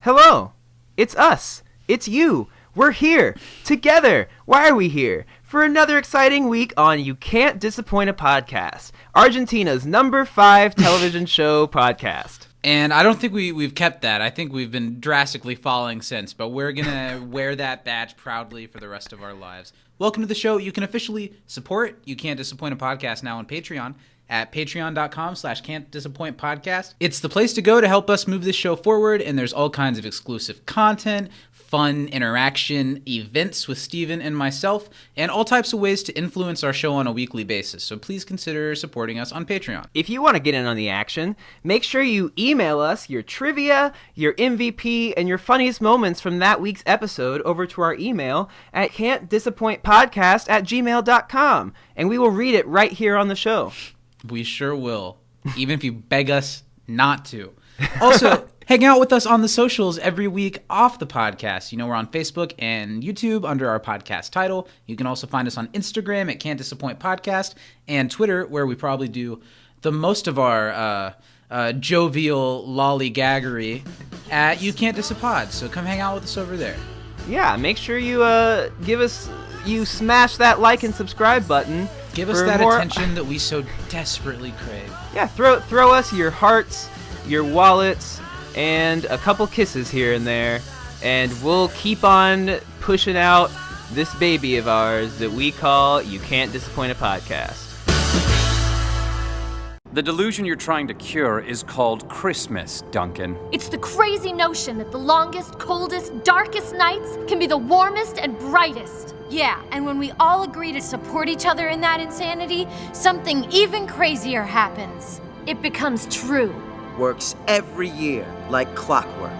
Hello, it's us, it's you, we're here, together. Why are we here? For another exciting week on You Can't Disappoint a Podcast, Argentina's number 5 television show podcast. And I don't think we've kept that. I think we've been drastically falling since, but we're going to wear that badge proudly for the rest of our lives. Welcome to the show. You can officially support You Can't Disappoint a Podcast now on Patreon at patreon.com/can'tdisappointpodcast. It's the place to go to help us move this show forward, and there's all kinds of exclusive content, fun interaction, events with Steven and myself, and all types of ways to influence our show on a weekly basis. So please consider supporting us on Patreon. If you want to get in on the action, make sure you email us your trivia, your MVP, and your funniest moments from that week's episode over to our email at can'tdisappointpodcast@gmail.com, and we will read it right here on the show. We sure will, even if you beg us not to. Also, hang out with us on the socials every week off the podcast. You know, we're on Facebook and YouTube under our podcast title. You can also find us on Instagram at Can't Disappoint Podcast and Twitter, where we probably do the most of our jovial lollygaggery at You Can't Disappoint. So come hang out with us over there. Yeah, make sure you you smash that like and subscribe button. Give us that attention that we so desperately crave. Yeah, throw us your hearts, your wallets, and a couple kisses here and there, and we'll keep on pushing out this baby of ours that we call You Can't Disappoint a Podcast. The delusion you're trying to cure is called Christmas, Duncan. It's the crazy notion that the longest, coldest, darkest nights can be the warmest and brightest. Yeah, and when we all agree to support each other in that insanity, something even crazier happens. It becomes true. Works every year like clockwork.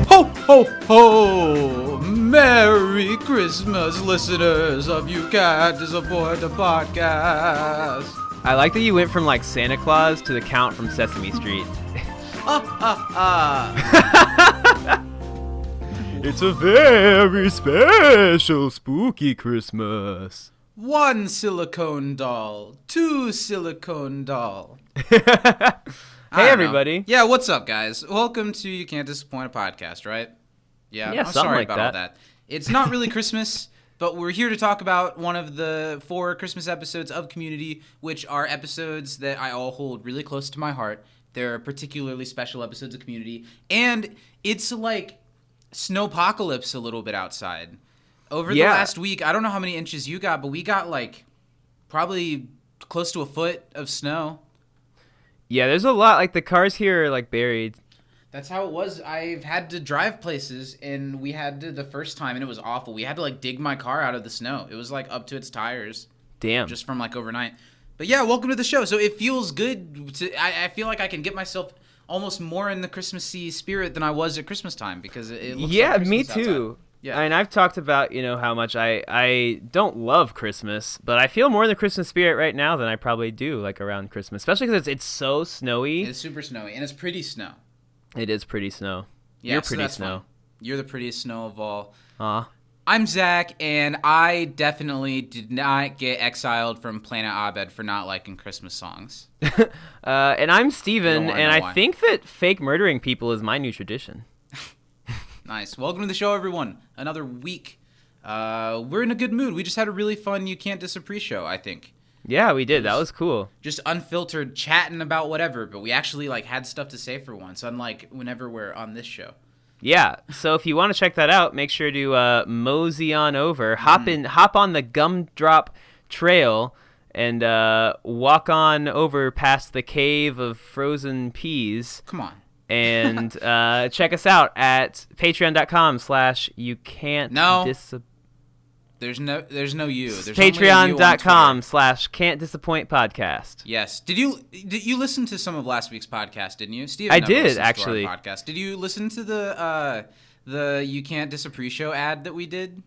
Ho, ho, ho! Merry Christmas, listeners of You Can't Disappoint a Podcast. I like that you went from like Santa Claus to the Count from Sesame Street. It's a very special, spooky Christmas. 1 silicone doll, 2 silicone doll. Hey, everybody. Yeah, what's up, guys? Welcome to You Can't Disappoint a Podcast, right? Yeah, I'm sorry like about all that. It's not really Christmas, but we're here to talk about one of the 4 Christmas episodes of Community, which are episodes that I all hold really close to my heart. They're particularly special episodes of Community, and it's like snowpocalypse a little bit outside. Over the last week, I don't know how many inches you got, but we got like probably close to a foot of snow. Yeah, there's a lot. Like the cars here are like buried. That's how it was. I've had to drive places, and we had to the first time, and it was awful. We had to like dig my car out of the snow. It was like up to its tires. Damn. Just from like overnight. But yeah, welcome to the show. So it feels good. I feel like I can get myself almost more in the Christmassy spirit than I was at Christmas time because it looks like Christmas me too. Outside. Yeah, and I've talked about how much I don't love Christmas, but I feel more in the Christmas spirit right now than I probably do like around Christmas, especially because it's so snowy. It's super snowy, and it's pretty snow. It is pretty snow. Yeah, You're so pretty that's snow. fun. You're the prettiest snow of all. Aw. I'm Zach, and I definitely did not get exiled from Planet Abed for not liking Christmas songs. And I'm Steven, and I why. think that fake murdering people is my new tradition. Nice. Welcome to the show, everyone. Another week. We're in a good mood. We just had a really fun You Can't Disappoint show, I think. Yeah, we did. That was cool. Just unfiltered chatting about whatever, but we actually like had stuff to say for once, unlike whenever we're on this show. Yeah, so if you want to check that out, make sure to mosey on over, hop on the Gumdrop Trail, and walk on over past the cave of frozen peas. Come on. And check us out at patreon.com/youcan'tdisappoint. There's no you. There's Patreon.com/can'tdisappointpodcast. Yes. Did you listen to some of last week's podcast? Didn't you, Steve? I did actually. Podcast. Did you listen to the You Can't Disappoint show ad that we did?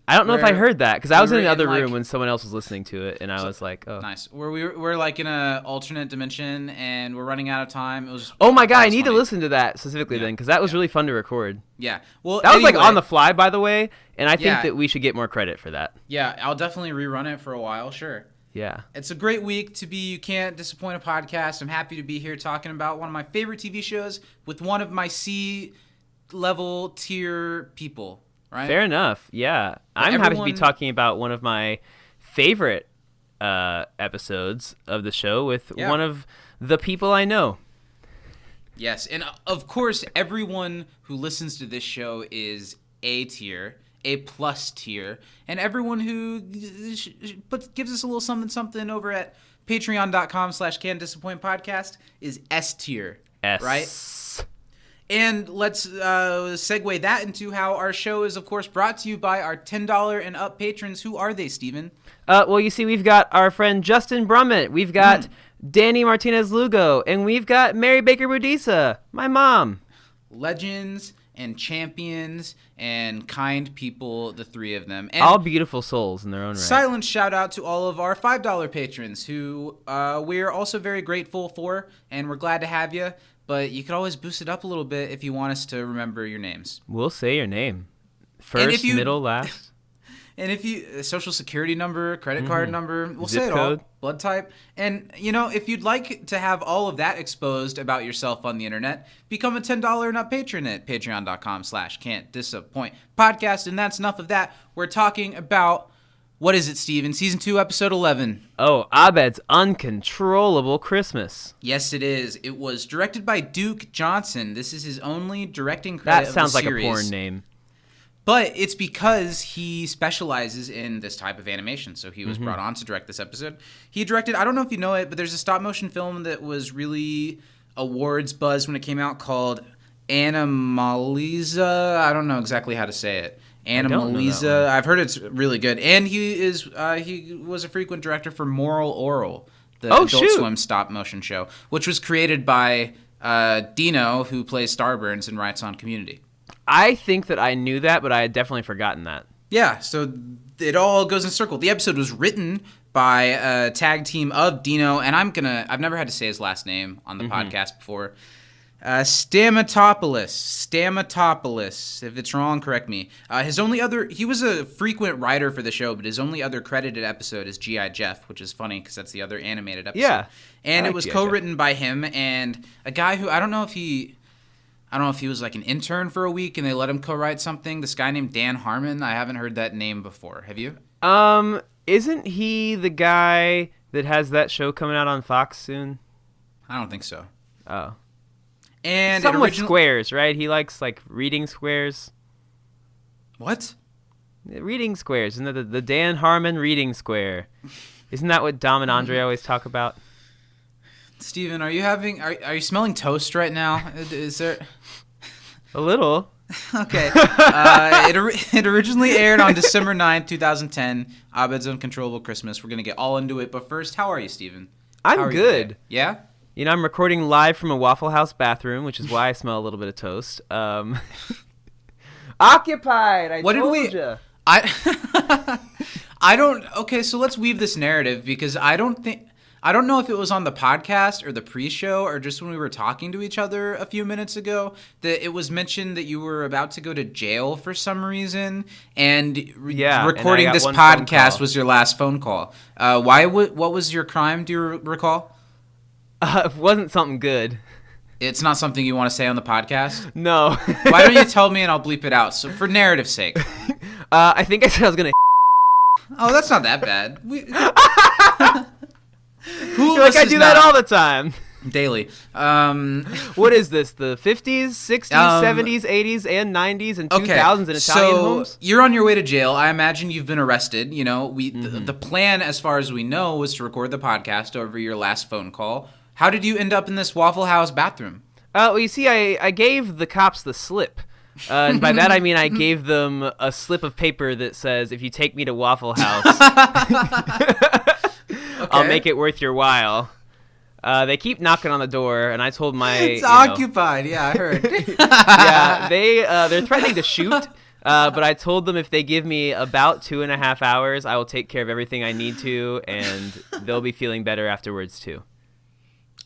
I don't know if I heard that because I was in were another in, like- room when someone else was listening to it, and I was like, "Oh, Nice. Where we're like in a alternate dimension, and we're running out of time. It was. oh my god, that I was need to funny. listen to that specifically then because that was really fun to record." Yeah. Well, That was like anyway, on the fly, by the way, and I think Yeah. that we should get more credit for that. Yeah, I'll definitely rerun it for a while. Sure. Yeah. It's a great week to be You Can't Disappoint a Podcast. I'm happy to be here talking about one of my favorite TV shows with one of my C-level tier people, right? Fair enough. Yeah. I'm happy to be everyone- talking about one of my favorite episodes of the show with Yeah. one of the people I know. Yes, and of course, everyone who listens to this show is A tier, A plus tier, and everyone who gives us a little something over at patreon.com/CanDisappointPodcast is S tier, S. right? And let's segue that into how our show is, of course, brought to you by our $10 and up patrons. Who are they, Steven? Well, you see, we've got our friend Justin Brummett. We've got Danny Martinez Lugo. And we've got Mary Baker Budisa, my mom. Legends and champions and kind people, the three of them. And All beautiful souls in their own right. silent shout out to all of our $5 patrons who we're also very grateful for, and we're glad to have you. But you could always boost it up a little bit if you want us to remember your names. We'll say your name. First, middle, last. And if you social security number, credit card number, we'll Zip say it code. all. Blood type. And if you'd like to have all of that exposed about yourself on the internet, become a $10 and up patron at patreon.com/can'tdisappointpodcast. And that's enough of that. We're talking about, what is it, Steven? Season 2, episode 11. Oh, Abed's Uncontrollable Christmas. Yes, it is. It was directed by Duke Johnson. This is his only directing credit That sounds of the like a series. porn name. But it's because he specializes in this type of animation. So he was brought on to direct this episode. He directed, I don't know if you know it, but there's a stop motion film that was really awards buzz when it came out called Animaliza. I don't know exactly how to say it. don't know that Animaliza. one. I've heard it's really good. And he was a frequent director for Moral Oral, the Oh, Adult shoot. Swim stop motion show, which was created by Dino, who plays Starburns and writes on Community. I think that I knew that, but I had definitely forgotten that. Yeah, so it all goes in a circle. The episode was written by a tag team of Dino, and I've never had to say his last name on the podcast before. Stamatopoulos. If it's wrong, correct me. He was a frequent writer for the show, but his only other credited episode is G.I. Jeff, which is funny because that's the other animated episode. Yeah, And I it like was G.I. co-written by him and a guy who I don't know if he was like an intern for a week and they let him co-write something. This guy named Dan Harmon. I haven't heard that name before. Have you? Isn't he the guy that has that show coming out on Fox soon? I don't think so. Oh. And Something with squares, right? He likes, like, reading squares. What? Reading squares. Isn't that the Dan Harmon reading square? Isn't that what Dom and Andre always talk about? Steven, are you smelling toast right now? Is there... A little. Okay. It originally aired on December 9th, 2010. Abed's Uncontrollable Christmas. We're going to get all into it. But first, how are you, Steven? How I'm are you good. today? Yeah? I'm recording live from a Waffle House bathroom, which is why I smell a little bit of toast. Occupied, I told ya. I don't... Okay, so let's weave this narrative because I don't know if it was on the podcast or the pre-show or just when we were talking to each other a few minutes ago that it was mentioned that you were about to go to jail for some reason and recording and I got this one phone podcast call. was your last phone call. What was your crime, do you recall? It wasn't something good. It's not something you want to say on the podcast? No. Why don't you tell me and I'll bleep it out? So for narrative's sake. I think I said I was going to Oh, that's not that bad. Who like I do that all the time. daily. What is this? The 50s, 60s, 70s, 80s, and 90s, and 2000s in Italian homes? You're on your way to jail. I imagine you've been arrested. The plan, as far as we know, was to record the podcast over your last phone call. How did you end up in this Waffle House bathroom? Well, you see, I gave the cops the slip. And by that I mean I gave them a slip of paper that says, if you take me to Waffle House, I'll make it worth your while. They keep knocking on the door, and I told my... It's occupied. Yeah, I heard. Yeah, they're threatening to shoot. But I told them if they give me about 2.5 hours, I will take care of everything I need to, and they'll be feeling better afterwards too.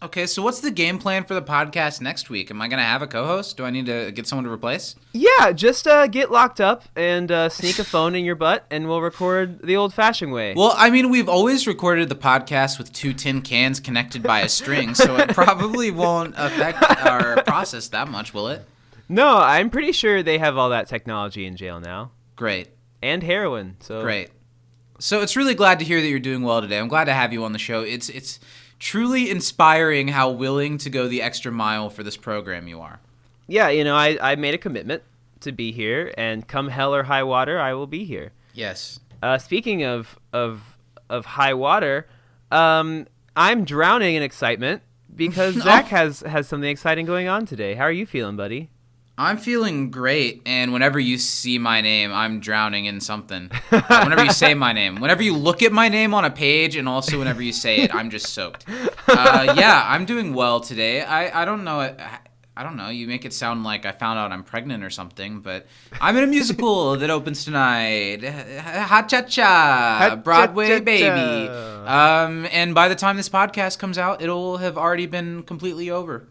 Okay, so what's the game plan for the podcast next week? Am I going to have a co-host? Do I need to get someone to replace? Yeah, just get locked up and sneak a phone in your butt, and we'll record the old-fashioned way. Well, I mean, we've always recorded the podcast with 2 tin cans connected by a string, so it probably won't affect our process that much, will it? No, I'm pretty sure they have all that technology in jail now. Great. And heroin. So Great. So it's really glad to hear that you're doing well today. I'm glad to have you on the show. It's truly inspiring how willing to go the extra mile for this program you are. Yeah, I made a commitment to be here, and come hell or high water, I will be here. Yes. Speaking of high water, I'm drowning in excitement because Zach has something exciting going on today. How are you feeling, buddy? I'm feeling great, and whenever you see my name, I'm drowning in something. Whenever you say my name. Whenever you look at my name on a page, and also whenever you say it, I'm just soaked. Yeah, I'm doing well today. I don't know. I don't know. You make it sound like I found out I'm pregnant or something, but I'm in a musical that opens tonight. Ha-cha-cha, Broadway baby. And by the time this podcast comes out, it'll have already been completely over.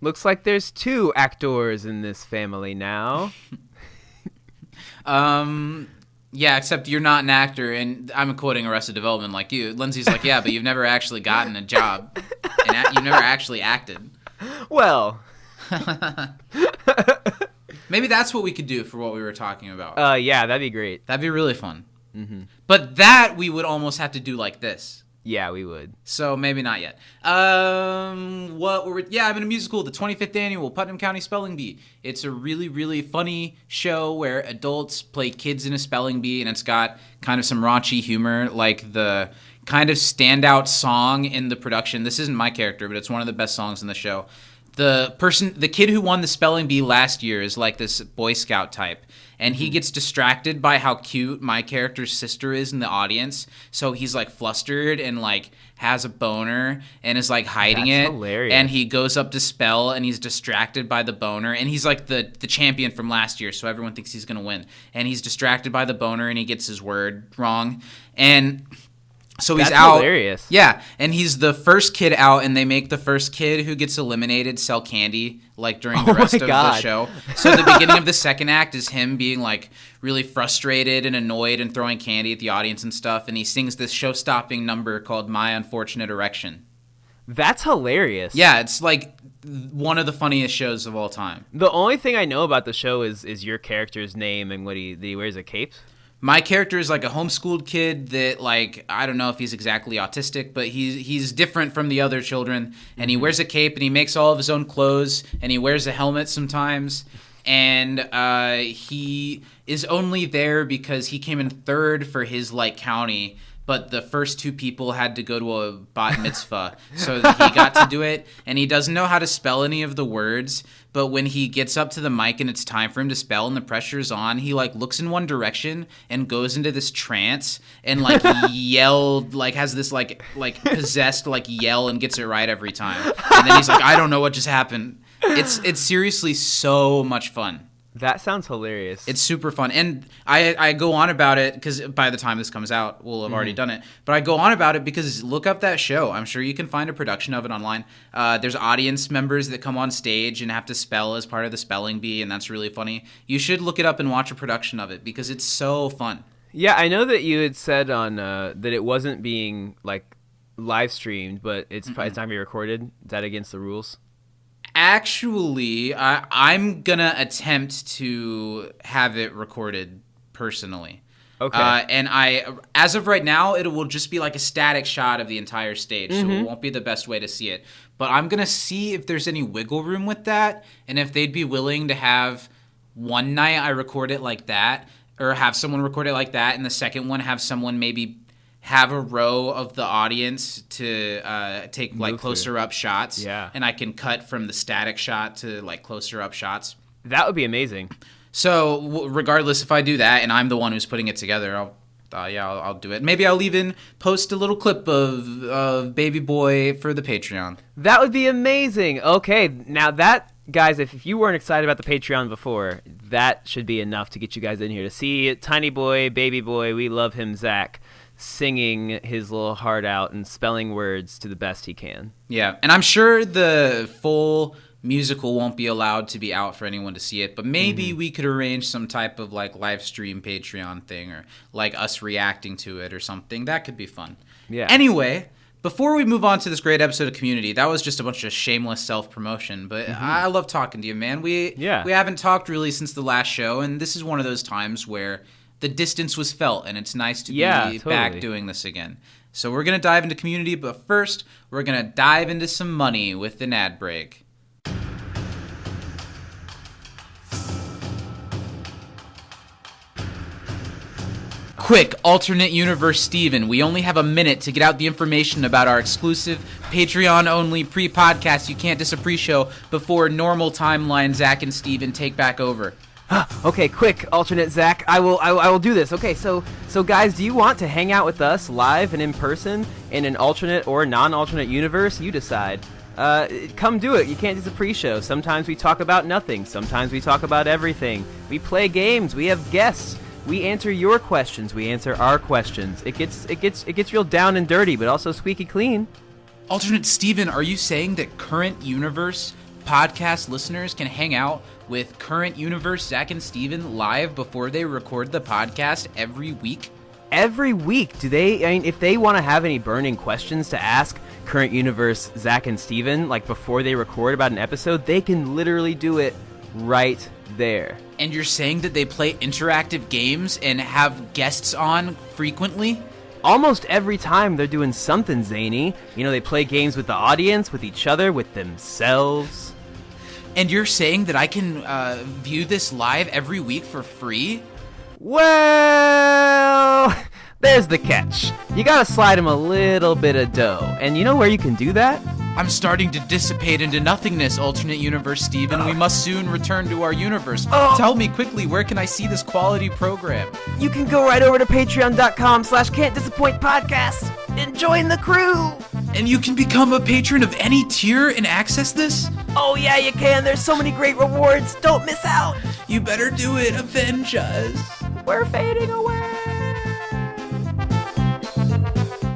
Looks like there's 2 actors in this family now. Yeah, except you're not an actor, and I'm quoting Arrested Development like you. Lindsay's like, yeah, but you've never actually gotten a job, and you've never actually acted. Well, maybe that's what we could do for what we were talking about. yeah, that'd be great. That'd be really fun. Mm-hmm. But that we would almost have to do like this. Yeah, we would. So maybe not yet. I'm in a musical, the 25th annual Putnam County Spelling Bee. It's a really, really funny show where adults play kids in a spelling bee, and it's got kind of some raunchy humor, like the kind of standout song in the production. This isn't my character, but it's one of the best songs in the show. The kid who won the spelling bee last year is like this Boy Scout type, and he gets distracted by how cute my character's sister is in the audience. So he's like flustered and like has a boner and is like hiding it. Hilarious. And he goes up to spell and he's distracted by the boner, and he's like the champion from last year, so everyone thinks he's gonna win. And he's distracted by the boner and he gets his word wrong, and so he's That's out. Hilarious. Yeah, and he's the first kid out, and they make the first kid who gets eliminated sell candy like during the rest of the show. So the beginning of the second act is him being like really frustrated and annoyed and throwing candy at the audience and stuff, and he sings this show-stopping number called My Unfortunate Erection. That's hilarious. Yeah, it's like one of the funniest shows of all time. The only thing I know about the show is your character's name and what he wears a cape. My character is like a homeschooled kid that, like, I don't know if he's exactly autistic, but he's different from the other children, and he wears a cape, and he makes all of his own clothes, and he wears a helmet sometimes, and he is only there because he came in third for his, like, county, but the first 2 people had to go to a bat mitzvah, so that he got to do it, and he doesn't know how to spell any of the words, but when he gets up to the mic and it's time for him to spell and the pressure's on, he like looks in one direction and goes into this trance and like has this like possessed like yell and gets it right every time. And then he's like, I don't know what just happened. It's seriously so much fun. That sounds hilarious. It's super fun. And I go on about it because by the time this comes out, we'll have already done it. But I go on about it because look up that show. I'm sure you can find a production of it online. There's audience members that come on stage and have to spell as part of the spelling bee, and that's really funny. You should look it up and watch a production of it because it's so fun. Yeah, I know that you had said on that it wasn't being like live streamed, but it's not being recorded. Is that against the rules? Actually, I'm gonna attempt to have it recorded personally. Okay. And as of right now, it will just be like a static shot of the entire stage, so it won't be the best way to see it. But I'm gonna see if there's any wiggle room with that, and if they'd be willing to have one night I record it like that, or have someone record it like that, and the second one have someone maybe have a row of the audience to take like closer up shots. Yeah. And I can cut from the static shot to like closer up shots. That would be amazing. So regardless if I do that and I'm the one who's putting it together, I'll do it. Maybe I'll even post a little clip of Baby Boy for the Patreon. That would be amazing. Okay, now that guys, if you weren't excited about the Patreon before, that should be enough to get you guys in here to see tiny boy, baby boy, we love him, Zach, singing his little heart out and spelling words to the best he can. Yeah, and I'm sure the full musical won't be allowed to be out for anyone to see it, but maybe we could arrange some type of like live stream Patreon thing, or like us reacting to it or something. That could be fun. Yeah. Anyway, before we move on to this great episode of Community, that was just a bunch of shameless self-promotion, but I love talking to you, man. We haven't talked really since the last show, and this is one of those times where the distance was felt, and it's nice to be back doing this again. So we're going to dive into Community, but first, we're going to dive into some money with an ad break. Quick, alternate universe Steven, we only have a minute to get out the information about our exclusive Patreon-only pre-podcast You Can't Diss a Pre-show before normal timeline Zach and Steven take back over. Okay, quick, alternate Zach. I will do this. Okay, so guys, do you want to hang out with us live and in person in an alternate or non-alternate universe? You decide. Come do it. You Can't Diss a Pre-show. Sometimes we talk about nothing. Sometimes we talk about everything. We play games. We have guests. We answer your questions. We answer our questions. It gets real down and dirty, but also squeaky clean. Alternate Steven, are you saying that current universe podcast listeners can hang out with current universe Zach and Steven live before they record the podcast every week? Every week? Do they? I mean, if they want to have any burning questions to ask current universe Zach and Steven, like before they record about an episode, they can literally do it right there. And you're saying that they play interactive games and have guests on frequently? Almost every time they're doing something zany. You know, they play games with the audience, with each other, with themselves. And you're saying that I can view this live every week for free? Well, there's the catch. You gotta slide him a little bit of dough. And you know where you can do that? I'm starting to dissipate into nothingness, alternate universe Steven. We must soon return to our universe. Tell me quickly, where can I see this quality program? You can go right over to patreon.com/can'tdisappointpodcast and join the crew. And you can become a patron of any tier and access this? Oh yeah, you can. There's so many great rewards. Don't miss out. You better do it. Avenge us. We're fading away.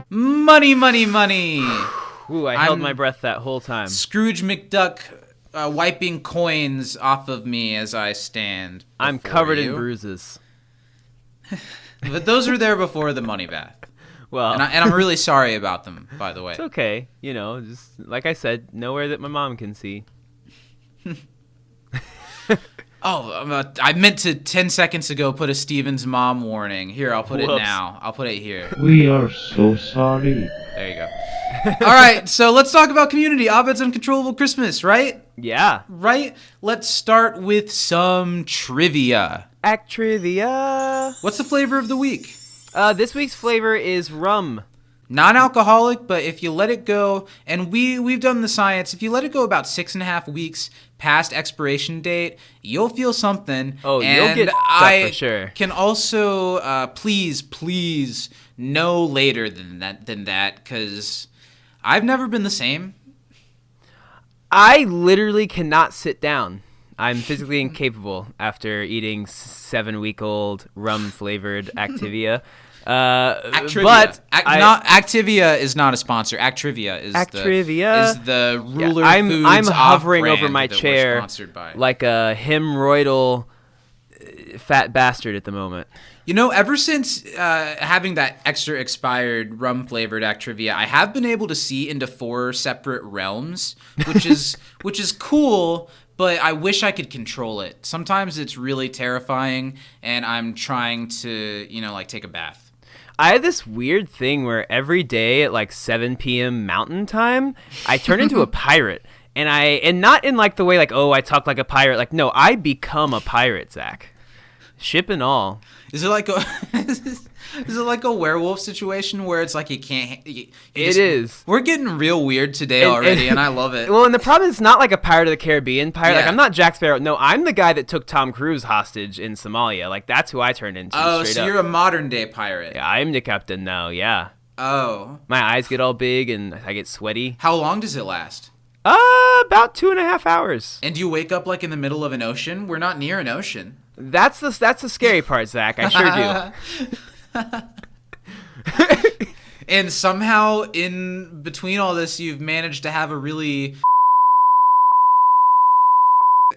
Money, money, money. Ooh, I held my breath that whole time. Scrooge McDuck wiping coins off of me as I stand. I'm covered in bruises. But those were there before the money bath. Well, and I'm really sorry about them, by the way. It's okay. You know, just like I said, nowhere that my mom can see. I meant to 10 seconds ago put a Steven's mom warning. Here, I'll put it now. I'll put it here. We are so sorry. There you go. All right, so let's talk about Community. Abed's Uncontrollable Christmas, right? Yeah. Right? Let's start with some trivia. Act trivia. What's the flavor of the week? This week's flavor is rum. Non-alcoholic, but if you let it go, and we've done the science, if you let it go about 6.5 weeks past expiration date, you'll feel something. Oh, and you'll get stuff for sure. Can also please no later than that, because I've never been the same. I literally cannot sit down. I'm physically incapable after eating 7-week-old rum-flavored Activia. Actrivia. Activia is not a sponsor. Actrivia is the ruler foods I'm hovering over my that chair we're sponsored by. like a hemorrhoidal fat bastard at the moment. You know, ever since having that extra expired rum-flavored Actrivia, I have been able to see into 4 separate realms, which is cool. But I wish I could control it. Sometimes it's really terrifying, and I'm trying to, take a bath. I had this weird thing where every day at like 7 p.m. Mountain Time, I turn into a pirate. And not in like the way like, oh, I talk like a pirate. Like, no, I become a pirate, Zach. Ship and all. Is it like a werewolf situation where it's like you can't? It is. We're getting real weird today already, and I love it. Well, and the problem is not like a Pirate of the Caribbean pirate. Yeah. Like, I'm not Jack Sparrow. No, I'm the guy that took Tom Cruise hostage in Somalia. Like, that's who I turned into. Oh, straight so up. You're a modern day pirate. Yeah, I'm the captain now. Yeah. Oh. My eyes get all big and I get sweaty. How long does it last? About 2.5 hours. And do you wake up like in the middle of an ocean? We're not near an ocean. That's the scary part, Zach. I sure do. And somehow in between all this, you've managed to have a really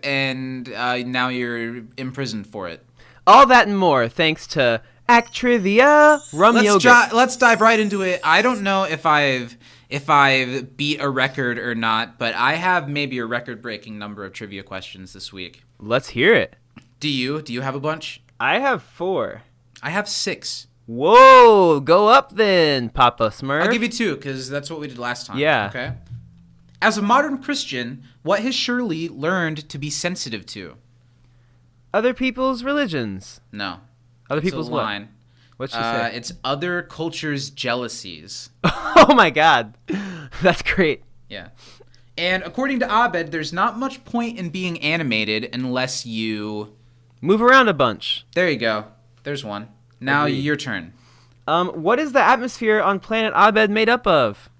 and now you're imprisoned for it. All that and more thanks to Act Trivia Rum Yogurt. Let's dive right into it. I don't know if I've beat a record or not, but I have maybe a record-breaking number of trivia questions this week. Let's hear it. Do you have a bunch? I have 4. I have 6. Whoa, go up then, Papa Smurf. I'll give you 2 because that's what we did last time. Yeah. Okay. As a modern Christian, what has Shirley learned to be sensitive to? Other people's religions. No. Other It's a people's what? line. What'd she say? It's other cultures' jealousies. Oh my god. That's great. Yeah. And according to Abed, there's not much point in being animated unless you... Move around a bunch. There you go. There's one. Now Agreed. your turn. What is the atmosphere on planet Abed made up of?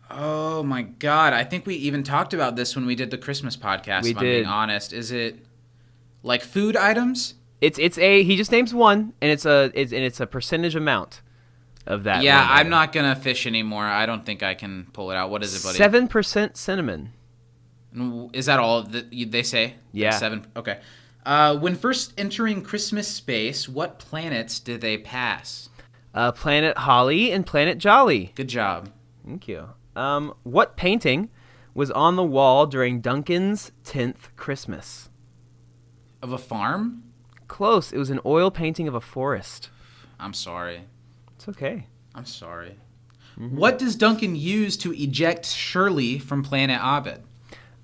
Oh my god. I think we even talked about this when we did the Christmas podcast, if I'm being honest. Is it like food items? He just names one, and it's a percentage amount of that. Yeah, I'm not gonna fish anymore. I don't think I can pull it out. What is it, buddy? 7% cinnamon. Is that all that they say? Yeah. 7. Okay. When first entering Christmas space, what planets did they pass? Planet Holly and Planet Jolly. Good job. Thank you. What painting was on the wall during Duncan's 10th Christmas? Of a farm? Close. It was an oil painting of a forest. I'm sorry. It's okay. I'm sorry. Mm-hmm. What does Duncan use to eject Shirley from Planet Abed?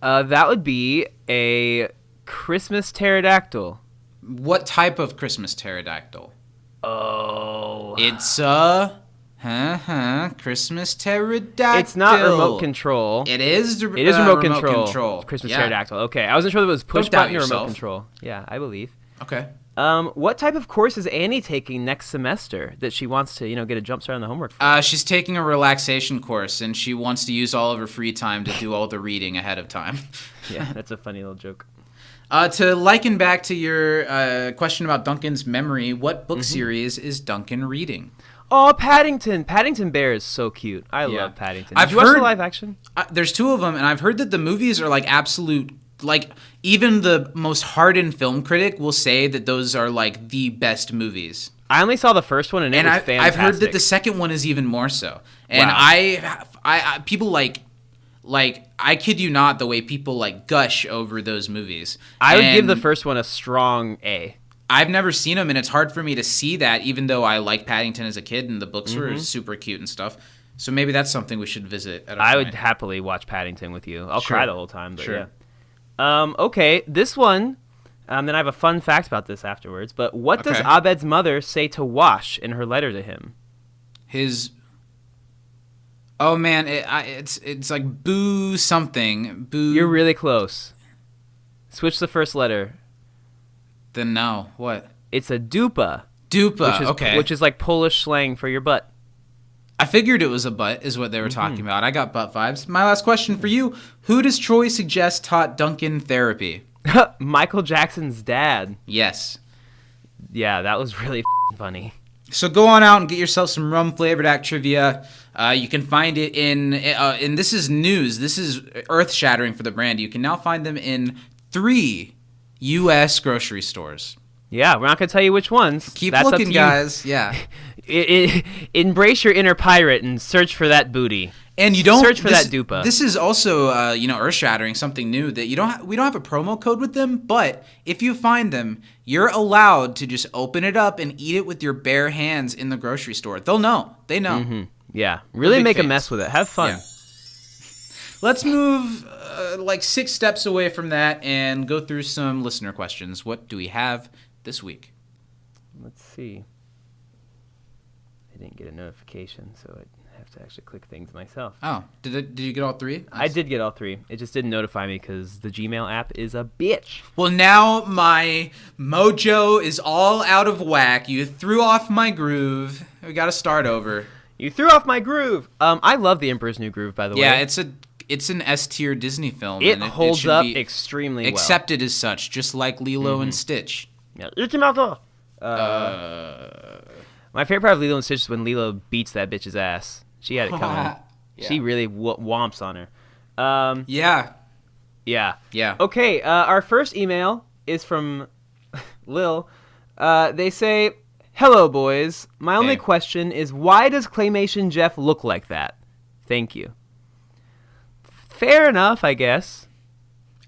That would be a Christmas pterodactyl. What type of Christmas pterodactyl? Oh. It's a Christmas pterodactyl. It's not remote control. It is remote control. Christmas pterodactyl. Okay, I wasn't sure that it was push button or remote yourself. control. Yeah, I believe. Okay. What type of course is Annie taking next semester that she wants to, get a jump start on the homework for? She's taking a relaxation course, and she wants to use all of her free time to do all the reading ahead of time. Yeah, that's a funny little joke. To liken back to your question about Duncan's memory, what book series is Duncan reading? Oh, Paddington. Paddington Bear is so cute. I love Paddington. Did you watch the live action? There's 2 of them, and I've heard that the movies are like absolute... Like, even the most hardened film critic will say that those are, like, the best movies. I only saw the first one, and it was fantastic. I've heard that the second one is even more so. And wow. I people, like, I kid you not, the way people, like, gush over those movies. I would give the first one a strong A. I've never seen them, and it's hard for me to see that, even though I liked Paddington as a kid, and the books were super cute and stuff. So maybe that's something we should visit at a point. I would happily watch Paddington with you. I'll cry the whole time, but yeah. Okay, this one, then I have a fun fact about this afterwards, but what does Abed's mother say to Wash in her letter to him? Oh man, it's like boo something. Boo. You're really close. Switch the first letter. Then no, what? It's a dupa. Dupa, Which is like Polish slang for your butt. I figured it was a butt, is what they were talking about. I got butt vibes. My last question for you. Who does Troy suggest taught Duncan therapy? Michael Jackson's dad. Yes. Yeah, that was really funny. So go on out and get yourself some rum-flavored act trivia. You can find it in this is news. This is earth-shattering for the brand. You can now find them in 3 U.S. grocery stores. Yeah, we're not going to tell you which ones. Keep That's looking, up to guys. Yeah. Embrace your inner pirate and search for that booty. And you don't search for that dupa. This is also, earth-shattering, something new that we don't have a promo code with them. But if you find them, you're allowed to just open it up and eat it with your bare hands in the grocery store. They'll know. They know. Mm-hmm. Yeah, really make a mess with it. Have fun. Yeah. Let's move 6 steps away from that and go through some listener questions. What do we have this week? Let's see. I didn't get a notification, so I have to actually click things myself. Oh, did you get all 3? I did get all 3. It just didn't notify me because the Gmail app is a bitch. Well, now my mojo is all out of whack. You threw off my groove. We got to start over. You threw off my groove. I love The Emperor's New Groove, by the way. Yeah, it's an S tier Disney film. It and holds should up be extremely well. accepted as such, just like Lilo and Stitch. Yeah. My favorite part of Lilo and Stitch is when Lilo beats that bitch's ass. She had it coming. Yeah. She really womps on her. Yeah. Yeah. Okay, our first email is from Lil. They say, "Hello, boys. My only Hey. question is, why does Claymation Jeff look like that? Thank you." Fair enough, I guess.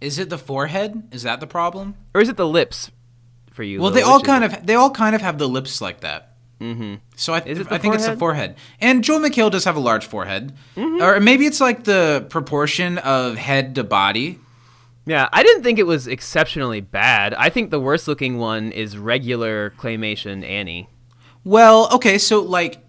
Is it the forehead? Is that the problem? Or is it the lips for you? Well, Lil? they all Which is kind it? of have the lips like that. Mm-hmm. So I Is it think it's the forehead? forehead. And Joel McHale does have a large forehead. Or maybe it's like the proportion of head to body. Yeah, I didn't think it was exceptionally bad. I think the worst looking one is regular Claymation Annie. Well, okay, so like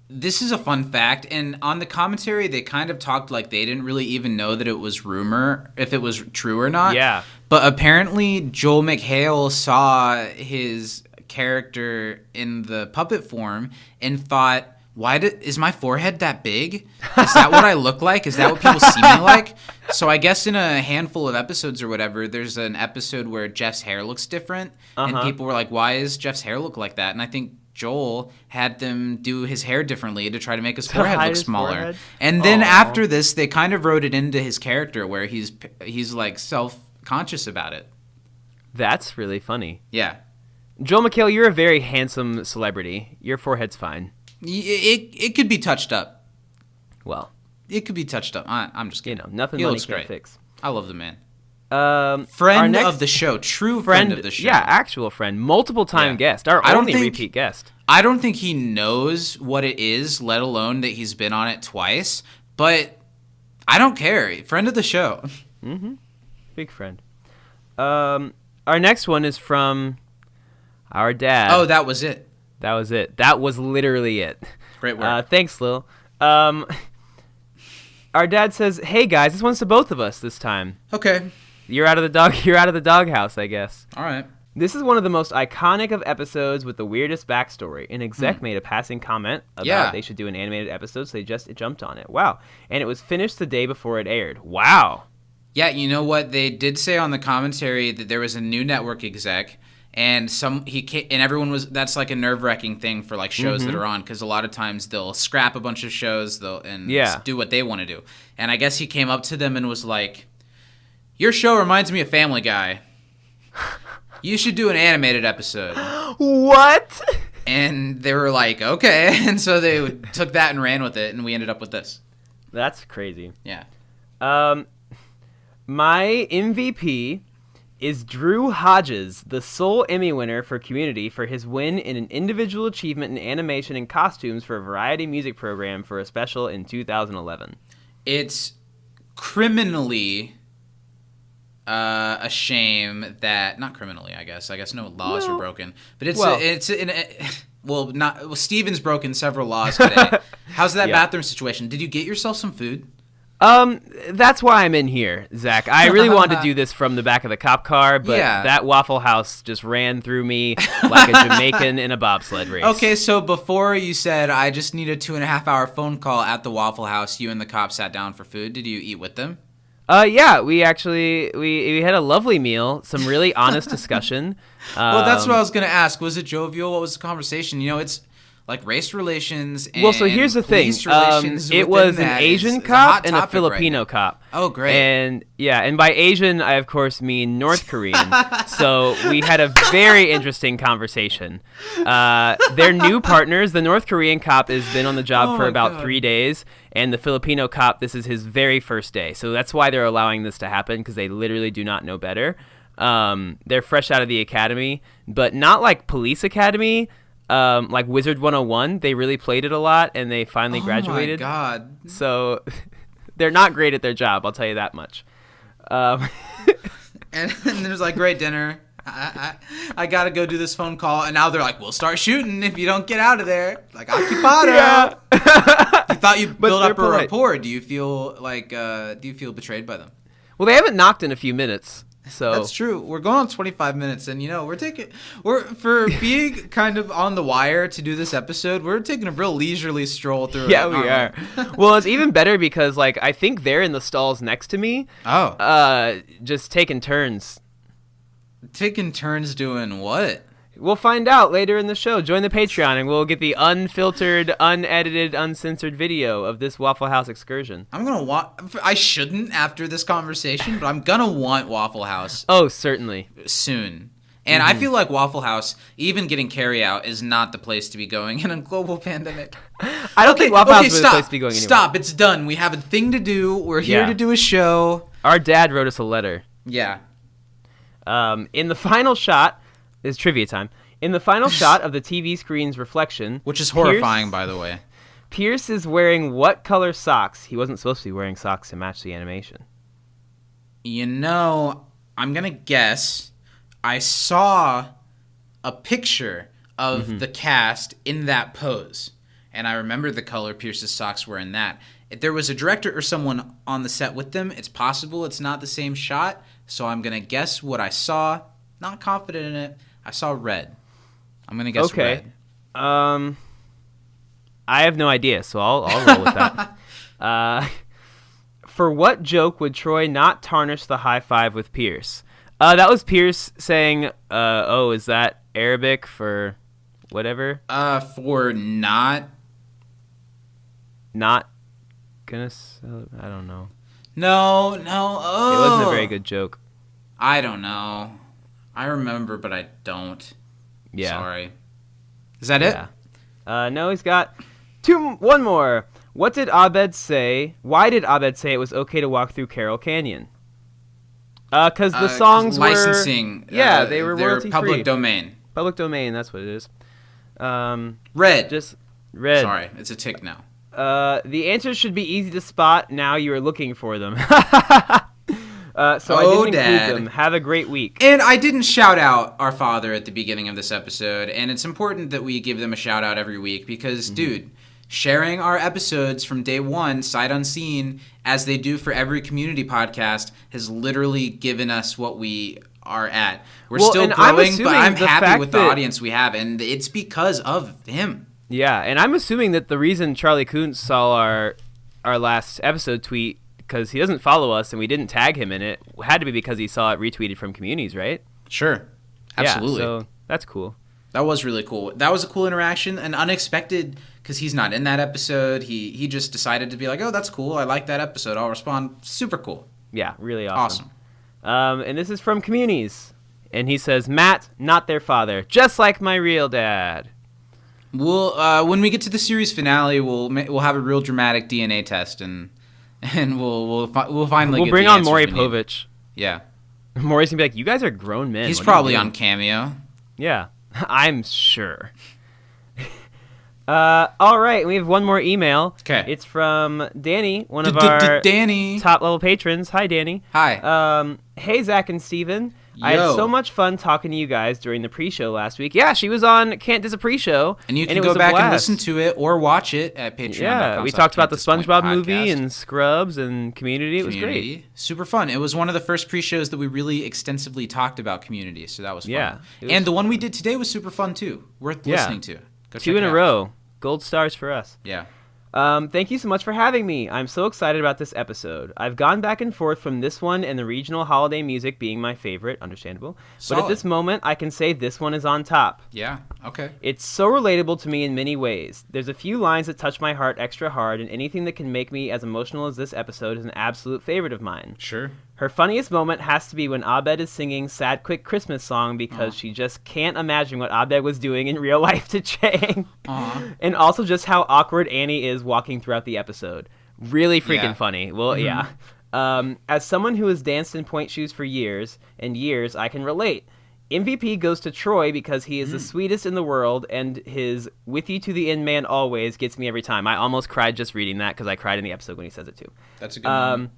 this is a fun fact, and on the commentary they kind of talked like they didn't really even know that it was rumor, if it was true or not. Yeah. But apparently Joel McHale saw his character in the puppet form and thought, is my forehead that big? Is that what I look like? Is that what people see me like? So I guess in a handful of episodes or whatever, there's an episode where Jeff's hair looks different, and people were like, why is Jeff's hair look like that? And I think Joel had them do his hair differently to try to make his forehead hide look his smaller. forehead? And then Aw. after this, they kind of wrote it into his character where he's like self-conscious about it. That's really funny. Yeah. Joel McHale, you're a very handsome celebrity. Your forehead's fine. It could be touched up. Well, It could be touched up. I'm just kidding. nothing He money looks can't great. fix. I love the man. Our Friend next of the show. True friend of the show. Yeah, actual friend. Multiple time Yeah. guest. Our I don't only think- repeat guest. I don't think he knows what it is, let alone that he's been on it twice. But I don't care. Friend of the show. Big friend. Our next one is from our dad. Oh, that was it. That was it. That was literally it. Great work. Thanks, Lil. Our dad says, "Hey guys, this one's to both of us this time. Okay. You're out of the doghouse, I guess. All right. This is one of the most iconic of episodes with the weirdest backstory. An exec made a passing comment about they should do an animated episode, so they just jumped on it. Wow. And it was finished the day before it aired. Wow. Yeah, you know what? They did say on the commentary that there was a new network exec, and everyone was. That's like a nerve-wracking thing for like shows that are on, because a lot of times they'll scrap a bunch of shows, and do what they want to do. And I guess he came up to them and was like, "Your show reminds me of Family Guy. You should do an animated episode." What? And they were like, "Okay," and so they took that and ran with it, and we ended up with this. That's crazy. Yeah. My MVP is Drew Hodges, the sole Emmy winner for Community for his win in an individual achievement in animation and costumes for a variety music program for a special in 2011. It's criminally a shame that, not criminally, I guess no laws were broken, but Steven's broken several laws today. How's that bathroom situation? Did you get yourself some food? That's why I'm in here, Zach. I really wanted to do this from the back of the cop car, but that Waffle House just ran through me like a Jamaican in a bobsled race. Okay, so before you said, I just need a 2.5-hour phone call at the Waffle House, you and the cop sat down for food. Did you eat with them? Yeah, we actually we had a lovely meal, some really honest discussion. Well, that's what I was going to ask. Was it jovial? What was the conversation? You know, it's like race relations and so here's the thing. police relations It within was an that Asian is a cop hot and a topic right Filipino now. cop. Oh, great. And by Asian, I of course mean North Korean. So we had a very interesting conversation. They're new partners. The North Korean cop has been on the job for about 3 days, and the Filipino cop, this is his very first day. So that's why they're allowing this to happen, because they literally do not know better. They're fresh out of the academy, but not like police academy. Like Wizard 101, they really played it a lot, and they finally graduated. Oh my God. So they're not great at their job, I'll tell you that much. And there's like, great dinner. I gotta go do this phone call, and now they're like, we'll start shooting if you don't get out of there. Like, occupado. Yeah. You thought you built they're up a polite. rapport. Do you feel betrayed by them? Well, they haven't knocked in a few minutes. So That's true. We're going on 25 minutes, and we're for being kind of on the wire to do this episode. We're taking a real leisurely stroll through. Yeah, we are. Well, it's even better because like I think they're in the stalls next to me. Oh, Just taking turns. taking turns doing what? We'll find out later in the show. Join the Patreon, and we'll get the unfiltered, unedited, uncensored video of this Waffle House excursion. I'm gonna want. I shouldn't after this conversation, but I'm gonna want Waffle House Oh, certainly. soon. And I feel like Waffle House, even getting carryout, is not the place to be going in a global pandemic. I don't think Waffle House is the place to be going anymore. Stop. It's done. We have a thing to do. We're here Yeah. to do a show. Our dad wrote us a letter. Yeah. In the final shot is trivia time. In the final shot of the TV screen's reflection, Which is horrifying, by the way. Pierce is wearing what color socks? He wasn't supposed to be wearing socks to match the animation. I'm going to guess I saw a picture of the cast in that pose. And I remember the color Pierce's socks were in that. If there was a director or someone on the set with them, it's possible it's not the same shot. So I'm going to guess what I saw. Not confident in it. I saw red. I'm going to guess red. I have no idea, so I'll roll with that. For what joke would Troy not tarnish the high five with Pierce? That was Pierce saying, is that Arabic for whatever? For not gonna I don't know. No. It wasn't a very good joke. I don't know. I remember, but I don't. Yeah. Sorry. Is that it? Yeah. No, he's got one more. What did Abed say? Why did Abed say it was okay to walk through Carroll Canyon? Because the songs licensing. Yeah, they were they're royalty-free. public domain. Public domain, that's what it is. Red. Just red. Sorry, it's a tick now. The answers should be easy to spot now you are looking for them. I didn't Dad. include them. Have a great week. And I didn't shout out our father at the beginning of this episode, and it's important that we give them a shout out every week because, dude, sharing our episodes from day one, sight unseen, as they do for every community podcast, has literally given us what we are at. We're still growing, but I'm happy with the audience we have, and it's because of him. Yeah, and I'm assuming that the reason Charlie Kuntz saw our last episode tweet, because he doesn't follow us and we didn't tag him in it, had to be because he saw it retweeted from communities, right? Sure. Absolutely. Yeah, so that's cool. That was really cool. That was a cool interaction and unexpected because he's not in that episode. He just decided to be like, oh, that's cool. I like that episode. I'll respond. Super cool. Yeah, really awesome. And this is from communities. And he says, Matt, not their father, just like my real dad. We'll when we get to the series finale, we'll have a real dramatic DNA test and we'll finally we'll get bring the on answers Maury we need. Povich. Yeah. Maury's gonna be like, you guys are grown men. He's What are you probably doing?" on Cameo. Yeah, I'm sure. All right, we have one more email. Okay. It's from Danny, one of our Danny. top level patrons. Hi, Danny. Hi. Hey, Zach and Steven. I had Yo. so much fun talking to you guys during the pre-show last week. Yeah, she was on Can't Diss a Pre-Show. And you can it go was a back and blast. listen to it or watch it at Patreon. Yeah, we talked about the SpongeBob movie and Scrubs and Community. It was great. Super fun. It was one of the first pre-shows that we really extensively talked about Community, so that was fun. Yeah, it was and the one we did today was super fun too. Worth listening to. Go check 2 in it a out. row. Gold stars for us. Yeah. Thank you so much for having me. I'm so excited about this episode. I've gone back and forth from this one and the regional holiday music being my favorite, understandable. But Solid. at this moment, I can say this one is on top. Yeah. Okay. It's so relatable to me in many ways. There's a few lines that touch my heart extra hard, and anything that can make me as emotional as this episode is an absolute favorite of mine. Sure. Her funniest moment has to be when Abed is singing Sad Quick Christmas Song because she just can't imagine what Abed was doing in real life to Chang. And also just how awkward Annie is walking throughout the episode. Really freaking funny. Well, yeah. As someone who has danced in point shoes for years and years, I can relate. MVP goes to Troy because he is the sweetest in the world, and his "with you to the end, man, always" gets me every time. I almost cried just reading that because I cried in the episode when he says it too. That's a good one.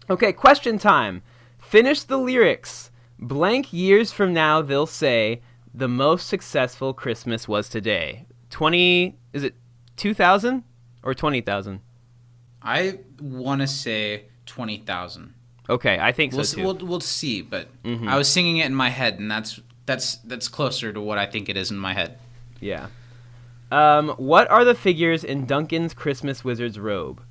Okay, question time. Finish the lyrics. Blank years from now, they'll say, the most successful Christmas was today. 2000 or 20,000? I want to say 20,000. Okay, I think so too. We'll see, but I was singing it in my head, and that's closer to what I think it is in my head. Yeah. What are the figures in Duncan's Christmas wizard's robe?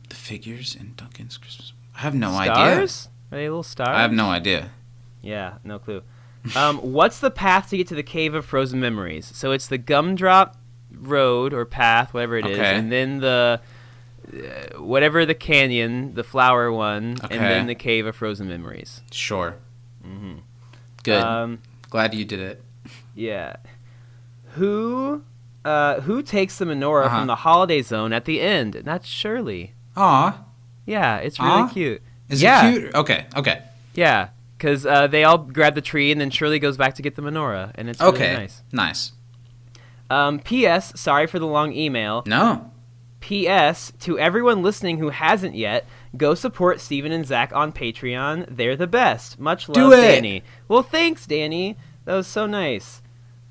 The figures in Duncan's Christmas. I have no idea. Stars? Are they little stars? I have no idea. Yeah, no clue. What's the path to get to the Cave of Frozen Memories? So it's the Gumdrop Road or path, whatever it is, and then the whatever the canyon, the flower one, and then the Cave of Frozen Memories. Sure. Mm-hmm. Good. Glad you did it. Yeah. Who takes the menorah from the holiday zone at the end? That's Shirley. Aw. Yeah, it's really cute. Is it cute? Okay. Yeah, because they all grab the tree, and then Shirley goes back to get the menorah, and it's really nice. Nice. P.S. Sorry for the long email. No. P.S. To everyone listening who hasn't yet, go support Steven and Zach on Patreon. They're the best. Much love, Danny. Well, thanks, Danny. That was so nice.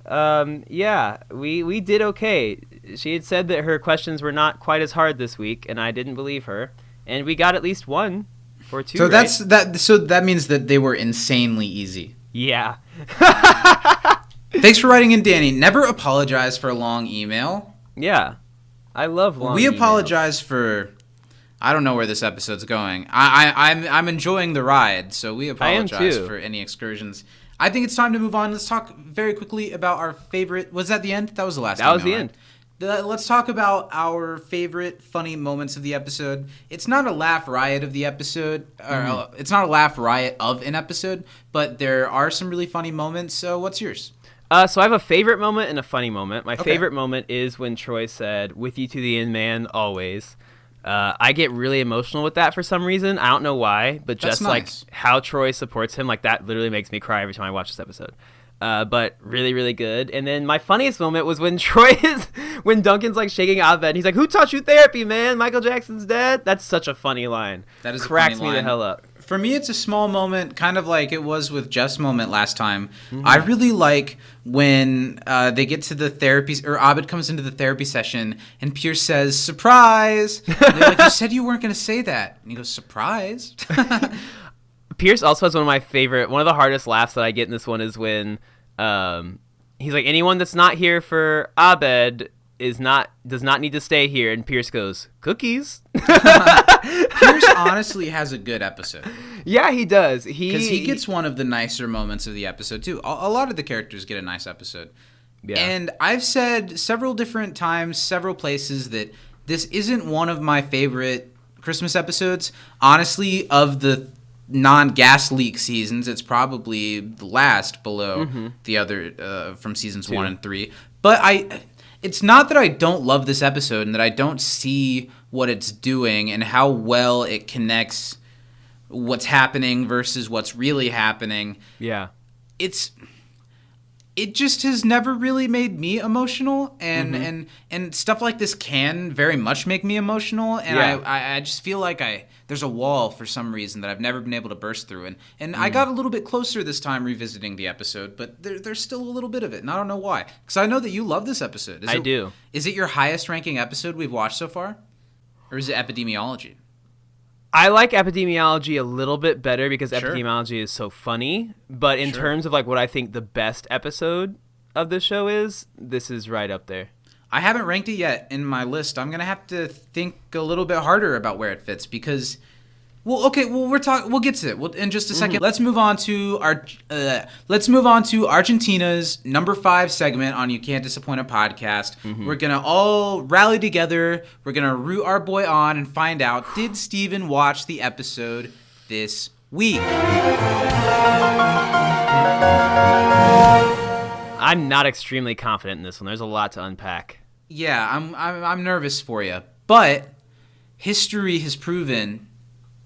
Yeah, we did okay. She had said that her questions were not quite as hard this week, and I didn't believe her. And we got at least one or two. So that means that they were insanely easy. Yeah. Thanks for writing in, Danny. Never apologize for a long email. Yeah. I love long We emails. apologize for... I don't know where this episode's going. I'm enjoying the ride, so we apologize for any excursions. I think it's time to move on. Let's talk very quickly about our favorite... Was that the end? That was the last email, was the end. Let's talk about our favorite funny moments of the episode. It's not a laugh riot of the episode. It's not a laugh riot of an episode, but there are some really funny moments. So what's yours? So I have a favorite moment and a funny moment. My favorite moment is when Troy said, "With you to the end, man, always." I get really emotional with that for some reason. I don't know why, but just like how Troy supports him, like that literally makes me cry every time I watch this episode. But really, really good. And then my funniest moment was when when Duncan's like shaking Abed, and he's like, "Who taught you therapy, man? Michael Jackson's dead." That's such a funny line. That is cracks a funny me the hell up. For me, it's a small moment, kind of like it was with Jeff's moment last time. I really like when they get to the therapy, or Abed comes into the therapy session, and Pierce says, "Surprise!" And they're like, "You said you weren't going to say that." And he goes, "Surprise!" Pierce also has one of the hardest laughs that I get in this one is when he's like, "Anyone that's not here for Abed does not need to stay here," and Pierce goes, "Cookies." Pierce honestly has a good episode. Yeah, he does. Because he gets one of the nicer moments of the episode too. A lot of the characters get a nice episode. Yeah. And I've said several different times, several places, that this isn't one of my favorite Christmas episodes. Honestly, of the non-gas leak seasons, it's probably the last below the other from seasons 1 and 3. But it's not that I don't love this episode and that I don't see what it's doing and how well it connects what's happening versus what's really happening. Yeah. It just has never really made me emotional, and stuff like this can very much make me emotional, and I just feel like there's a wall for some reason that I've never been able to burst through, and I got a little bit closer this time revisiting the episode, but there's still a little bit of it, and I don't know why, because I know that you love this episode. I do. Is it your highest ranking episode we've watched so far, or is it Epidemiology? I like Epidemiology a little bit better because Epidemiology is so funny. But in terms of like what I think the best episode of the show is, this is right up there. I haven't ranked it yet in my list. I'm gonna have to think a little bit harder about where it fits because, we'll get to it in just a second. Let's move on to Argentina's number 5 segment on You Can't Disappoint a Podcast. We're gonna all rally together. We're gonna root our boy on and find out, did Steven watch the episode this week? I'm not extremely confident in this one. There's a lot to unpack. Yeah, I'm nervous for you, but history has proven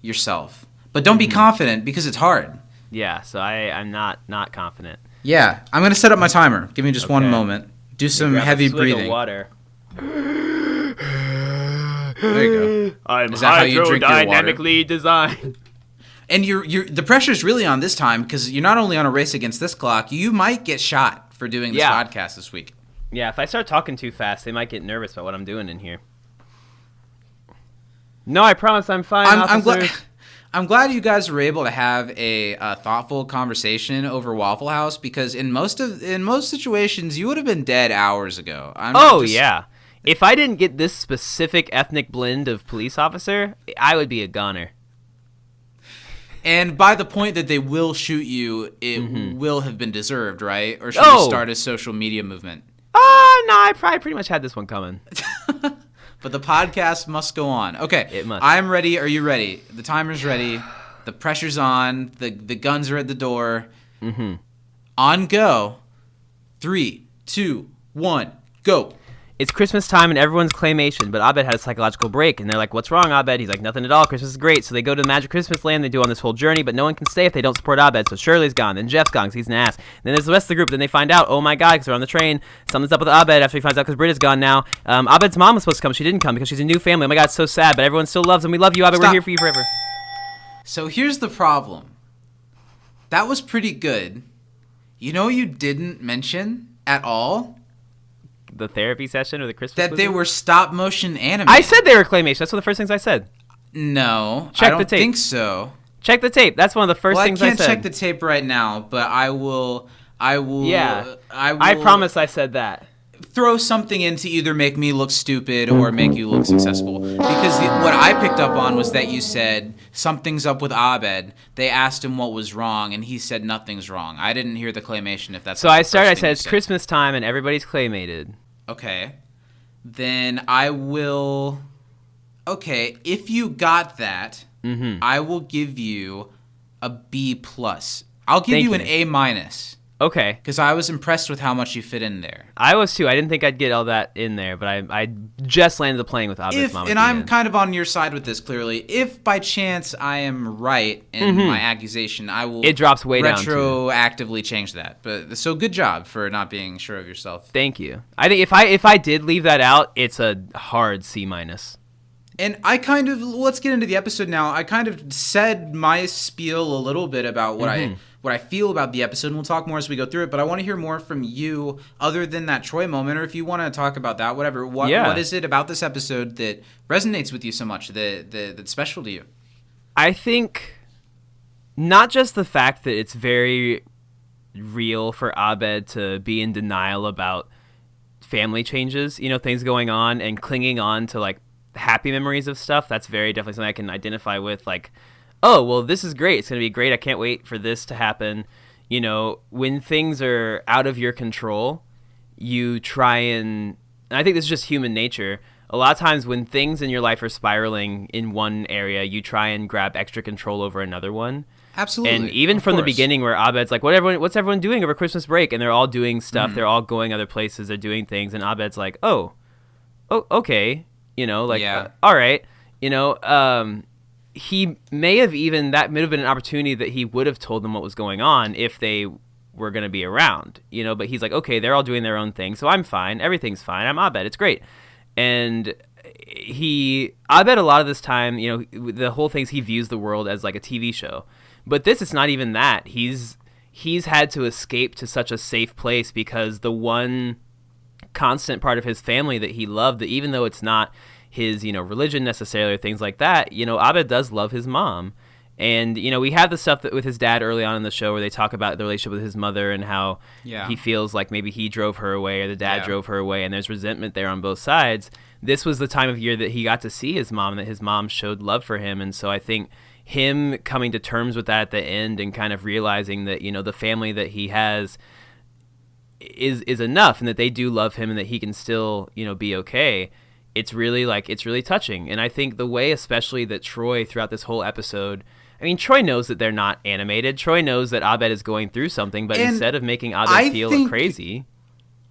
yourself. But don't be confident because it's hard. Yeah, so I'm not confident. Yeah, I'm going to set up my timer. Give me just one moment. Do some heavy breathing. Of water. There you go. I'm Is that how you drink your water? hydrodynamically designed. And the pressure's really on this time because you're not only on a race against this clock, you might get shot for doing this podcast this week. Yeah, if I start talking too fast, they might get nervous about what I'm doing in here. No, I promise I'm fine. I'm glad you guys were able to have a thoughtful conversation over Waffle House, because in most situations you would have been dead hours ago. Yeah. If I didn't get this specific ethnic blend of police officer, I would be a goner. And by the point that they will shoot you, it will have been deserved, right? Or should we start a social media movement? No, I probably pretty much had this one coming. But the podcast must go on. Okay, it must. I'm ready. Are you ready? The timer's ready. The pressure's on. The guns are at the door. Mm-hmm. On go. 3, 2, 1, go. It's Christmas time and everyone's claymation, but Abed had a psychological break, and they're like, what's wrong, Abed? He's like, nothing at all, Christmas is great. So they go to the Magic Christmas Land, they do on this whole journey, but no one can stay if they don't support Abed, so Shirley's gone, then Jeff's gone because he's an ass. Then there's the rest of the group, then they find out, oh my god, because they're on the train, something's up with Abed after he finds out because Britta's gone now. Abed's mom was supposed to come, she didn't come because she's a new family. Oh my god, it's so sad, but everyone still loves him. We love you, Abed, Stop. We're here for you forever. So here's the problem. That was pretty good. You know what you didn't mention at all? The therapy session or the Christmas That they movie? were stop motion animated. I said they were claymation. That's one of the first things I said. No, Check I don't the tape. think so. Check the tape. That's one of the first things I said. I can't check the tape right now, but I will. Yeah. I will. I promise I said that. Throw something in to either make me look stupid or make you look successful. Because what I picked up on was that you said something's up with Abed. They asked him what was wrong, and he said nothing's wrong. I didn't hear the claymation. If that's So the I first started. I thing said you it's Christmas time and everybody's claymated. Okay. Then I will. Okay, if you got that, I will give you a B+. I'll give Thank you an you. A-, Okay. because I was impressed with how much you fit in there. I was too. I didn't think I'd get all that in there, but I just landed the plane with Abed's mom. And I'm kind of on your side with this, clearly. If by chance I am right in my accusation, I will It drops way down, retroactively change that. But so good job for not being sure of yourself. Thank you. I think if I did leave that out, it's a hard C-. And I kind of, let's get into the episode now. I kind of said my spiel a little bit about what I feel about the episode, and we'll talk more as we go through it. But I want to hear more from you, other than that Troy moment, or if you want to talk about that, whatever. What is it about this episode that resonates with you so much, that's special to you? I think not just the fact that it's very real for Abed to be in denial about family changes, things going on, and clinging on to like happy memories of stuff. That's very definitely something I can identify with. Like, oh, well, this is great. It's going to be great. I can't wait for this to happen. When things are out of your control, you try and I think this is just human nature. A lot of times when things in your life are spiraling in one area, you try and grab extra control over another one. Absolutely. And even from the beginning where Abed's like, what's everyone doing over Christmas break? And they're all doing stuff. They're all going other places. They're doing things. And Abed's like, oh, okay. All right. He may have that may have been an opportunity that he would have told them what was going on if they were going to be around, but he's like, okay, they're all doing their own thing. So I'm fine. Everything's fine. I'm Abed. It's great. And Abed a lot of this time, the whole thing is he views the world as like a TV show, but it's not even that. He's had to escape to such a safe place because the one constant part of his family that he loved, that even though it's not his religion necessarily or things like that, Abed does love his mom. And we have the stuff that with his dad early on in the show where they talk about the relationship with his mother and how he feels like maybe he drove her away or the dad drove her away, and there's resentment there on both sides. This was the time of year that he got to see his mom, and that his mom showed love for him. And so I think him coming to terms with that at the end and kind of realizing that the family that he has is enough, and that they do love him, and that he can still be okay. It's really touching. And I think the way especially that Troy throughout this whole episode, Troy knows that they're not animated. Troy knows that Abed is going through something, but instead of making Abed feel crazy,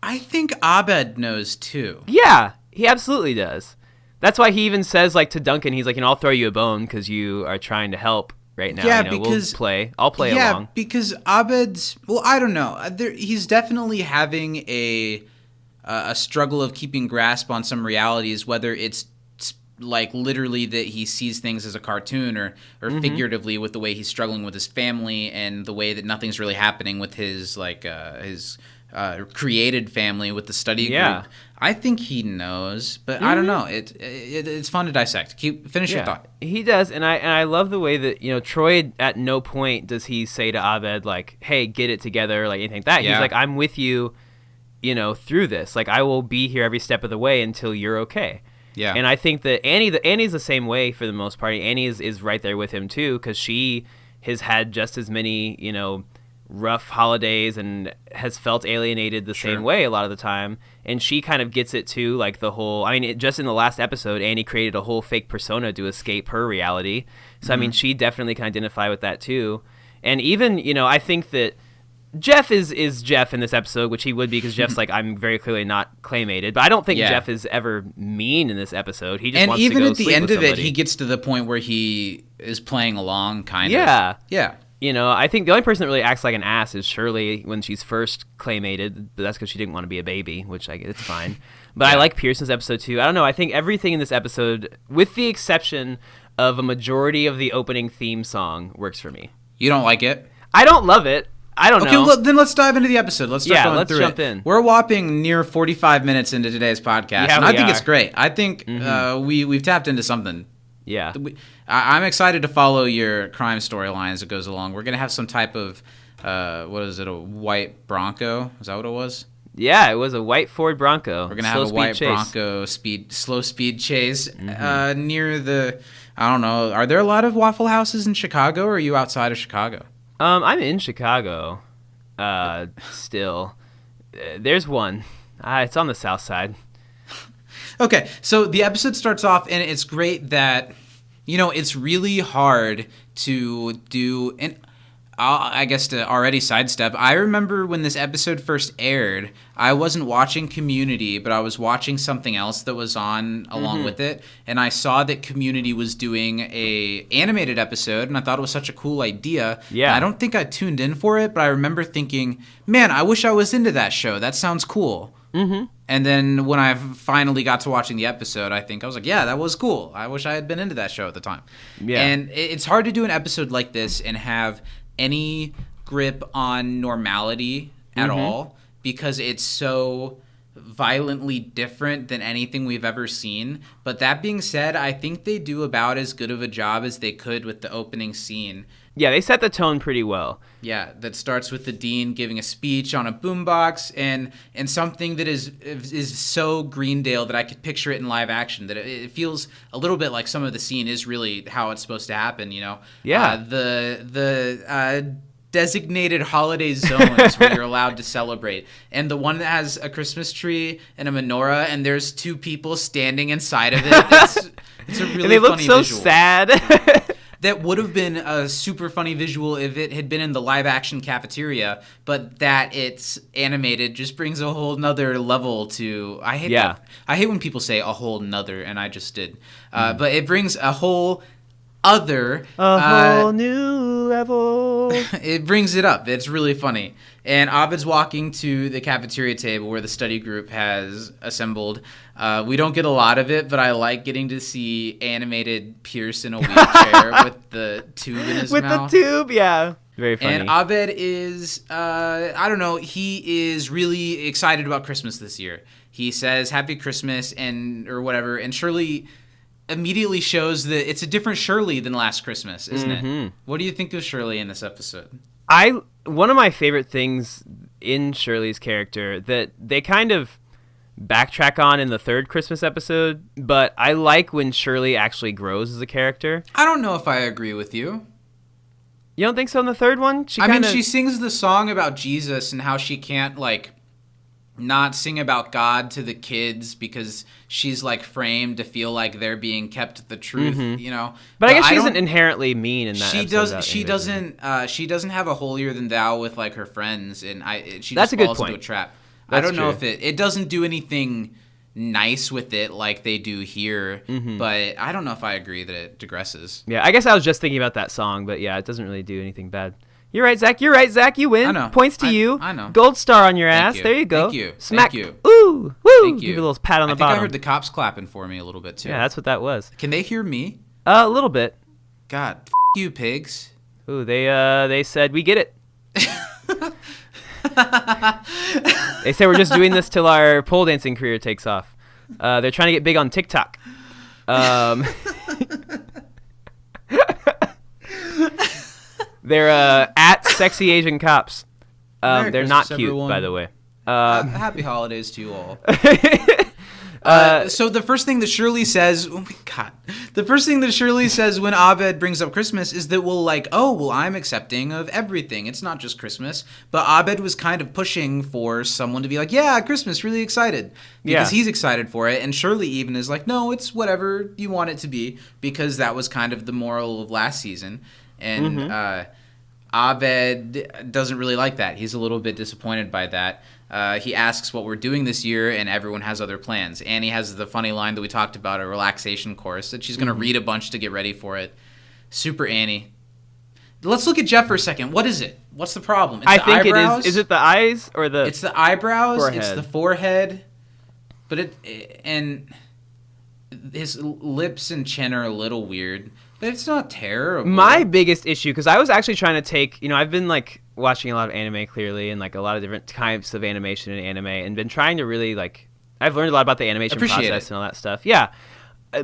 I think Abed knows too. Yeah, he absolutely does. That's why he even says to Duncan, he's like, I'll throw you a bone because you are trying to help right now. Yeah, because I'll play along. Yeah, because Abed's, I don't know. He's definitely having a struggle of keeping grasp on some realities, whether it's like literally that he sees things as a cartoon or figuratively with the way he's struggling with his family and the way that nothing's really happening with his created family with the study Yeah. group. I think he knows, but I don't know. It's fun to dissect. Finish your thought. He does, and I love the way that, you know, Troy at no point does he say to Abed like, "Hey, get it together," like anything like that. Yeah. He's like, "I'm with you, you know, through this. Like, I will be here every step of the way until you're okay." Yeah. And I think that Annie's the same way for the most part. Annie is right there with him too, because she has had just as many, you know, rough holidays and has felt alienated the same way a lot of the time. And she kind of gets it too, like the whole, I mean, just in the last episode, Annie created a whole fake persona to escape her reality. So, I mean, she definitely can identify with that too. And even, you know, I think that Jeff is Jeff in this episode, which he would be because Jeff's like, I'm very clearly not claymated. But I don't think Jeff is ever mean in this episode. He just wants to go even at sleep the end with of it, somebody. he gets to the point where he is playing along, kind of. Yeah. You know, I think the only person that really acts like an ass is Shirley when she's first claymated, but that's because she didn't want to be a baby, which I guess it's fine. But I like Pearson's episode too. I don't know. I think everything in this episode, with the exception of a majority of the opening theme song, works for me. You don't like it? I don't love it. I don't know. Okay, then let's dive into the episode. Let's start going through it. Let's jump in. We're whopping near 45 minutes into today's podcast, and I think it's great. I think we've tapped into something. Yeah. I'm excited to follow your crime storyline as it goes along. We're going to have some type of, what is it, a white Bronco? Is that what it was? Yeah, it was a white Ford Bronco. We're going to have a white Bronco slow speed chase near the, I don't know, are there a lot of Waffle Houses in Chicago, or are you outside of Chicago? I'm in Chicago still. There's one. It's on the south side. Okay, so the episode starts off, and it's great that, you know, it's really hard to do, and I guess to already sidestep, I remember when this episode first aired, I wasn't watching Community, but I was watching something else that was on along with it, and I saw that Community was doing a animated episode, and I thought it was such a cool idea. Yeah. And I don't think I tuned in for it, but I remember thinking, man, I wish I was into that show. That sounds cool. Mm-hmm. And then when I finally got to watching the episode, I was like, yeah, that was cool. I wish I had been into that show at the time. Yeah. And it's hard to do an episode like this and have any grip on normality at all, because it's so violently different than anything we've ever seen. But that being said, I think they do about as good of a job as they could with the opening scene. Yeah, they set the tone pretty well. Yeah, that starts with the dean giving a speech on a boombox and something that is so Greendale that I could picture it in live action, that it feels a little bit like some of the scene is really how it's supposed to happen, you know? Yeah. The designated holiday zones where you're allowed to celebrate. And the one that has a Christmas tree and a menorah, and there's two people standing inside of it. It's a really And they look funny so visual. sad. That would have been a super funny visual if it had been in the live action cafeteria, but that it's animated just brings a whole nother level to. I hate that. I hate when people say a whole nother, and I just did. But it brings a whole other. Whole new level. It brings it up. It's really funny. And Abed's walking to the cafeteria table where the study group has assembled. We don't get a lot of it, but I like getting to see animated Pierce in a wheelchair with the tube in his mouth. With the tube, yeah. Very funny. And Abed is, I don't know, he is really excited about Christmas this year. He says, Happy Christmas, or whatever, and Shirley immediately shows that it's a different Shirley than last Christmas, isn't it? What do you think of Shirley in this episode? One of my favorite things in Shirley's character that they kind of backtrack on in the third Christmas episode, but I like when Shirley actually grows as a character. I don't know if I agree with you. You don't think so in the third one? She sings the song about Jesus and how she can't, not sing about God to the kids because she's framed to feel like they're being kept the truth, you know. But I guess she isn't inherently mean in that. She doesn't have a holier than thou with her friends, and she That's just a good falls point. into a trap. That's I don't know true. if it doesn't do anything nice with it like they do here, but I don't know if I agree that it digresses. Yeah, I guess I was just thinking about that song, but yeah, it doesn't really do anything bad. You're right, Zach. You win. I know. Points to you. I know. Gold star on your ass. you. There you go. Thank you. Smack. Thank you. Ooh. Woo. Thank you. Give you a little pat on the I think bottom. I heard the cops clapping for me a little bit too. Yeah, that's what that was. Can they hear me? A little bit. God, you pigs. Ooh, they said we get it. They say we're just doing this till our pole dancing career takes off. They're trying to get big on TikTok. They're at sexy Asian cops. They're not cute, everyone. by the way. Happy holidays to you all. So the first thing that Shirley says, the first thing that Shirley says when Abed brings up Christmas is that I'm accepting of everything. It's not just Christmas. But Abed was kind of pushing for someone to be like, yeah, Christmas, really excited. Because he's excited for it. And Shirley even is like, no, it's whatever you want it to be. Because that was kind of the moral of last season. And Abed doesn't really like that. He's a little bit disappointed by that. He asks what we're doing this year, and everyone has other plans. Annie has the funny line that we talked about, a relaxation course, that she's going to read a bunch to get ready for it. Super Annie. Let's look at Jeff for a second. What is it? What's the problem? It's I the think eyebrows? it is. Is it the eyes or the? It's the eyebrows. Forehead. It's the forehead. But and his lips and chin are a little weird. But it's not terrible. My biggest issue, because I was actually trying to take, I've been like watching a lot of anime clearly, and like a lot of different types of animation in anime, and been trying to really I've learned a lot about the animation process and all that stuff. Yeah.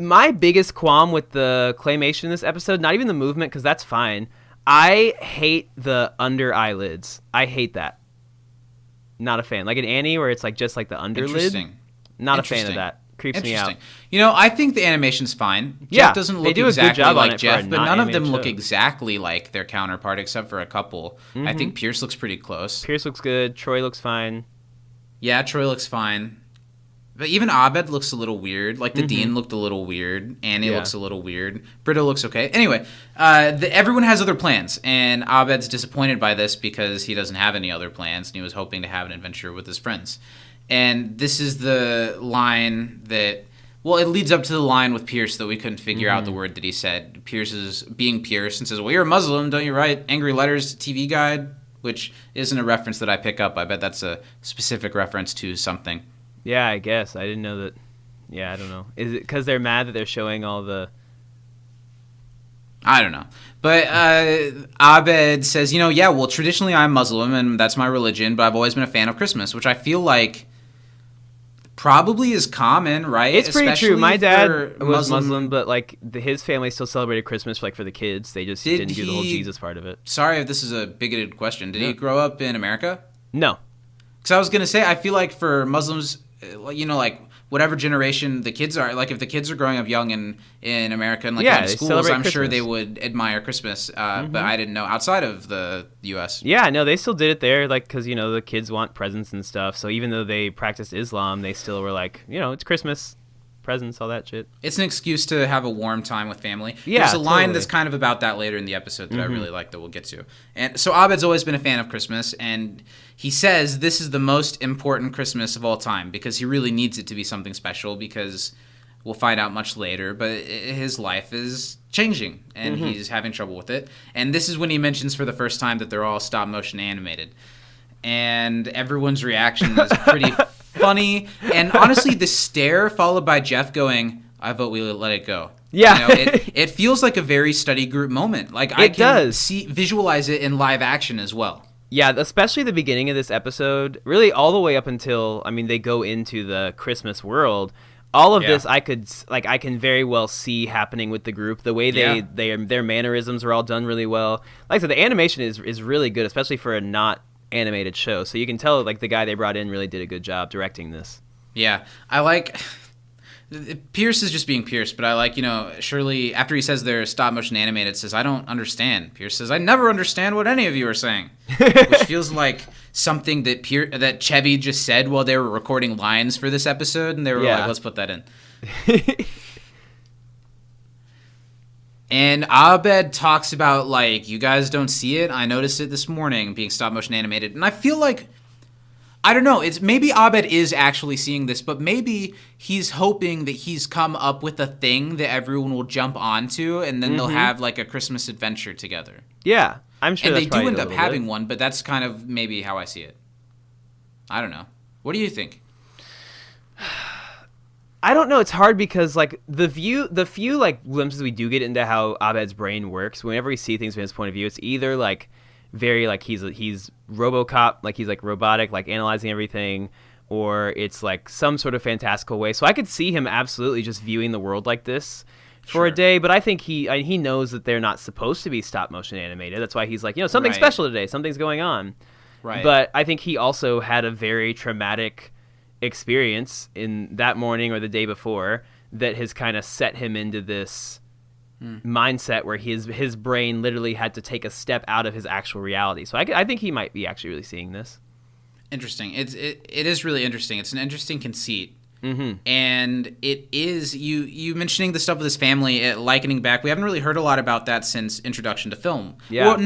My biggest qualm with the claymation in this episode, not even the movement, because that's fine. I hate the under eyelids. I hate that. Not a fan. Like in Annie, where it's like just like the underlid. Not a fan of that. Creeps me out. I think the animation's fine. Jeff doesn't look exactly like Jeff, but none of them look exactly like their counterpart except for a couple. I think Pierce looks pretty close. Pierce looks good. Troy looks fine. Yeah, Troy looks fine. But even Abed looks a little weird. Like the Dean looked a little weird. Annie looks a little weird. Britta looks okay. Anyway, everyone has other plans, and Abed's disappointed by this because he doesn't have any other plans, and he was hoping to have an adventure with his friends. And this is the line that, it leads up to the line with Pierce that we couldn't figure out the word that he said. Pierce is being Pierce and says, well, you're a Muslim, don't you write angry letters to TV Guide? Which isn't a reference that I pick up. I bet that's a specific reference to something. Yeah, I guess. I didn't know that. Yeah, I don't know. Is it because they're mad that they're showing all the... I don't know. But Abed says, traditionally I'm Muslim and that's my religion, but I've always been a fan of Christmas, which I feel like probably is common, right? It's pretty Especially true. My dad was Muslim, but his family still celebrated Christmas for the kids. They just didn't do the whole Jesus part of it. Sorry if this is a bigoted question. Did he grow up in America? No. Because I was going to say, I feel like for Muslims, whatever generation the kids are, if the kids are growing up young in America and going to schools, I'm sure they would admire Christmas. But I didn't know outside of the U.S. Yeah, no, they still did it there, because the kids want presents and stuff. So even though they practiced Islam, they still were it's Christmas, presents, all that shit. It's an excuse to have a warm time with family. Yeah, there's a line that's kind of about that later in the episode that I really like that we'll get to. And so Abed's always been a fan of Christmas, and he says this is the most important Christmas of all time because he really needs it to be something special because we'll find out much later, but his life is changing and he's having trouble with it. And this is when he mentions for the first time that they're all stop motion animated. And everyone's reaction is pretty funny. And honestly, the stare followed by Jeff going, I vote we let it go. Yeah. It feels like a very study group moment. I can visualize it in live action as well. Yeah, especially the beginning of this episode, really all the way up until, they go into the Christmas world. All of this I can very well see happening with the group. The way their mannerisms are all done really well. Like I said, the animation is really good, especially for a not animated show. So you can tell the guy they brought in really did a good job directing this. Yeah, I like... Pierce is just being Pierce, but I like, Shirley, after he says they're stop motion animated, says, I don't understand. Pierce says, I never understand what any of you are saying. Which feels like something that Chevy just said while they were recording lines for this episode, and they were like, let's put that in. And Abed talks about, you guys don't see it? I noticed it this morning, being stop motion animated. And I feel like, I don't know, it's maybe Abed is actually seeing this, but maybe he's hoping that he's come up with a thing that everyone will jump onto, and then they'll have, a Christmas adventure together. Yeah, I'm sure and they do end up having one, but that's kind of maybe how I see it. I don't know. What do you think? I don't know. It's hard because the few glimpses we do get into how Abed's brain works, whenever we see things from his point of view, it's either very like he's RoboCop, like he's like robotic, like analyzing everything, or it's like some sort of fantastical way. So I could see him absolutely just viewing the world like this for a day, but I think he knows that they're not supposed to be stop motion animated. That's why he's like, something special today, something's going on. Right. But I think he also had a very traumatic experience in that morning or the day before that has kind of set him into this mindset where his brain literally had to take a step out of his actual reality. So I think he might be actually really seeing this. Interesting. It is really interesting. It's an interesting conceit. Mm-hmm. And it is you mentioning the stuff with his family, likening back. We haven't really heard a lot about that since introduction to film. Yeah. Well,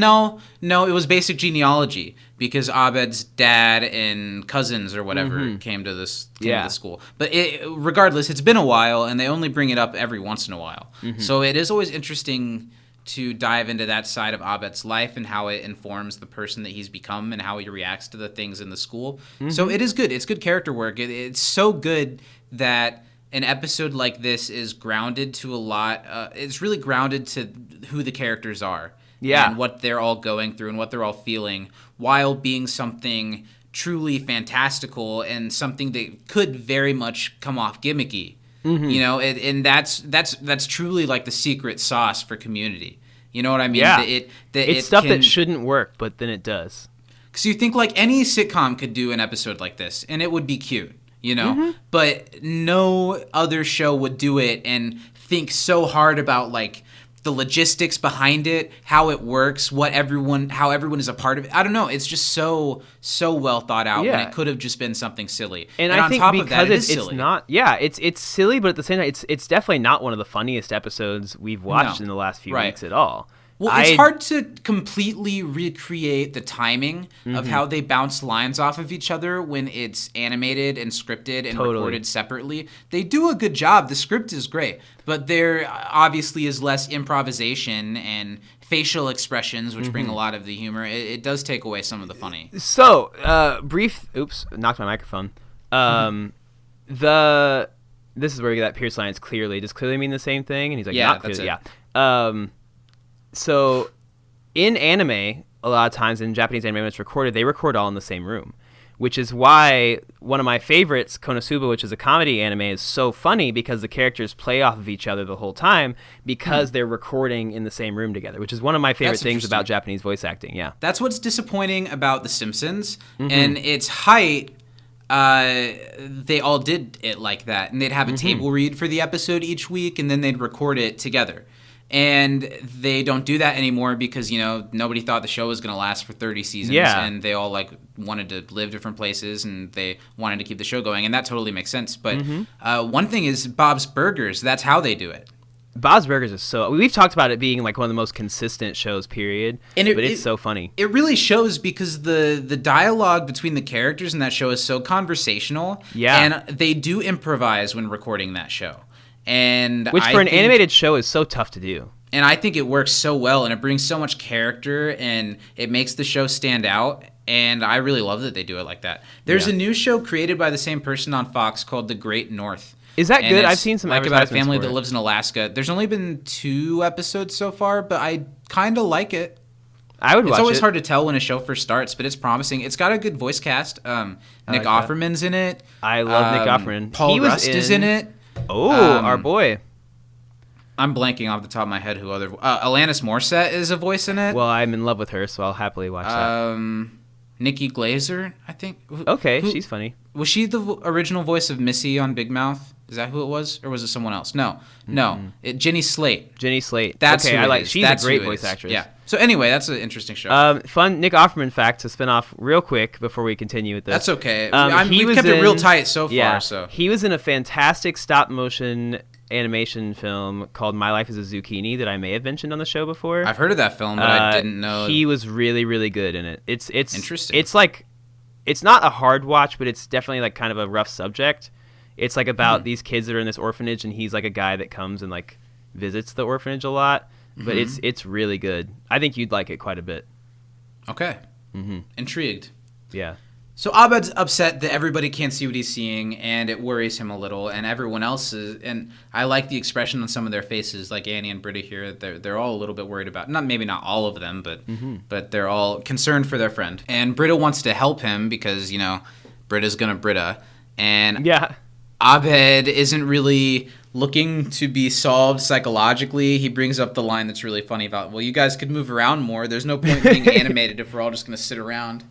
no, it was basic genealogy because Abed's dad and cousins or whatever came to this to the school. But regardless, it's been a while, and they only bring it up every once in a while. Mm-hmm. So it is always interesting to dive into that side of Abed's life and how it informs the person that he's become and how he reacts to the things in the school. Mm-hmm. So it is good. It's good character work. It's so good that an episode like this is grounded to a lot. It's really grounded to who the characters are. Yeah. And what they're all going through and what they're all feeling while being something truly fantastical and something that could very much come off gimmicky. Mm-hmm. And that's truly like the secret sauce for Community. You know what I mean? Yeah. It's stuff that shouldn't work, but then it does. Because you think like any sitcom could do an episode like this, and it would be cute, But no other show would do it and think so hard about like the logistics behind it, how it works, how everyone is a part of it. I don't know. It's just so well thought out when it could have just been something silly. And I on think top because of that, it's silly. Not, it's silly, but at the same time, it's definitely not one of the funniest episodes we've watched in the last few weeks at all. Well, it's hard to completely recreate the timing of how they bounce lines off of each other when it's animated and scripted and recorded separately. They do a good job. The script is great, but there obviously is less improvisation and facial expressions, which bring a lot of the humor. It does take away some of the funny. So, oops, knocked my microphone. This is where we get that Pierce line. It's clearly. Does clearly mean the same thing? And he's like, yeah, not that's clearly. it. Yeah. So in anime, a lot of times in Japanese anime when it's recorded, they record all in the same room, which is why one of my favorites, Konosuba, which is a comedy anime, is so funny because the characters play off of each other the whole time because they're recording in the same room together, which is one of my favorite things about Japanese voice acting. Yeah. That's what's disappointing about The Simpsons. And its height, they all did it like that. And they'd have a table read for the episode each week, and then they'd record it together. And they don't do that anymore because, nobody thought the show was going to last for 30 seasons. Yeah. And they all, wanted to live different places, and they wanted to keep the show going. And that totally makes sense. But one thing is Bob's Burgers. That's how they do it. Bob's Burgers is we've talked about it being, one of the most consistent shows, period. But it's so funny. It really shows because the dialogue between the characters in that show is so conversational. Yeah. And they do improvise when recording that show. Which for an animated show is so tough to do. And I think it works so well, and it brings so much character, and it makes the show stand out. And I really love that they do it like that. There's a new show created by the same person on Fox called The Great North. Is that good? I've seen some like about a advertisements family for that it. lives in Alaska. There's only been 2 episodes so far, but I kind of like it. I would watch it. It's always hard to tell when a show first starts, but it's promising. It's got a good voice cast. Nick Offerman's in it. I love Nick Offerman. Paul Rust is in it. Oh, our boy. I'm blanking off the top of my head who other... Alanis Morissette is a voice in it. Well, I'm in love with her, so I'll happily watch that. Nikki Glazer, I think. Okay, she's funny. Was she the original voice of Missy on Big Mouth? Is that who it was? Or was it someone else? No. Jenny Slate. Jenny Slate. That's okay, who I it like. is. She's That's a great who it voice is. actress. Yeah. So anyway, that's an interesting show. Fun Nick Offerman fact to spin off real quick before we continue with this. That's okay. We've kept it real tight so far. Yeah, so he was in a fantastic stop motion animation film called My Life as a Zucchini that I may have mentioned on the show before. I've heard of that film, but I didn't know he was really, really good in it. It's interesting. It's not a hard watch, but it's definitely kind of a rough subject. It's about these kids that are in this orphanage, and he's a guy that comes and visits the orphanage a lot. But it's really good. I think you'd like it quite a bit. Okay. Intrigued. Yeah. So Abed's upset that everybody can't see what he's seeing, and it worries him a little, and everyone else is. And I like the expression on some of their faces, like Annie and Britta here. They're all a little bit worried about, maybe not all of them, but they're all concerned for their friend. And Britta wants to help him because, Britta's gonna Britta. And Yeah. Abed isn't really looking to be solved psychologically. He brings up the line that's really funny about, well, you guys could move around more. There's no point being animated if we're all just going to sit around,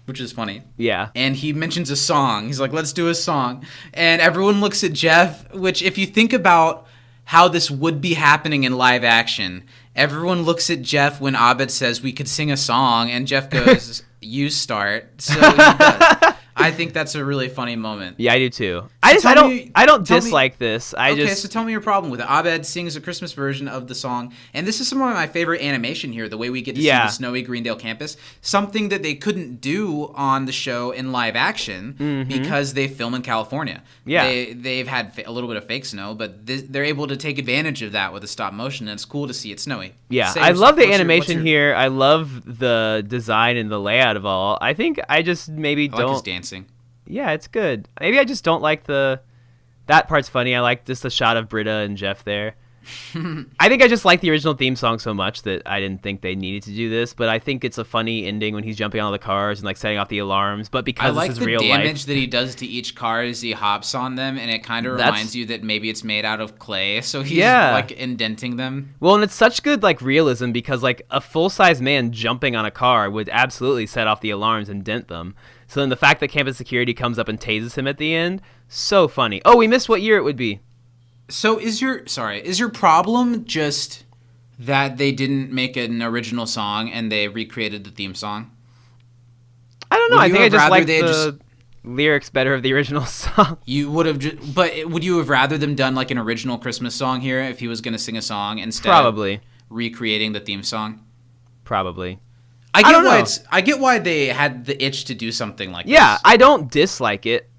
which is funny. Yeah. And he mentions a song. He's like, let's do a song. And everyone looks at Jeff, which if you think about how this would be happening in live action, everyone looks at Jeff when Abed says we could sing a song, and Jeff goes, you start. So he does. I think that's a really funny moment. Yeah, I do too. I don't dislike this. So tell me your problem with it. Abed sings a Christmas version of the song, and this is some of my favorite animation here, the way we get to see the snowy Greendale campus, something that they couldn't do on the show in live action because they film in California. Yeah. They've had a little bit of fake snow, but they're able to take advantage of that with the stop motion, and it's cool to see it snowy. Yeah, I love the animation here. I love the design and the layout of all. I think I just maybe I don't... like his dancing. Yeah, it's good. Maybe I just don't like that part's funny. I like just the shot of Britta and Jeff there. I think I just like the original theme song so much that I didn't think they needed to do this, but I think it's a funny ending when he's jumping on all the cars and like setting off the alarms, but because this is real life. I like the damage that he does to each car as he hops on them, and it kind of reminds you that maybe it's made out of clay, so he's like indenting them. Well, and it's such good like realism because like a full-size man jumping on a car would absolutely set off the alarms and dent them. So then the fact that campus security comes up and tases him at the end, so funny. Oh, we missed what year it would be. So is your problem just that they didn't make an original song and they recreated the theme song? I don't know. I think I just like the lyrics better of the original song. You would have, but would you have rather them done like an original Christmas song here if he was going to sing a song instead of recreating the theme song? Probably. I get why they had the itch to do something like this. Yeah, I don't dislike it.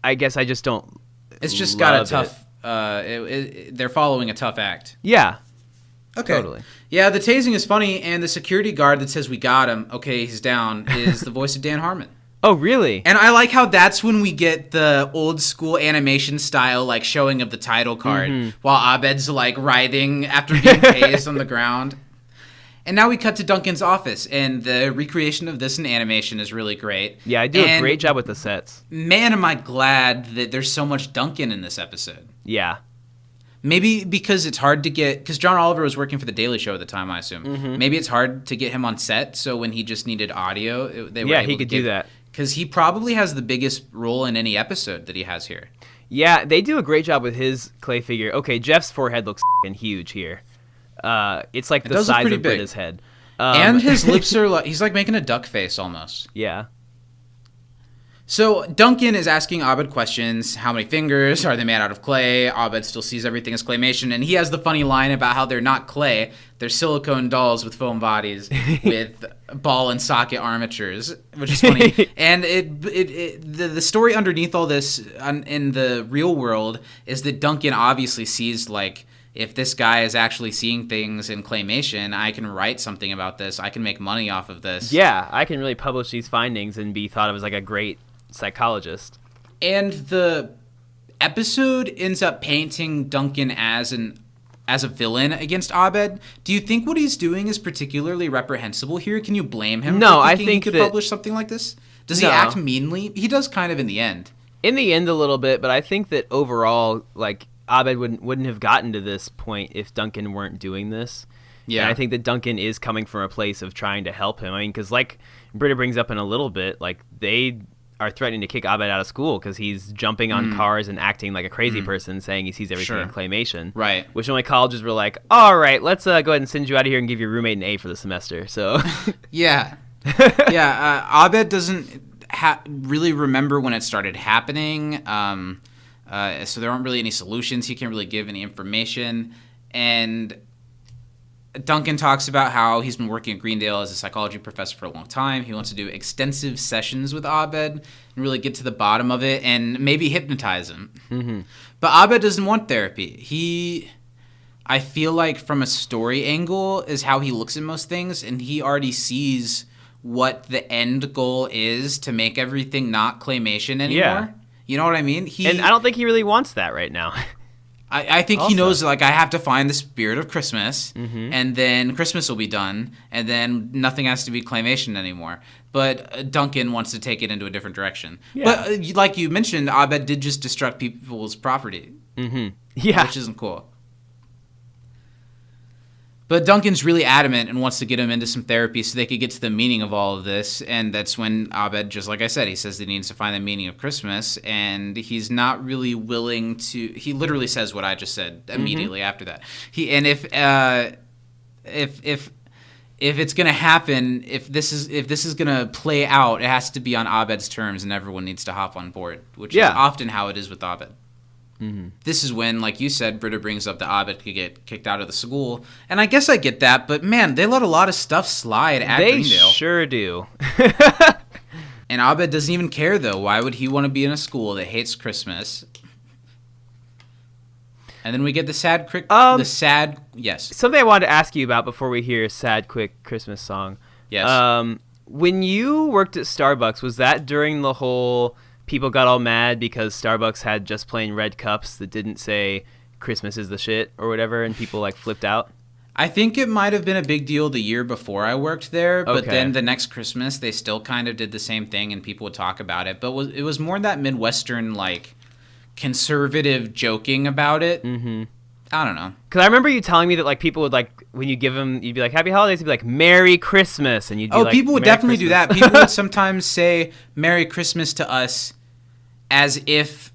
I guess I just don't. It's just got a tough. They're following a tough act. Yeah. Okay. Totally. Yeah, the tasing is funny, and the security guard that says we got him, okay, he's down, is the voice of Dan Harmon. Oh, really? And I like how that's when we get the old school animation style, like showing of the title card, while Abed's like writhing after being tased on the ground. And now we cut to Duncan's office, and the recreation of this in animation is really great. Yeah, I do a great job with the sets. Man, am I glad that there's so much Duncan in this episode. Yeah. Maybe because it's hard to get... Because John Oliver was working for The Daily Show at the time, I assume. Maybe it's hard to get him on set, so when he just needed audio, they were able he could do that. Because he probably has the biggest role in any episode that he has here. Yeah, they do a great job with his clay figure. Okay, Jeff's forehead looks huge here. It's like the size of Britta's head. And his lips are like, he's like making a duck face almost. Yeah. So Duncan is asking Abed questions. How many fingers? Are they made out of clay? Abed still sees everything as claymation. And he has the funny line about how they're not clay. They're silicone dolls with foam bodies with ball and socket armatures, which is funny. And the story underneath all this in the real world is that Duncan obviously sees like, if this guy is actually seeing things in claymation, I can write something about this. I can make money off of this. Yeah, I can really publish these findings and be thought of as like a great psychologist. And the episode ends up painting Duncan as a villain against Abed. Do you think what he's doing is particularly reprehensible here? Can you blame him? No, for I think he could publish something like this. Does he act meanly? He does kind of in the end. In the end, a little bit, but I think that overall, like Abed wouldn't have gotten to this point if Duncan weren't doing this. Yeah, and I think that Duncan is coming from a place of trying to help him. I mean, because like Britta brings up in a little bit, like they are threatening to kick Abed out of school because he's jumping on cars and acting like a crazy person, saying he sees everything in claymation. Right. Which only colleges were like, all right, let's go ahead and send you out of here and give your roommate an A for the semester. So. Yeah. Abed doesn't really remember when it started happening. So there aren't really any solutions. He can't really give any information. And Duncan talks about how he's been working at Greendale as a psychology professor for a long time. He wants to do extensive sessions with Abed and really get to the bottom of it and maybe hypnotize him. Mm-hmm. But Abed doesn't want therapy. I feel like from a story angle is how he looks at most things, and he already sees what the end goal is to make everything not claymation anymore. Yeah. You know what I mean? And I don't think he really wants that right now. I think Also. he knows, like, I have to find the spirit of Christmas, Mm-hmm. and then Christmas will be done, and then nothing has to be claymation anymore. But Duncan wants to take it into a different direction. Yeah. But like you mentioned, Abed did just destruct people's property, Yeah. which isn't cool. But Duncan's really adamant and wants to get him into some therapy so they could get to the meaning of all of this. And that's when Abed, just like I said, he says that he needs to find the meaning of Christmas. And he's not really willing to. He literally says what I just said immediately after that. If it's gonna happen, if this is gonna play out, it has to be on Abed's terms, and everyone needs to hop on board, which is often how it is with Abed. This is when, like you said, Britta brings up that Abed could get kicked out of the school. And I guess I get that, but man, they let a lot of stuff slide at They Greendale. sure do. And Abed doesn't even care, though. Why would he want to be in a school that hates Christmas? And then we get the sad... Yes. Something I wanted to ask you about before we hear a sad, quick Christmas song. Yes. When you worked at Starbucks, was that during the whole... people got all mad because Starbucks had just plain red cups that didn't say Christmas is the shit or whatever, and people like flipped out? I think it might have been a big deal the year before I worked there, but Okay. then the next Christmas they still kind of did the same thing and people would talk about it. But it was more that Midwestern, like, conservative joking about it. Mm-hmm. I don't know. Because I remember you telling me that like people would like, when you give them, you'd be like, Happy Holidays, you'd be like, Merry Christmas, and you'd be like, People would "Merry definitely do Christmas." that. People would sometimes say Merry Christmas to us as if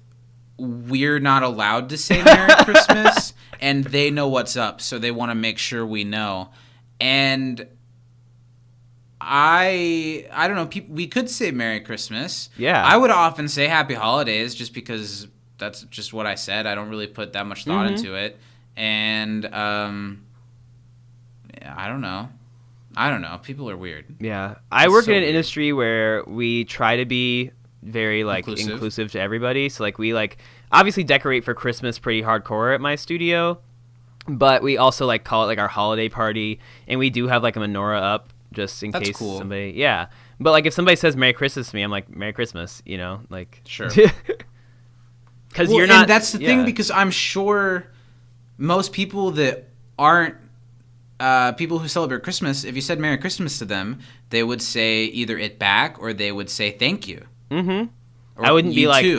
we're not allowed to say Merry Christmas, and they know what's up, so they want to make sure we know. And I don't know. We could say Merry Christmas. Yeah. I would often say Happy Holidays just because that's just what I said. I don't really put that much thought into it. And I don't know. People are weird. Yeah. I It's work so in an weird. industry where we try to be very like inclusive to everybody. So like we like obviously decorate for Christmas pretty hardcore at my studio, but we also like call it like our holiday party, and we do have like a menorah up just in That's case cool. somebody But like if somebody says Merry Christmas to me, I'm like Merry Christmas, you know, like Sure. Because you're not. And that's the thing, because I'm sure most people that aren't people who celebrate Christmas, if you said Merry Christmas to them, they would say either it back or they would say thank you. Mm-hmm. Or I wouldn't be you like, too.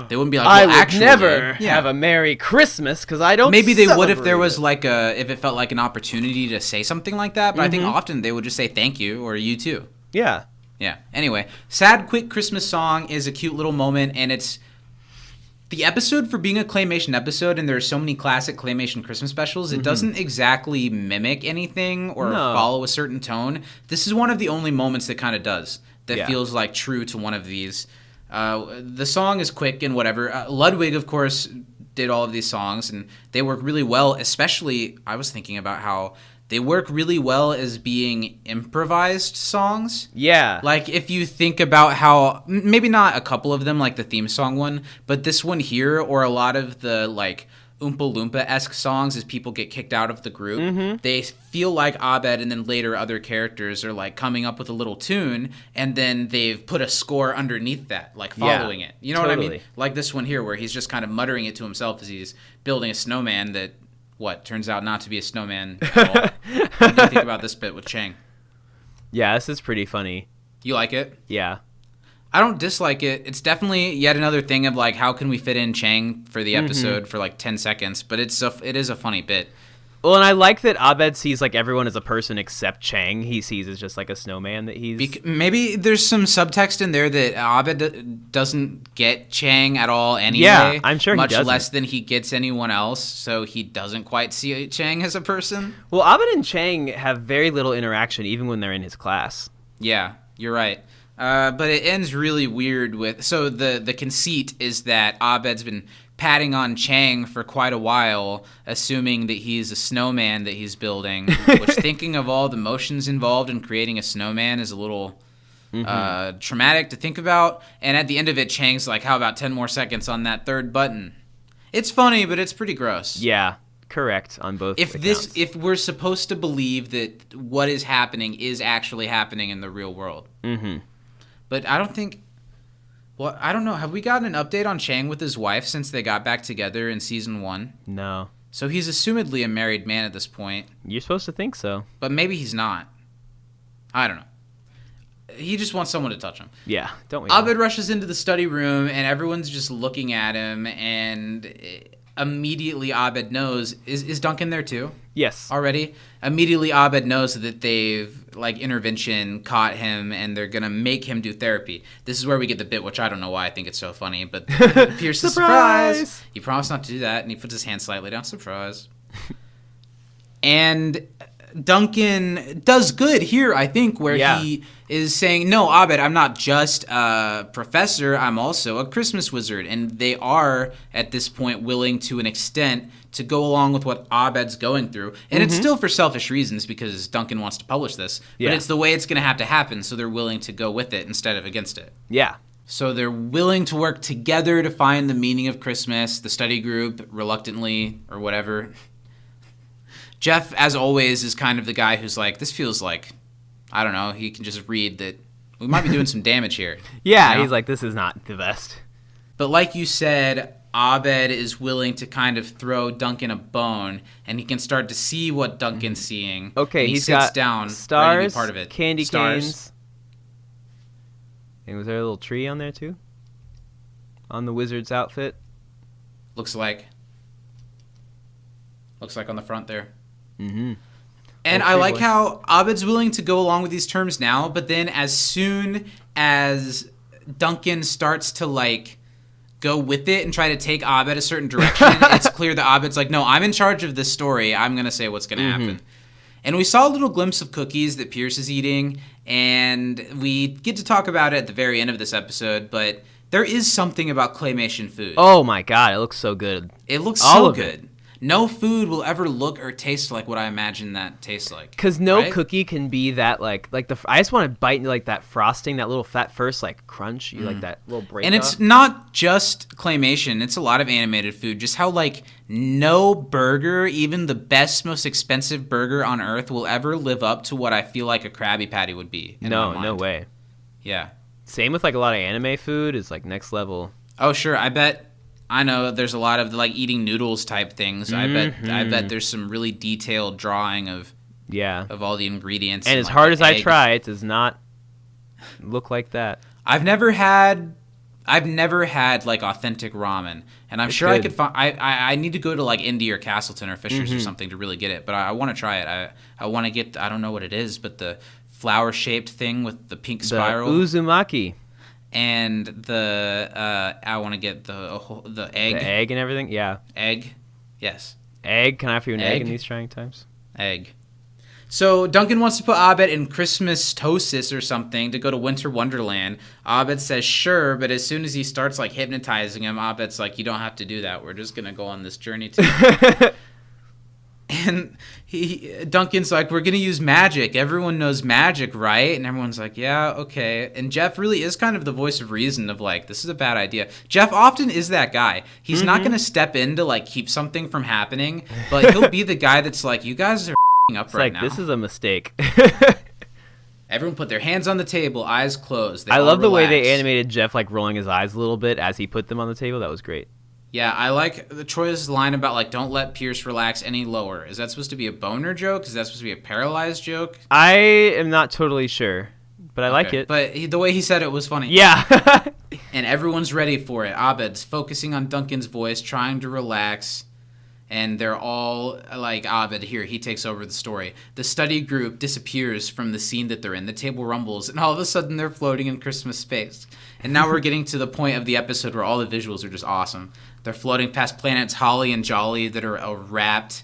They wouldn't be like, I well, would actually, never yeah. have a Merry Christmas because I don't. Maybe they would if there celebrate was it. like if it felt like an opportunity to say something like that. But I think often they would just say thank you or you too. Yeah. Yeah. Anyway, sad, quick Christmas song is a cute little moment, and it's the episode for being a claymation episode, and there are so many classic claymation Christmas specials. It doesn't exactly mimic anything or follow a certain tone. This is one of the only moments that kind of does that feels like true to one of these. The song is quick and whatever. Ludwig, of course, did all of these songs, and they work really well. Especially, I was thinking about how they work really well as being improvised songs. Yeah. Like, if you think about how, maybe not a couple of them, like the theme song one, but this one here, or a lot of the, like, Oompa Loompa-esque songs as people get kicked out of the group, they feel like Abed and then later other characters are, like, coming up with a little tune, and then they've put a score underneath that, like, following it. You know what I mean? Like this one here, where he's just kind of muttering it to himself as he's building a snowman that, turns out not to be a snowman at all. What do you think about this bit with Chang? Yeah, this is pretty funny. You like it? Yeah. I don't dislike it. It's definitely yet another thing of like, how can we fit in Chang for the episode for like 10 seconds? But it is a funny bit. Well, and I like that Abed sees like everyone as a person except Chang. He sees as just like a snowman that he's. Maybe there's some subtext in there that Abed doesn't get Chang at all anyway. Yeah, I'm sure he much doesn't. less than he gets anyone else. So he doesn't quite see Chang as a person. Well, Abed and Chang have very little interaction, even when they're in his class. Yeah, you're right. But it ends really weird with... So the conceit is that Abed's been patting on Chang for quite a while, assuming that he's a snowman that he's building, which, thinking of all the motions involved in creating a snowman, is a little traumatic to think about. And at the end of it, Chang's like, how about 10 more seconds on that third button? It's funny, but it's pretty gross. Yeah. correct on both If accounts. if we're supposed to believe that what is happening is actually happening in the real world. Mm-hmm. But I don't think. Well, I don't know. Have we gotten an update on Chang with his wife since they got back together in season 1? No. So he's assumedly a married man at this point, You're supposed to think so. but maybe he's not. I don't know. He just wants someone to touch him. Yeah, don't we all? Abed rushes into the study room, and everyone's just looking at him, and immediately Abed knows... Is Duncan there too? Yes. Already? Immediately Abed knows that they've, intervention caught him, and they're going to make him do therapy. This is where we get the bit, which I don't know why I think it's so funny, but Pierce is surprise! He promised not to do that, and he puts his hand slightly down. Surprise. And Duncan does good here, I think, where he is saying, no, Abed, I'm not just a professor, I'm also a Christmas wizard. And they are, at this point, willing to an extent to go along with what Abed's going through. And it's still for selfish reasons because Duncan wants to publish this. But it's the way it's going to have to happen, so they're willing to go with it instead of against it. Yeah. So they're willing to work together to find the meaning of Christmas. The study group, reluctantly, or whatever. Jeff, as always, is kind of the guy who's like, this feels like, I don't know, he can just read that we might be doing some damage here. Yeah, You know? he's like, this is not the best. But like you said, Abed is willing to kind of throw Duncan a bone, and he can start to see what Duncan's seeing. Okay, and he he's sits got down, ready to stars, be part of it. candy Stars. canes. And was there a little tree on there too? On the wizard's outfit? Looks like on the front there. Mm-hmm. And I like how Abed's willing to go along with these terms now, but then as soon as Duncan starts to go with it and try to take Abed a certain direction, it's clear that Abed's like, no, I'm in charge of this story. I'm going to say what's going to happen. And we saw a little glimpse of cookies that Pierce is eating, and we get to talk about it at the very end of this episode, but there is something about claymation food. Oh my god, it looks so good. It looks all so of good. it. No food will ever look or taste like what I imagine that tastes like. Because no right? cookie can be that I just want to bite into that frosting, that little fat first crunch. You like that little break. And it's not just claymation. It's a lot of animated food. Just how no burger, even the best, most expensive burger on earth, will ever live up to what I feel like a Krabby Patty would be. No way. Yeah. Same with a lot of anime food is next level. Oh sure, I know there's a lot of eating noodles type things. I bet there's some really detailed drawing of all the ingredients. And as hard as I try, it does not look like that. I've never had authentic ramen, and I'm sure I could find. I need to go to Indy or Castleton or Fisher's or something to really get it. But I want to try it. I want to get. I don't know what it is, but the flower shaped thing with the pink spiral. The uzumaki. And I want to get the egg. The egg and everything? Yeah. Egg? Yes. Egg? Can I offer you an egg in these trying times? Egg. So Duncan wants to put Abed in Christmas Tosis or something to go to Winter Wonderland. Abed says sure, but as soon as he starts hypnotizing him, Abed's like, you don't have to do that. We're just going to go on this journey together. And Duncan's like, we're going to use magic. Everyone knows magic, right? And everyone's like, yeah, okay. And Jeff really is kind of the voice of reason of this is a bad idea. Jeff often is that guy. He's not going to step in to keep something from happening, but he'll be the guy that's like, you guys are up right now. This is a mistake. Everyone put their hands on the table, eyes closed. I love the way they animated Jeff rolling his eyes a little bit as he put them on the table. That was great. Yeah, I like Troy's line about don't let Pierce relax any lower. Is that supposed to be a boner joke? Is that supposed to be a paralyzed joke? I am not totally sure, but I like it. But the way he said it was funny. Yeah. And everyone's ready for it. Abed's focusing on Duncan's voice, trying to relax. And they're all like, Abed, here, he takes over the story. The study group disappears from the scene that they're in. The table rumbles, and all of a sudden they're floating in Christmas space. And now we're getting to the point of the episode where all the visuals are just awesome. They're floating past planets Holly and Jolly that are wrapped,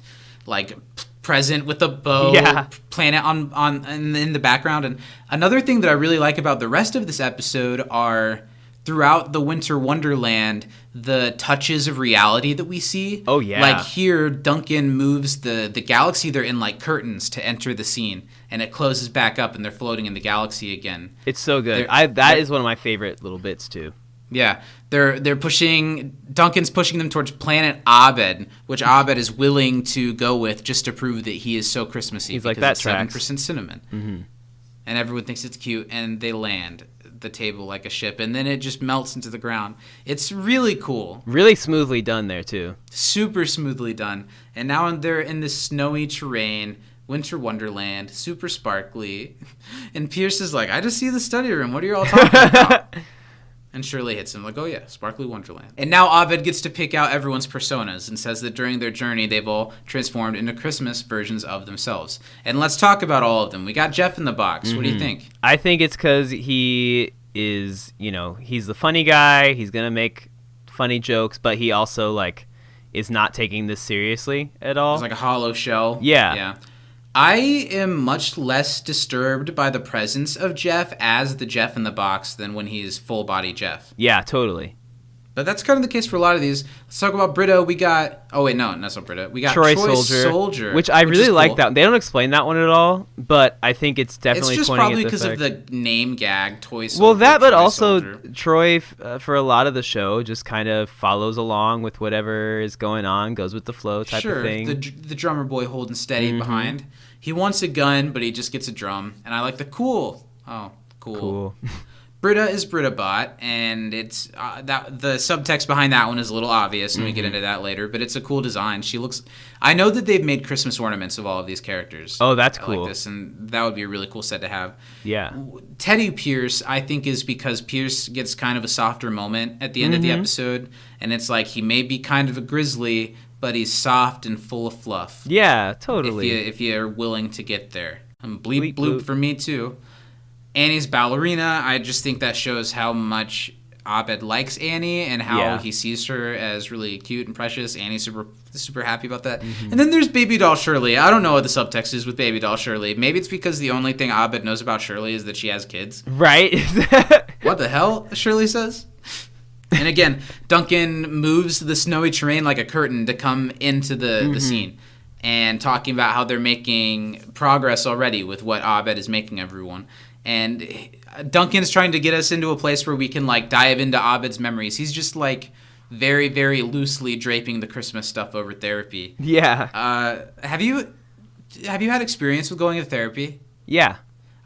present with a bow, planet on in the background. And another thing that I really like about the rest of this episode are throughout the Winter Wonderland, the touches of reality that we see. Oh, yeah. Here, Duncan moves the galaxy they're in curtains to enter the scene, and it closes back up, and they're floating in the galaxy again. It's so good. That is one of my favorite little bits, too. Yeah, they're pushing. Duncan's pushing them towards Planet Abed, which Abed is willing to go with just to prove that he is so Christmassy. He's like, that tracks. 7% cinnamon, and everyone thinks it's cute, and they land the table like a ship, and then it just melts into the ground. It's really cool, really smoothly done there too. Super smoothly done. And now they're in this snowy terrain. Winter Wonderland, super sparkly, and Pierce is like, "I just see the study room. What are you all talking about?" And Shirley hits him like, "Oh yeah, sparkly Wonderland." And now Abed gets to pick out everyone's personas and says that during their journey, they've all transformed into Christmas versions of themselves. And let's talk about all of them. We got Jeff in the box. What do you think? I think it's because he is, he's the funny guy. He's gonna make funny jokes, but he also like is not taking this seriously at all. It's like a hollow shell. Yeah. I am much less disturbed by the presence of Jeff as the Jeff in the box than when he's full-body Jeff. Yeah, totally. But that's kind of the case for a lot of these. Let's talk about Britta. We got... Oh, wait, no, that's not Britta. We got Troy Soldier. Which I really like that. They don't explain that one at all, but I think it's definitely it's just pointing probably at because the of the name gag, Toy Soldier. Well, that, but Troy also Soldier. Troy, for a lot of the show, just kind of follows along with whatever is going on, goes with the flow type of thing. The drummer boy holding steady behind. He wants a gun, but he just gets a drum. And I like the cool. Oh, cool. Britta is Britta Bot, and it's that the subtext behind that one is a little obvious, and we get into that later. But it's a cool design. She looks. I know that they've made Christmas ornaments of all of these characters. Oh, that's I cool. like this, and that would be a really cool set to have. Yeah. Teddy Pierce, I think, is because Pierce gets kind of a softer moment at the end of the episode, and it's like he may be kind of a grizzly, but he's soft and full of fluff. Yeah, totally. If you're willing to get there. Bleep bloop for me too. Annie's ballerina, I just think that shows how much Abed likes Annie and how he sees her as really cute and precious. Annie's super happy about that. And then there's Baby Doll Shirley. I don't know what the subtext is with Baby Doll Shirley. Maybe it's because the only thing Abed knows about Shirley is that she has kids. Right? What the hell, Shirley says? And again, Duncan moves the snowy terrain like a curtain to come into the scene. And talking about how they're making progress already with what Abed is making everyone. And Duncan's trying to get us into a place where we can like dive into Abed's memories. He's just like very, very loosely draping the Christmas stuff over therapy. Yeah. Have you had experience with going to therapy? Yeah.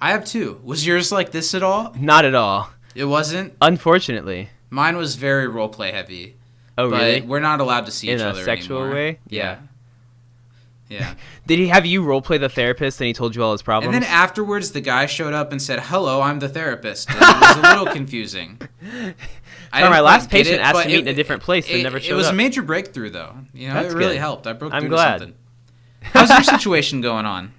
I have too. Was yours like this at all? Not at all. It wasn't? Unfortunately. Mine was very role play heavy. Oh, really? But we're not allowed to see each other in a sexual anymore. way? Yeah. Did he have you role play the therapist and he told you all his problems? And then afterwards, the guy showed up and said, "Hello, I'm the therapist." And it was a little confusing. My last patient asked to meet in a different place and never showed up. It was a major breakthrough, though. That's it really good. helped. I broke I'm through glad. to something. How's your situation going on?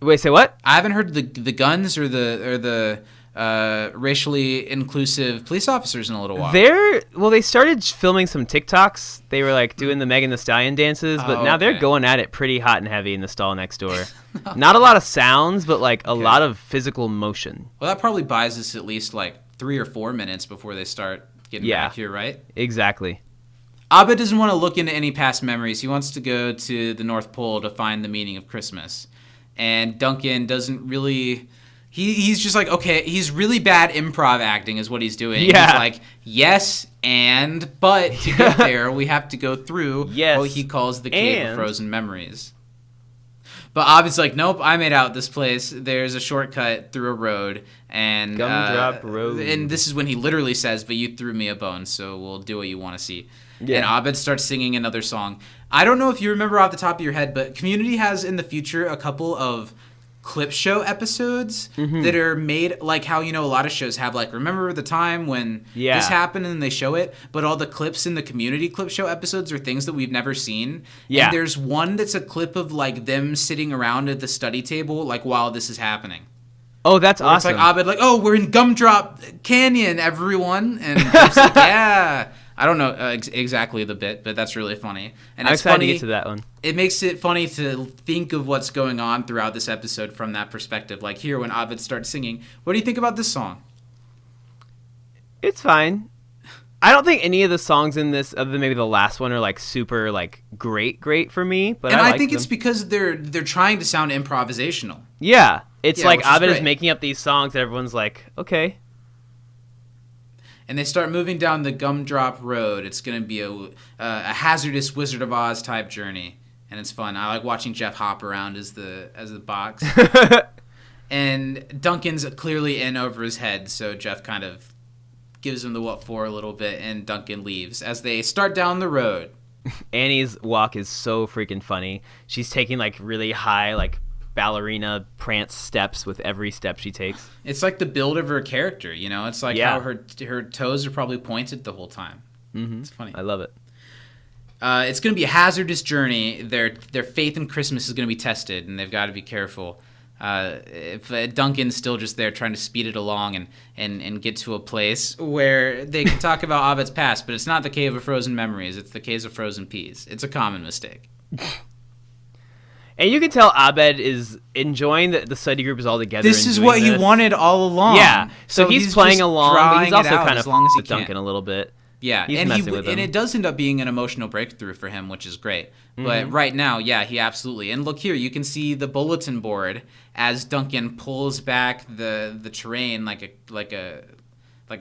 Wait, say what? I haven't heard the guns or the racially inclusive police officers in a little while. They started filming some TikToks. They were like doing the Megan Thee Stallion dances, but now they're going at it pretty hot and heavy in the stall next door. Not a lot of sounds, but like a lot of physical motion. Well, that probably buys us at least like 3 or 4 minutes before they start getting back here, right? Exactly. Abed doesn't want to look into any past memories. He wants to go to the North Pole to find the meaning of Christmas. And Duncan doesn't really... He's just like, okay, he's really bad improv acting is what he's doing. Yeah. He's like, yes, but to get there, we have to go through what he calls the Cave of Frozen Memories. But Abed's like, nope, I made out this place. There's a shortcut through a road. And Gumdrop Road. And this is when he literally says, but you threw me a bone, so we'll do what you want to see. Yeah. And Abed starts singing another song. I don't know if you remember off the top of your head, but Community has in the future a couple of clip show episodes that are made like how, a lot of shows have like, remember the time when this happened and they show it, but all the clips in the Community clip show episodes are things that we've never seen. Yeah. And there's one that's a clip of like them sitting around at the study table like while this is happening. Oh, that's awesome. It's like Abed like, oh, we're in Gumdrop Canyon, everyone. And it's like, yeah. I don't know exactly the bit, but that's really funny. And I'm it's excited funny. to get to that one. It makes it funny to think of what's going on throughout this episode from that perspective. Like here when Abed starts singing. What do you think about this song? It's fine. I don't think any of the songs in this, other than maybe the last one, are like super like great for me. But I like think them. it's because they're trying to sound improvisational. Yeah, it's like which is Abed is great. making up these songs that everyone's like, okay. And they start moving down the Gumdrop Road. It's going to be a hazardous Wizard of Oz type journey, and it's fun. I like watching Jeff hop around as the box. And Duncan's clearly in over his head, so Jeff kind of gives him the what for a little bit, and Duncan leaves as they start down the road. Annie's walk is so freaking funny. She's taking like really high, like ballerina prance steps with every step she takes. It's like the build of her character, you know? It's like how her toes are probably pointed the whole time. Mm-hmm. It's funny. I love it. It's going to be a hazardous journey. Their faith in Christmas is going to be tested, and they've got to be careful. If Duncan's still just there trying to speed it along and get to a place where they can talk about Abed's past, but it's not the Cave of Frozen Memories. It's the Cave of Frozen Peas. It's a common mistake. And you can tell Abed is enjoying the study group is all together. This is what he wanted all along. Yeah, so he's playing along, but he's also kind of with Duncan Duncan a little bit. Yeah, he's messing with him. And it does end up being an emotional breakthrough for him, which is great. But right now, yeah, he absolutely. And look here, you can see the bulletin board as Duncan pulls back the terrain like a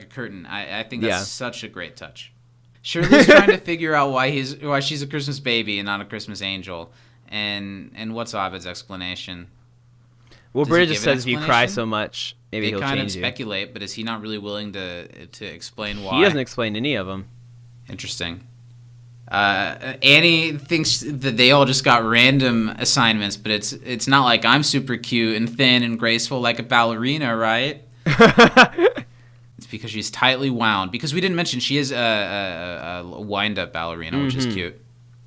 curtain. I think that's such a great touch. Shirley's trying to figure out why she's a Christmas baby and not a Christmas angel. And what's Abed's explanation? Well, Bridget just says if you cry so much, maybe he'll change you. They kind of speculate, but is he not really willing to explain why? He doesn't explain any of them. Interesting. Annie thinks that they all just got random assignments, but it's not like I'm super cute and thin and graceful like a ballerina, right? It's because she's tightly wound. Because we didn't mention she is a wind-up ballerina, which is cute.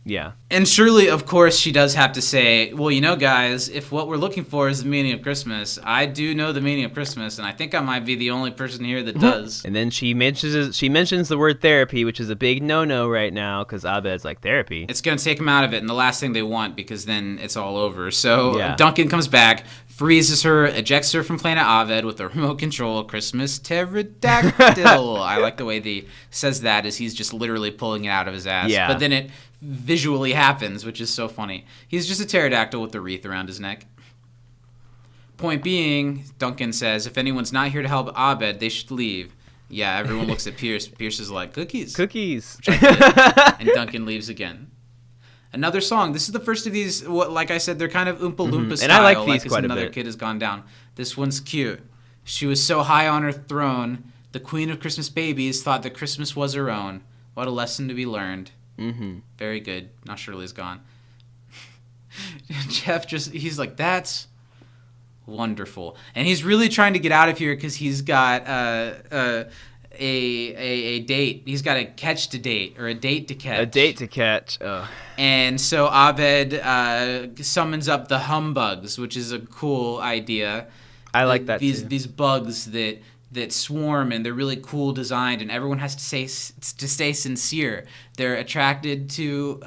Yeah. And Shirley, of course, she does have to say, well, you know, guys, if what we're looking for is the meaning of Christmas, I do know the meaning of Christmas, and I think I might be the only person here that does. And then she mentions the word therapy, which is a big no-no right now, because Abed's like, therapy? It's going to take him out of it, and the last thing they want, because then it's all over. So Duncan comes back, freezes her, ejects her from Planet Abed with a remote control Christmas pterodactyl. I like the way he says that, as he's just literally pulling it out of his ass. Yeah. But then it visually happens, which is so funny. He's just a pterodactyl with a wreath around his neck. Point being, Duncan says, if anyone's not here to help Abed, they should leave. Yeah, everyone looks at Pierce. Pierce is like, cookies. Cookies. Which I did. And Duncan leaves again. Another song. This is the first of these. Like I said, they're kind of Oompa Loompa style. And I like these quite a bit. Another kid has gone down. This one's cute. She was so high on her throne, the queen of Christmas babies thought that Christmas was her own. What a lesson to be learned. Mm-hmm. Very good. Now Shirley's gone. Jeff he's like, that's wonderful. And he's really trying to get out of here because he's got a date. He's got a catch to date, or a date to catch. A date to catch. Ugh. And so Abed summons up the humbugs, which is a cool idea. I like that too. These bugs that swarm, and they're really cool designed, and everyone has to stay sincere. They're attracted to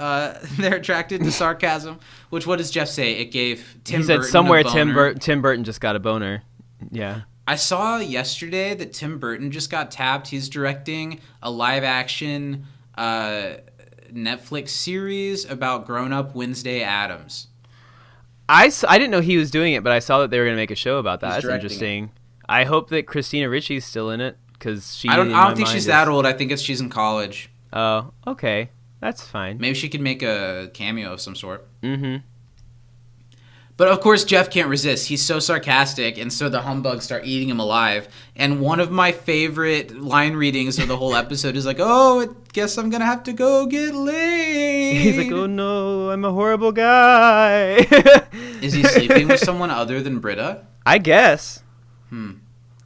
sarcasm. Which, what does Jeff say? It gave Tim Burton a boner. He said somewhere Tim Burton just got a boner. Yeah. I saw yesterday that Tim Burton just got tapped. He's directing a live-action Netflix series about grown-up Wednesday Addams. I didn't know he was doing it, but I saw that they were going to make a show about that. That's interesting. It. I hope that Christina Ricci's still in it, because she. I don't think she's that old. I think she's in college. Oh, okay, that's fine. Maybe she could make a cameo of some sort. Mm-hmm. But of course, Jeff can't resist. He's so sarcastic, and so the humbugs start eating him alive. And one of my favorite line readings of the whole episode is like, "Oh, I guess I'm gonna have to go get laid." He's like, "Oh no, I'm a horrible guy." Is he sleeping with someone other than Britta? I guess.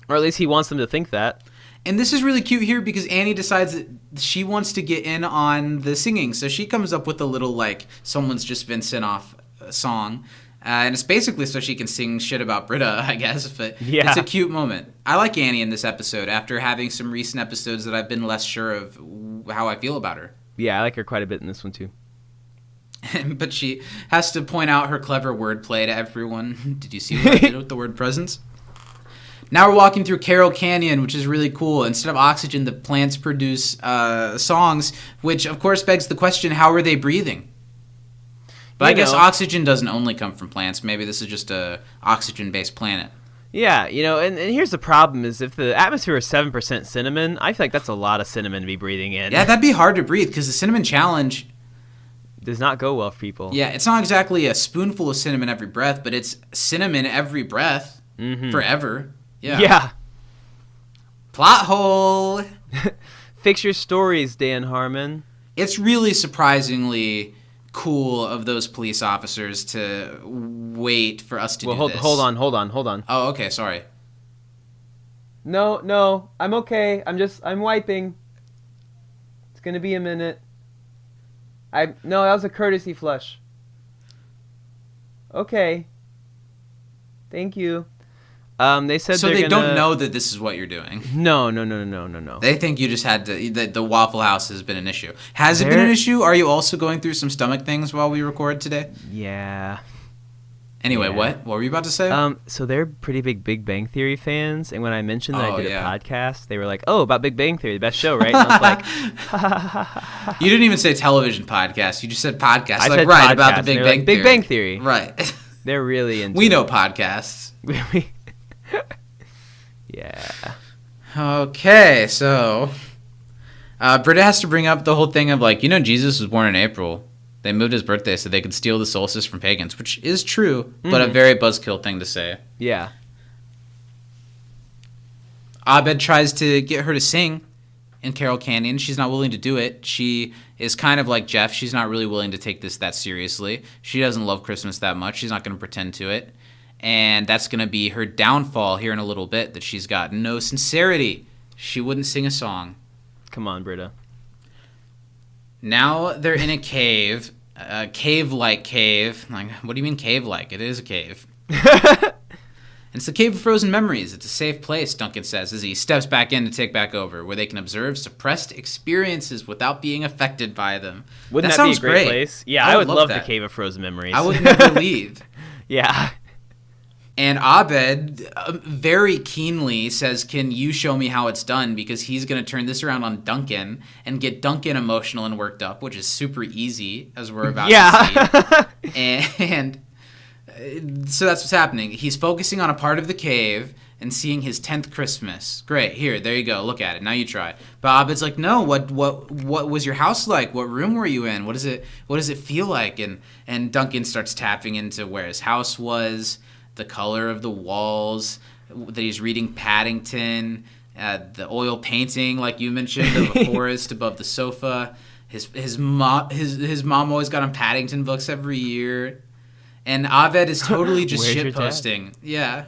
Or at least he wants them to think that. And this is really cute here because Annie decides that she wants to get in on the singing. So she comes up with a little, like, someone's just been sent off song. And it's basically so she can sing shit about Britta, I guess. But It's a cute moment. I like Annie in this episode after having some recent episodes that I've been less sure of how I feel about her. Yeah, I like her quite a bit in this one, too. But she has to point out her clever wordplay to everyone. Did you see what I did with the word presents? Now we're walking through Carroll Canyon, which is really cool. Instead of oxygen, the plants produce songs, which of course begs the question, how are they breathing? But I guess oxygen doesn't only come from plants. Maybe this is just a oxygen-based planet. Yeah, and here's the problem is if the atmosphere is 7% cinnamon, I feel like that's a lot of cinnamon to be breathing in. Yeah, that'd be hard to breathe because the cinnamon challenge does not go well for people. Yeah, it's not exactly a spoonful of cinnamon every breath, but it's cinnamon every breath forever. Yeah. Yeah. Plot hole. Fix your stories, Dan Harmon. It's really surprisingly cool of those police officers to wait for us to do this. Hold on. Oh, okay, sorry. No, I'm okay. I'm wiping. It's gonna be a minute. No, that was a courtesy flush. Okay. Thank you. They said so they don't know that this is what you're doing. No. They think you just had to. The Waffle House has been an issue. Has it been an issue? Are you also going through some stomach things while we record today? Yeah. Anyway, What were you about to say? So they're pretty Big Bang Theory fans, and when I mentioned that I did a podcast, they were like, "Oh, about Big Bang Theory, the best show, right?" And I was like, You didn't even say television podcast. You just said podcast. I said right podcast, about the Big Bang like, Theory. Big Bang Theory. Right. They're really into. We know podcasts. Yeah. Okay, so Britta has to bring up the whole thing of Jesus was born in April. They moved his birthday so they could steal the solstice from pagans, which is true, but a very buzzkill thing to say. Yeah. Abed tries to get her to sing in Carol Canyon. She's not willing to do it. She is kind of like Jeff. She's not really willing to take this that seriously. She doesn't love Christmas that much. She's not going to pretend to it. And that's going to be her downfall here in a little bit, that she's got no sincerity. She wouldn't sing a song. Come on, Britta. Now they're in a cave, a cave-like cave. Like, what do you mean cave-like? It is a cave. And it's the Cave of Frozen Memories. It's a safe place, Duncan says, as he steps back in to take back over, where they can observe suppressed experiences without being affected by them. Wouldn't that be a great place? Yeah, I would love the Cave of Frozen Memories. I would never leave. Yeah. And Abed very keenly says, can you show me how it's done? Because he's going to turn this around on Duncan and get Duncan emotional and worked up, which is super easy, as we're about to see. And so that's what's happening. He's focusing on a part of the cave and seeing his 10th Christmas. Great. Here, there you go. Look at it. Now you try. But Abed's like, no, what was your house like? What room were you in? What does it feel like? And Duncan starts tapping into where his house was, the color of the walls, that he's reading Paddington, the oil painting, like you mentioned, of a forest above the sofa. His mom always got him Paddington books every year. And Abed is totally just shitposting. Yeah.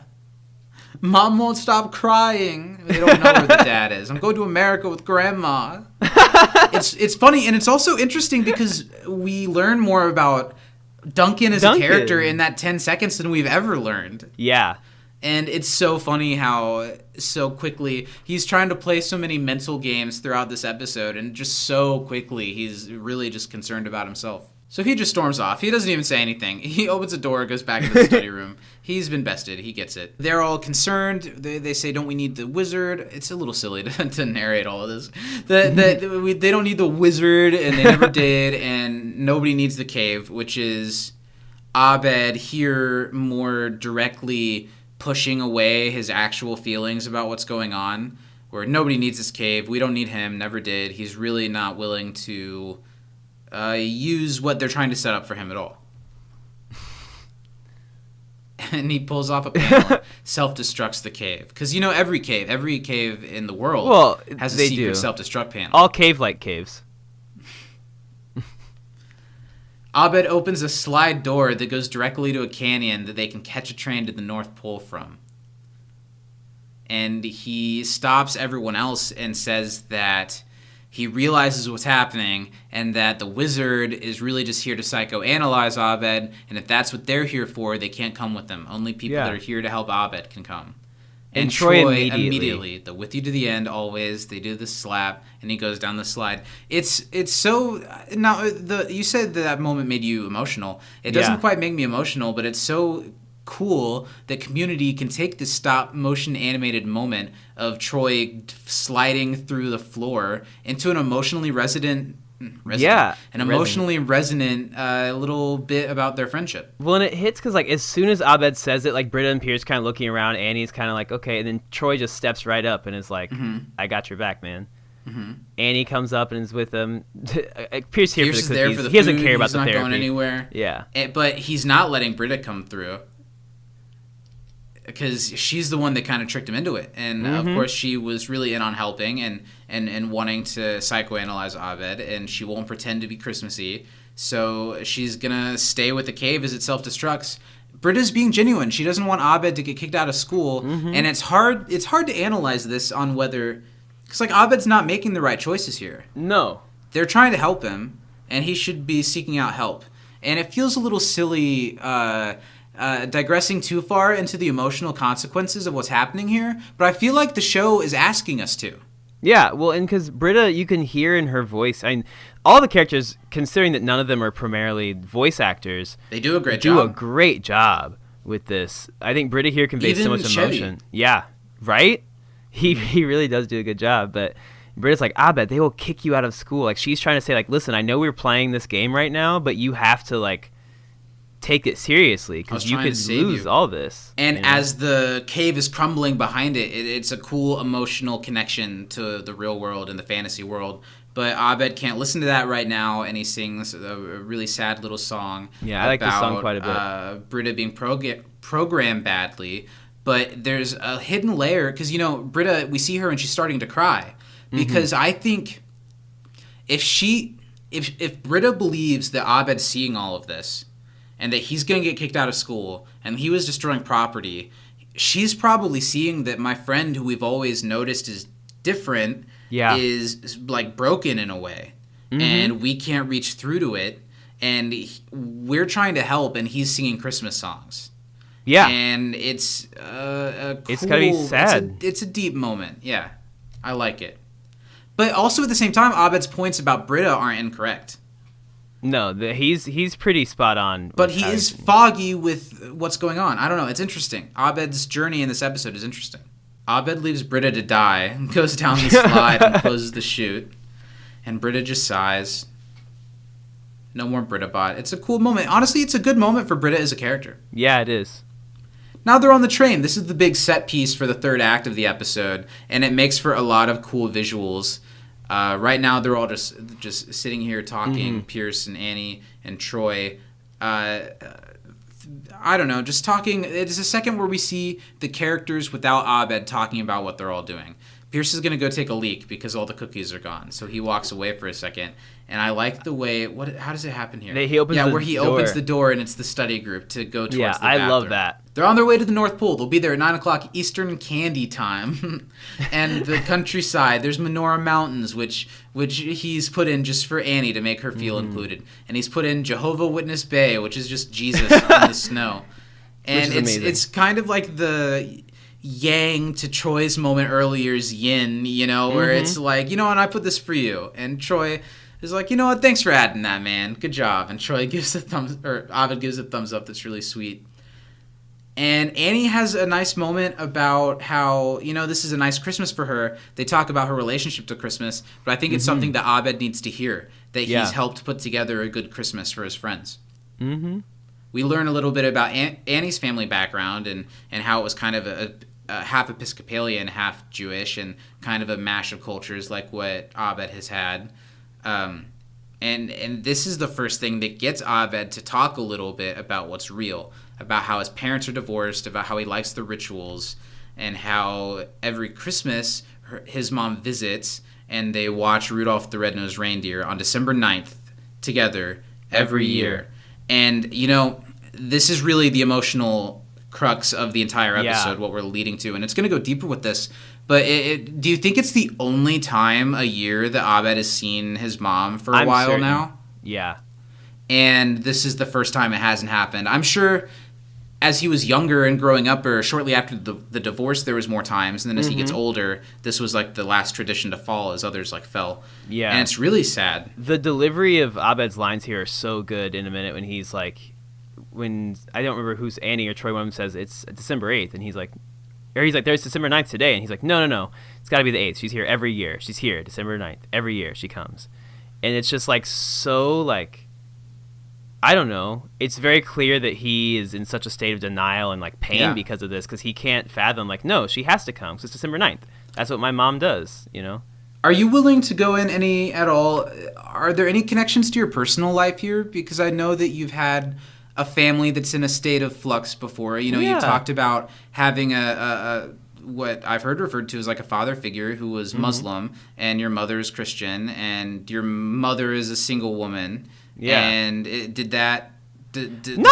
Mom won't stop crying. They don't know where the dad is. I'm going to America with Grandma. It's funny, and it's also interesting because we learn more about Duncan as a character in that 10 seconds than we've ever learned. Yeah. And it's so funny how so quickly he's trying to play so many mental games throughout this episode, and just so quickly he's really just concerned about himself. So he just storms off. He doesn't even say anything. He opens a door, goes back into the study room. He's been bested. He gets it. They're all concerned. They say, don't we need the wizard? It's a little silly to narrate all of this. They don't need the wizard, and they never did, and nobody needs the cave, which is Abed here more directly pushing away his actual feelings about what's going on, where nobody needs this cave. We don't need him. Never did. He's really not willing to use what they're trying to set up for him at all. And he pulls off a panel, self-destructs the cave. Because, every cave in the world has a secret self-destruct panel. All cave-like caves. Abed opens a slide door that goes directly to a canyon that they can catch a train to the North Pole from. And he stops everyone else and says that he realizes what's happening and that the wizard is really just here to psychoanalyze Abed, and if that's what they're here for, they can't come with them. Only people that are here to help Abed can come. And Troy immediately, the with you to the end always, they do the slap, and he goes down the slide. It's so... Now, you said that moment made you emotional. It doesn't quite make me emotional, but it's so cool that Community can take this stop motion animated moment of Troy sliding through the floor into an emotionally resonant Yeah. An emotionally resonant little bit about their friendship. Well, and it hits because, like, as soon as Abed says it, like, Britta and Pierce kind of looking around, Annie's kind of like, okay, and then Troy just steps right up and is like, I got your back, man. Annie comes up and is with him. Pierce here Pierce for is the there cookies. for the He doesn't food. care about He's the not therapy. going anywhere. Yeah. But he's not letting Britta come through because she's the one that kind of tricked him into it. And, of course, she was really in on helping and wanting to psychoanalyze Abed, and she won't pretend to be Christmassy. So she's going to stay with the cave as it self-destructs. Britta's being genuine. She doesn't want Abed to get kicked out of school. And it's hard to analyze this on whether... Because, like, Abed's not making the right choices here. No. They're trying to help him, and he should be seeking out help. And it feels a little silly digressing too far into the emotional consequences of what's happening here, but I feel like the show is asking us to. Yeah, well, and because Britta, you can hear in her voice, I mean, all the characters, considering that none of them are primarily voice actors, They do a great do a job. great job with this. I think Britta here conveys so Even much Chevy. emotion. Yeah, right? He really does do a good job, but Britta's like, Abed, they will kick you out of school. Like, she's trying to say, like, listen, I know we're playing this game right now, but you have to, like, take it seriously because you trying to could save lose you. all this. And you know? as the cave is crumbling behind it, it's a cool emotional connection to the real world and the fantasy world. But Abed can't listen to that right now, and he sings a really sad little song. Yeah, I like this song quite a bit. Britta being programmed badly. But there's a hidden layer, because, you know, Britta, we see her and she's starting to cry. Because I think if Britta believes that Abed's seeing all of this, and that he's going to get kicked out of school, and he was destroying property, she's probably seeing that my friend, who we've always noticed is different, is, like, broken in a way. And we can't reach through to it. And we're trying to help, and he's singing Christmas songs. Yeah. And it's cool, It's gotta be sad. It's a deep moment. Yeah. I like it. But also at the same time, Abed's points about Britta aren't incorrect. No, he's pretty spot on. But he is foggy with what's going on. I don't know. It's interesting. Abed's journey in this episode is interesting. Abed leaves Britta to die, goes down the slide and closes the chute. And Britta just sighs. No more Britta bot. It's a cool moment. Honestly, it's a good moment for Britta as a character. Yeah, it is. Now they're on the train. This is the big set piece for the third act of the episode, and it makes for a lot of cool visuals. Right now, they're all just sitting here talking, Pierce and Annie and Troy. I don't know, just talking. It's a second where we see the characters without Abed talking about what they're all doing. Pierce is going to go take a leak because all the cookies are gone, so he walks away for a second. And I like the way how does it happen here? He opens the where he door. opens the door and it's the study group to go towards the bathroom. I love that. They're on their way to the North Pole. They'll be there at 9 o'clock Eastern Candy Time. And the countryside, there's Menorah Mountains, which he's put in just for Annie to make her feel included. And he's put in Jehovah Witness Bay, which is just Jesus in the snow. And it's kind of like the yang to Troy's moment earlier's yin, you know, where it's like, you know what, I put this for you. And Troy is like, you know what, thanks for adding that, man. Good job. And Troy gives Abed gives a thumbs up that's really sweet. And Annie has a nice moment about how, you know, this is a nice Christmas for her. They talk about her relationship to Christmas, but I think it's something that Abed needs to hear, that he's helped put together a good Christmas for his friends. We learn a little bit about Annie's family background and how it was kind of a half Episcopalian, half Jewish, and kind of a mash of cultures like what Abed has had. And this is the first thing that gets Abed to talk a little bit about what's real, about how his parents are divorced, about how he likes the rituals, and how every Christmas his mom visits and they watch Rudolph the Red-Nosed Reindeer on December 9th together every year. And, you know, this is really the emotional crux of the entire episode, what we're leading to. And it's going to go deeper with this. But do you think it's the only time a year that Abed has seen his mom for a while certain. Now? Yeah. And this is the first time it hasn't happened. I'm sure as he was younger and growing up, or shortly after the divorce, there was more times. And then as he gets older, this was like the last tradition to fall as others like fell. Yeah. And it's really sad. The delivery of Abed's lines here are so good in a minute when he's like, I don't remember who's Annie or Troy, one of them says it's December 8th. And he's like, there's December 9th today. And he's like, no. It's got to be the 8th. She's here every year. She's here December 9th. Every year she comes. and it's just like so like, I don't know. It's very clear that he is in such a state of denial and like pain because of this, because he can't fathom like, no, she has to come 'cause it's December 9th. That's what my mom does, you know? Are you willing to go in any at all? Are there any connections to your personal life here? Because I know that you've had a family that's in a state of flux before. You know, you talked about having a what I've heard referred to as like a father figure who was Muslim, and your mother is Christian, and your mother is a single woman. Yeah. And did not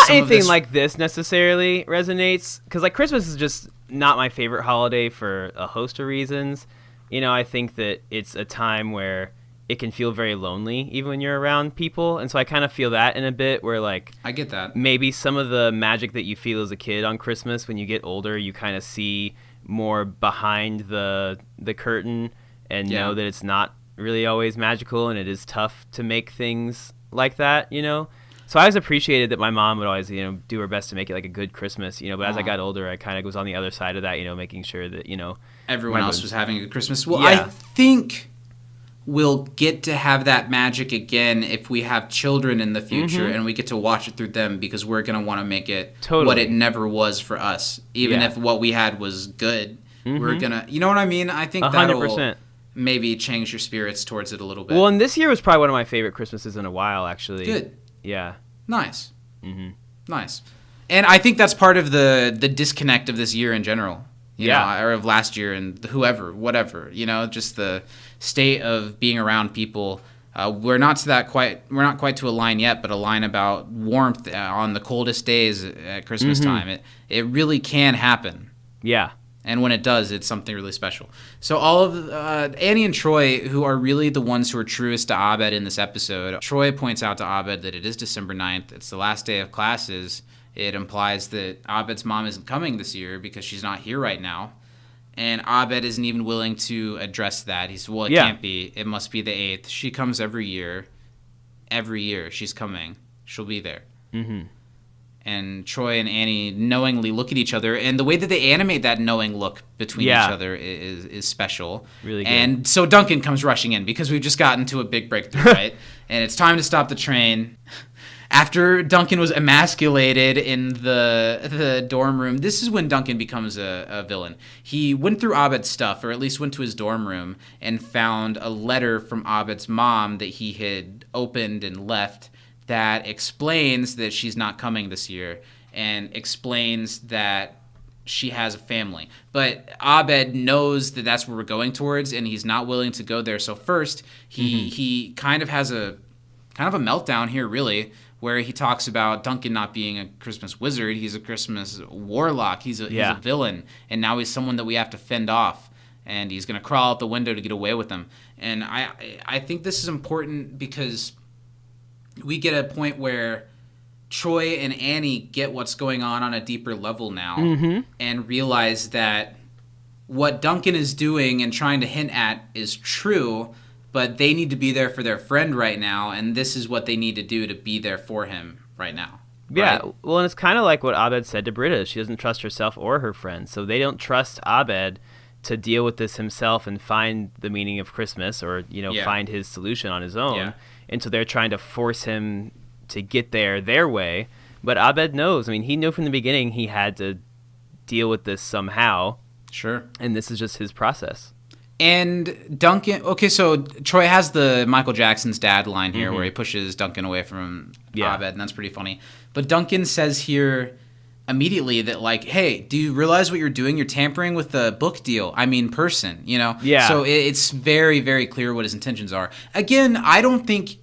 anything like this necessarily resonates, because like Christmas is just not my favorite holiday for a host of reasons. You know, I think that it's a time where it can feel very lonely even when you're around people. And so I kind of feel that in a bit where like, I get that. Maybe some of the magic that you feel as a kid on Christmas, when you get older, you kind of see more behind the curtain and know that it's not really always magical, and it is tough to make things like that, you know? So I always appreciated that my mom would always, you know, do her best to make it like a good Christmas, you know, but as I got older, I kind of was on the other side of that, you know, making sure that, you know, everyone else was having a good Christmas. Well, I think we'll get to have that magic again if we have children in the future and we get to watch it through them, because we're going to want to make it what it never was for us. Even if what we had was good, we're going to, you know what I mean? I think that'll maybe change your spirits towards it a little bit. Well, and this year was probably one of my favorite Christmases in a while, actually. Good. Yeah. Nice. Nice. And I think that's part of the disconnect of this year in general. You know, or of last year and whatever, you know, just the state of being around people. We're not quite to a line yet, but a line about warmth on the coldest days at Christmas time. It really can happen. Yeah. And when it does, it's something really special. So all of Annie and Troy, who are really the ones who are truest to Abed in this episode, Troy points out to Abed that it is December 9th. It's the last day of classes. It implies that Abed's mom isn't coming this year because she's not here right now. And Abed isn't even willing to address that. He says, well, it can't be. It must be the 8th. She comes every year. Every year she's coming. She'll be there. And Troy and Annie knowingly look at each other, and the way that they animate that knowing look between each other is special. Really good. And so Duncan comes rushing in because we've just gotten to a big breakthrough, right? And it's time to stop the train. After Duncan was emasculated in the dorm room, this is when Duncan becomes a villain. He went through Abed's stuff, or at least went to his dorm room, and found a letter from Abed's mom that he had opened and left that explains that she's not coming this year, and explains that she has a family. But Abed knows that that's where we're going towards, and he's not willing to go there. So first, he kind of has a meltdown here, really, where he talks about Duncan not being a Christmas wizard. He's a Christmas warlock. He's a villain, and now he's someone that we have to fend off, and he's going to crawl out the window to get away with him. And I think this is important because we get a point where Troy and Annie get what's going on a deeper level now, and realize that what Duncan is doing and trying to hint at is true, but they need to be there for their friend right now, and this is what they need to do to be there for him right now. Yeah, right? Well, and it's kind of like what Abed said to Britta. She doesn't trust herself or her friends, so they don't trust Abed to deal with this himself and find the meaning of Christmas, or, you know, find his solution on his own. Yeah. And so they're trying to force him to get there their way. But Abed knows. I mean, he knew from the beginning he had to deal with this somehow. Sure. And this is just his process. And Duncan, okay, so Troy has the Michael Jackson's dad line here where he pushes Duncan away from Abed, and that's pretty funny. But Duncan says here immediately that, like, hey, do you realize what you're doing? You're tampering with the book deal. I mean, person, you know? Yeah. So it's very, very clear what his intentions are. Again, I don't think,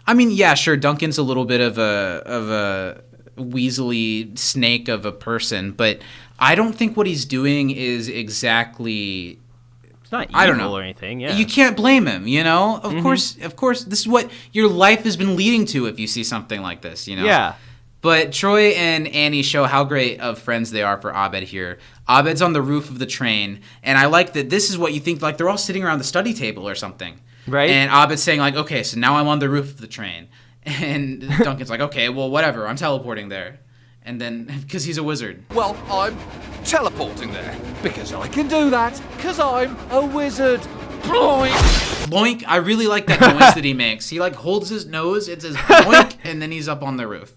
I mean, yeah, sure, Duncan's a little bit of a weaselly snake of a person, but I don't think what he's doing is exactly... It's not evil, I don't know, or anything, yeah. You can't blame him, you know? Of course, this is what your life has been leading to if you see something like this, you know? Yeah. But Troy and Annie show how great of friends they are for Abed here. Abed's on the roof of the train, and I like that this is what you think, like they're all sitting around the study table or something. Right. And Abed's saying, like, okay, so now I'm on the roof of the train. And Duncan's like, okay, well, whatever, I'm teleporting there. And then, because he's a wizard. Well, I'm teleporting there, because I can do that, because I'm a wizard. Bloink. I really like that noise that he makes. He like holds his nose, it says bloink, and then he's up on the roof.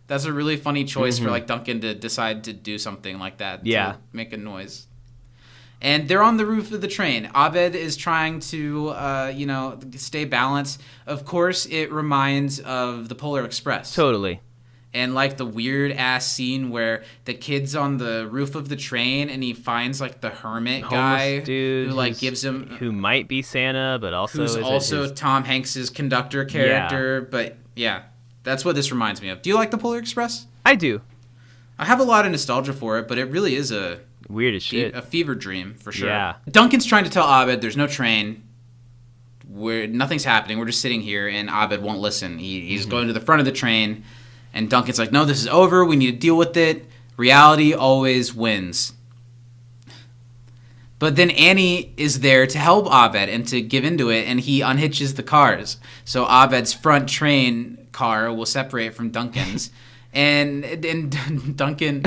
That's a really funny choice for like Duncan to decide to do something like that. Yeah. To make a noise. And they're on the roof of the train. Abed is trying to, stay balanced. Of course, it reminds of the Polar Express. Totally. And like the weird ass scene where the kid's on the roof of the train and he finds like the hermit guy dude who like gives him, who might be Santa, but also who's also Tom Hanks's conductor character. Yeah. But yeah, that's what this reminds me of. Do you like the Polar Express? I do. I have a lot of nostalgia for it, but it really is Weird as shit. a fever dream for sure. Yeah. Duncan's trying to tell Abed there's no train. Nothing's happening. We're just sitting here, and Abed won't listen. He's going to the front of the train, and Duncan's like, no, this is over. We need to deal with it. Reality always wins. But then Annie is there to help Abed and to give into it, and he unhitches the cars. So Abed's front train car will separate from Duncan's. And Duncan,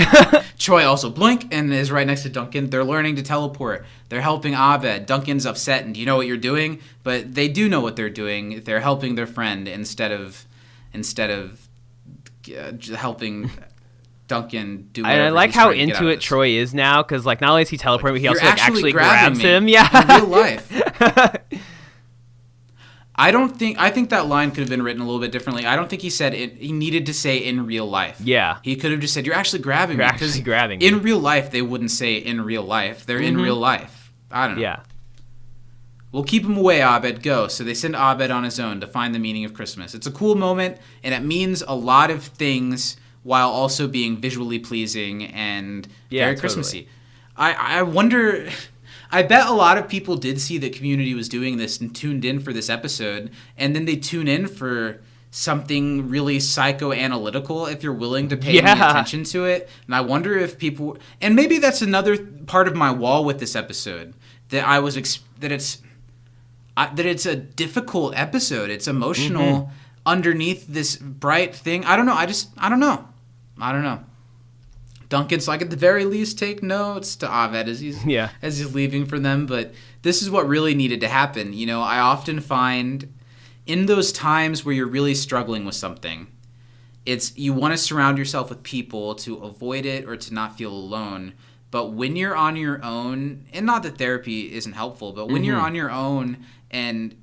Troy also blink and is right next to Duncan. They're learning to teleport. They're helping Abed. Duncan's upset and do you know what you're doing? But they do know what they're doing. They're helping their friend instead of helping Duncan do. And I like how into it Troy is now, because like not only is he teleporting, but he also like actually grabs him. Yeah, in real life. I think that line could have been written a little bit differently. I don't think he said it. He needed to say in real life. Yeah. He could have just said, you're actually grabbing me. You're actually grabbing in me. real life, they wouldn't say in real life. They're in real life. I don't know. Yeah. We'll keep him away, Abed. Go. So they send Abed on his own to find the meaning of Christmas. It's a cool moment, and it means a lot of things while also being visually pleasing and very totally. Christmassy. I wonder... I bet a lot of people did see that Community was doing this and tuned in for this episode, and then they tune in for something really psychoanalytical if you're willing to pay any attention to it. And I wonder if people... And maybe that's another part of my wall with this episode, that I was... that it's a difficult episode. It's emotional underneath this bright thing. I don't know. I don't know. Duncan's like, at the very least, take notes to Abed as he's leaving for them. But this is what really needed to happen. You know, I often find in those times where you're really struggling with something, it's you want to surround yourself with people to avoid it or to not feel alone. But when you're on your own, and not that therapy isn't helpful, but when you're on your own and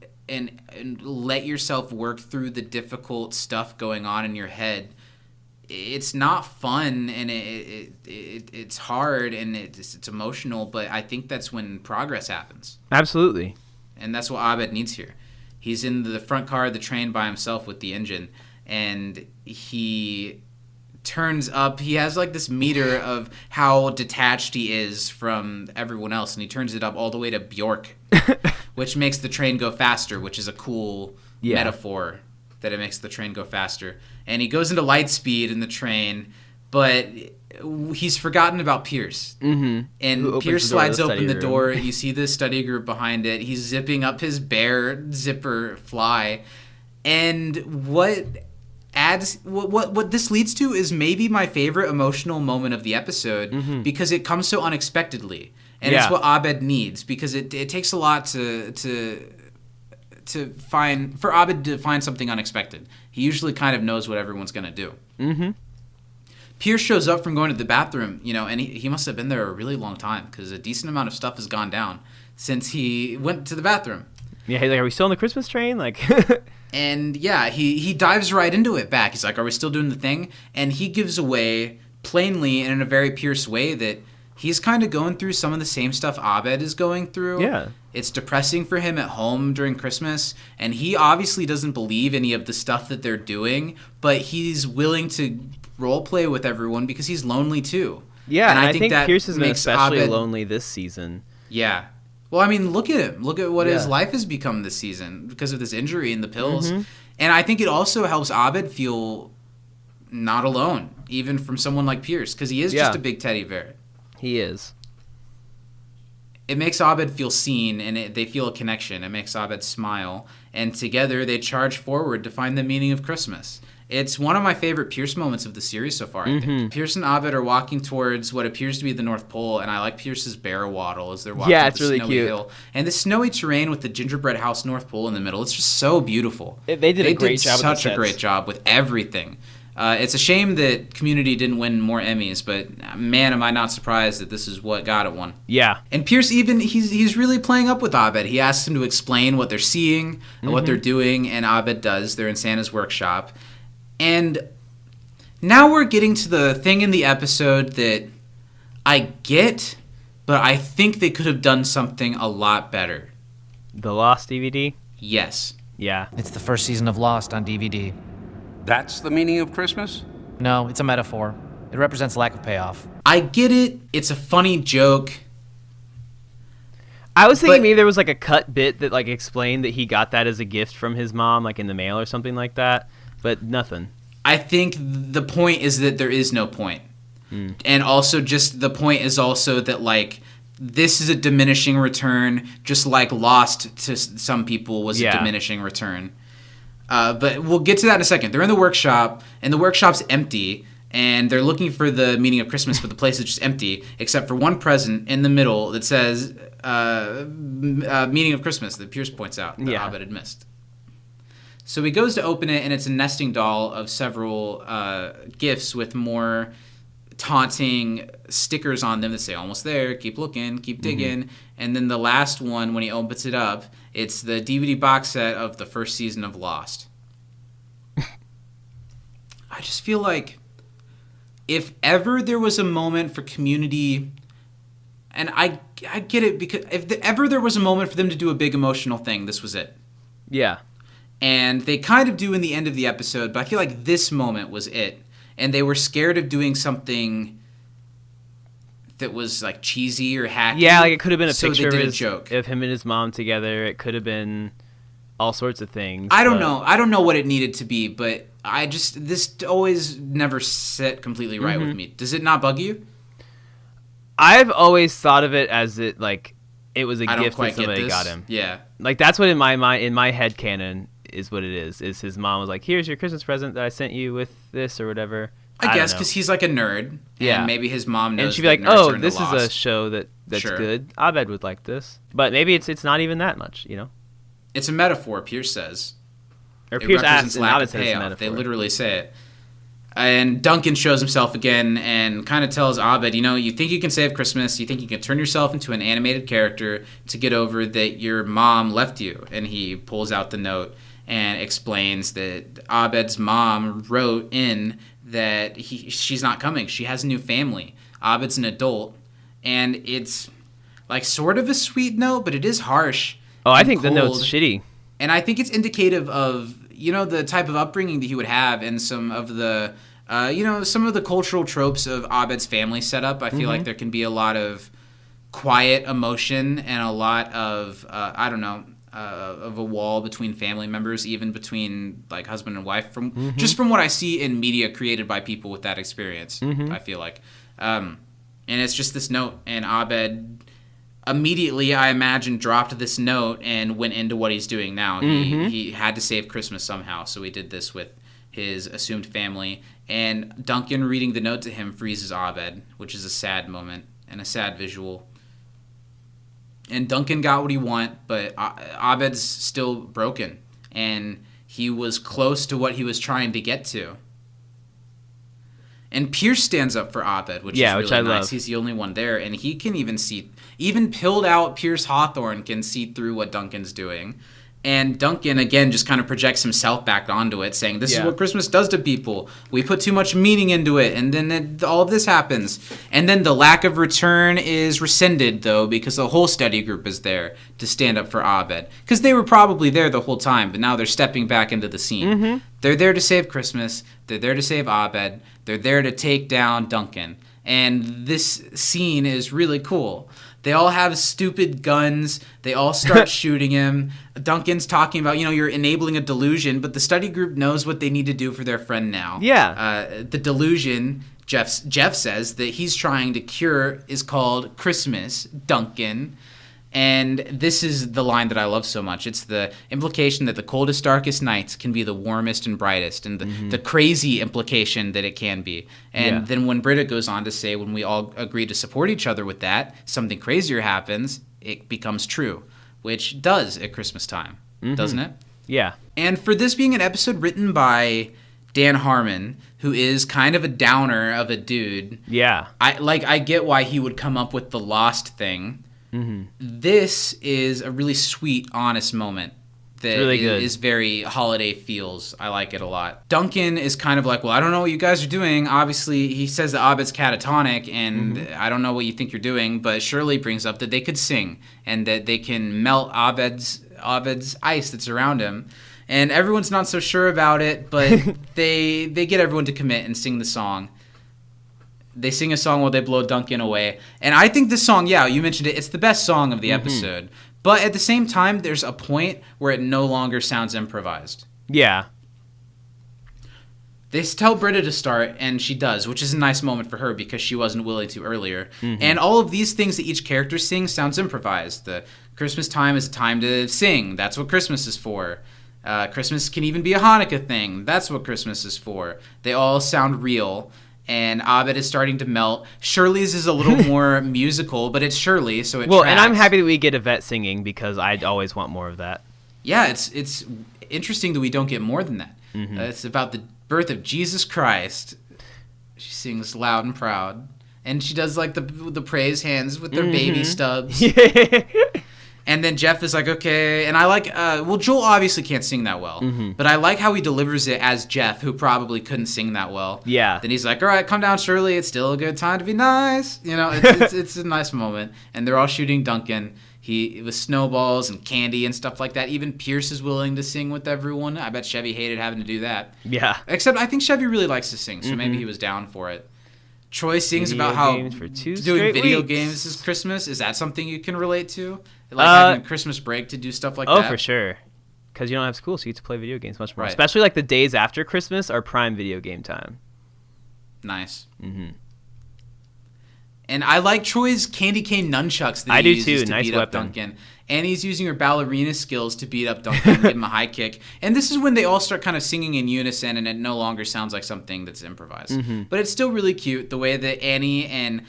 let yourself work through the difficult stuff going on in your head, it's not fun, and it's hard, and it's emotional, but I think that's when progress happens. Absolutely. And that's what Abed needs here. He's in the front car of the train by himself with the engine, and he turns up. He has like this meter of how detached he is from everyone else, and he turns it up all the way to Bjork, which makes the train go faster, which is a cool metaphor that it makes the train go faster. And he goes into light speed in the train, but he's forgotten about Pierce. And Pierce slides open the door. You see the study group behind it. He's zipping up his bear zipper fly. And what this leads to is maybe my favorite emotional moment of the episode, because it comes so unexpectedly. And it's what Abed needs, because it takes a lot for Abed to find something unexpected. He usually kind of knows what everyone's going to do. Pierce shows up from going to the bathroom, and he must have been there a really long time, because a decent amount of stuff has gone down since he went to the bathroom. Yeah, he's like, are we still on the Christmas train? Like, and yeah, he dives right into it back. He's like, are we still doing the thing? And he gives away plainly and in a very Pierce way that he's kind of going through some of the same stuff Abed is going through. Yeah. It's depressing for him at home during Christmas, and he obviously doesn't believe any of the stuff that they're doing, but he's willing to role play with everyone because he's lonely too. Yeah, and I think that Pierce has been especially Abed lonely this season. Yeah. Well, I mean, look at him. Look at what his life has become this season because of this injury and the pills. And I think it also helps Abed feel not alone, even from someone like Pierce, because he is just a big teddy bear. He is. It makes Abed feel seen, and they feel a connection. It makes Abed smile, and together they charge forward to find the meaning of Christmas. It's one of my favorite Pierce moments of the series so far, I think. Pierce and Abed are walking towards what appears to be the North Pole, and I like Pierce's bear waddle as they're walking up the really snowy cute. hill. And the snowy terrain with the gingerbread house North Pole in the middle, it's just so beautiful. They did a great job with the such a sets. great job with everything. It's a shame that Community didn't win more Emmys, but man, am I not surprised that this is what got it one. Yeah. And Pierce he's really playing up with Abed. He asks him to explain what they're seeing and what they're doing, and Abed does. They're in Santa's workshop. And now we're getting to the thing in the episode that I get, but I think they could have done something a lot better. The Lost DVD? Yes. Yeah. It's the first season of Lost on DVD. That's the meaning of Christmas? No, it's a metaphor. It represents lack of payoff. I get it. It's a funny joke. I was thinking But- maybe there was like a cut bit that like explained that he got that as a gift from his mom, like in the mail or something like that, but nothing. I think the point is that there is no point. And also just the point is also that like this is a diminishing return, just like Lost to some people was a diminishing return. But we'll get to that in a second. They're in the workshop, and the workshop's empty, and they're looking for the meaning of Christmas, but the place is just empty, except for one present in the middle that says meaning of Christmas that Pierce points out that Abed had missed. So he goes to open it, and it's a nesting doll of several gifts with more taunting stickers on them that say almost there, keep looking, keep digging. And then the last one, when he opens it up, it's the DVD box set of the first season of Lost. I just feel like if ever there was a moment for Community, and I get it, because if ever there was a moment for them to do a big emotional thing, this was it. Yeah. And they kind of do in the end of the episode, but I feel like this moment was it. And they were scared of doing something that was like cheesy or hacky. Yeah, like it could have been a so picture they did of, a joke. of him and his mom together. It could have been all sorts of things. I don't but- know. I don't know what it needed to be, but this always never set completely right with me. Does it not bug you? I've always thought of it as it was a I don't gift that quite get somebody this. got him. Yeah. Like that's what in my mind, in my head canon, is what it is his mom was like, here's your Christmas present that I sent you with this or whatever. I guess don't know. because he's like a nerd. Yeah. And maybe his mom knows And she'd be like, that nerds oh, are into this is a Lost. show that's Sure. good. Abed would like this. But maybe it's not even that much, you know? It's a metaphor, Pierce says. Or It Pierce represents asks and lack Abed of says it's a payoff. metaphor. They literally say it. And Duncan shows himself again and kind of tells Abed, you think you can save Christmas, you think you can turn yourself into an animated character to get over that your mom left you. And he pulls out the note and explains that Abed's mom wrote in that she's not coming. She has a new family. Abed's an adult. And it's like sort of a sweet note, but it is harsh. Oh, I and think the note's cold. shitty. And I think it's indicative of, the type of upbringing that he would have and some of the, some of the cultural tropes of Abed's family setup. I feel like there can be a lot of quiet emotion and a lot of, of a wall between family members, even between like husband and wife, just from what I see in media created by people with that experience, I feel like. And it's just this note, and Abed immediately, I imagine, dropped this note and went into what he's doing now. He had to save Christmas somehow, so he did this with his assumed family. And Duncan reading the note to him freezes Abed, which is a sad moment and a sad visual. And Duncan got what he wanted, but Abed's still broken, and he was close to what he was trying to get to. And Pierce stands up for Abed, which is really which I nice. love. He's the only one there, and he can even see, even pilled out Pierce Hawthorne can see through what Duncan's doing. And Duncan, again, just kind of projects himself back onto it, saying, this is what Christmas does to people. We put too much meaning into it, and then all of this happens. And then the lack of return is rescinded, though, because the whole study group is there to stand up for Abed. Because they were probably there the whole time, but now they're stepping back into the scene. They're there to save Christmas. They're there to save Abed. They're there to take down Duncan. And this scene is really cool. They all have stupid guns. They all start shooting him. Duncan's talking about, you're enabling a delusion, but the study group knows what they need to do for their friend now. Yeah. The delusion, Jeff says, that he's trying to cure is called Christmas, Duncan. And this is the line that I love so much. It's the implication that the coldest, darkest nights can be the warmest and brightest, and the crazy implication that it can be. And then when Britta goes on to say, when we all agree to support each other with that, something crazier happens, it becomes true, which does at Christmas time, doesn't it? Yeah. And for this being an episode written by Dan Harmon, who is kind of a downer of a dude. Yeah. I get why he would come up with the Lost thing. This is a really sweet, honest moment that really good. Is very holiday feels. I like it a lot. Duncan is kind of like, well, I don't know what you guys are doing. Obviously, he says that Abed's catatonic, and I don't know what you think you're doing, but Shirley brings up that they could sing and that they can melt Abed's ice that's around him. And everyone's not so sure about it, but they get everyone to commit and sing the song. They sing a song while they blow Duncan away. And I think this song, you mentioned it, it's the best song of the episode. But at the same time, there's a point where it no longer sounds improvised. Yeah. They tell Britta to start, and she does, which is a nice moment for her because she wasn't willing to earlier. And all of these things that each character sings sounds improvised. The Christmas time is a time to sing. That's what Christmas is for. Christmas can even be a Hanukkah thing. That's what Christmas is for. They all sound real. And Abed is starting to melt. Shirley's is a little more musical, but it's Shirley, so it tracks. And I'm happy that we get Yvette singing because I'd always want more of that. Yeah, it's interesting that we don't get more than that. It's about the birth of Jesus Christ. She sings loud and proud. And she does like the praise hands with their baby stubs. And then Jeff is like, okay. And I like, Joel obviously can't sing that well. But I like how he delivers it as Jeff, who probably couldn't sing that well. Yeah. Then he's like, all right, come down, Shirley. It's still a good time to be nice. You know, it's a nice moment. And they're all shooting Duncan. With snowballs and candy and stuff like that. Even Pierce is willing to sing with everyone. I bet Chevy hated having to do that. Yeah. Except I think Chevy really likes to sing, so maybe he was down for it. Troy sings about how doing video games is Christmas. Is that something you can relate to? Like having a Christmas break to do stuff like that? Oh, for sure. Because you don't have school, so you get to play video games much more. Right. Especially like the days after Christmas are prime video game time. Nice. And I like Troy's candy cane nunchucks that he uses to beat up Duncan. And he's using her ballerina skills to beat up Duncan and give him a high kick. And this is when they all start kind of singing in unison, and it no longer sounds like something that's improvised. But it's still really cute, the way that Annie and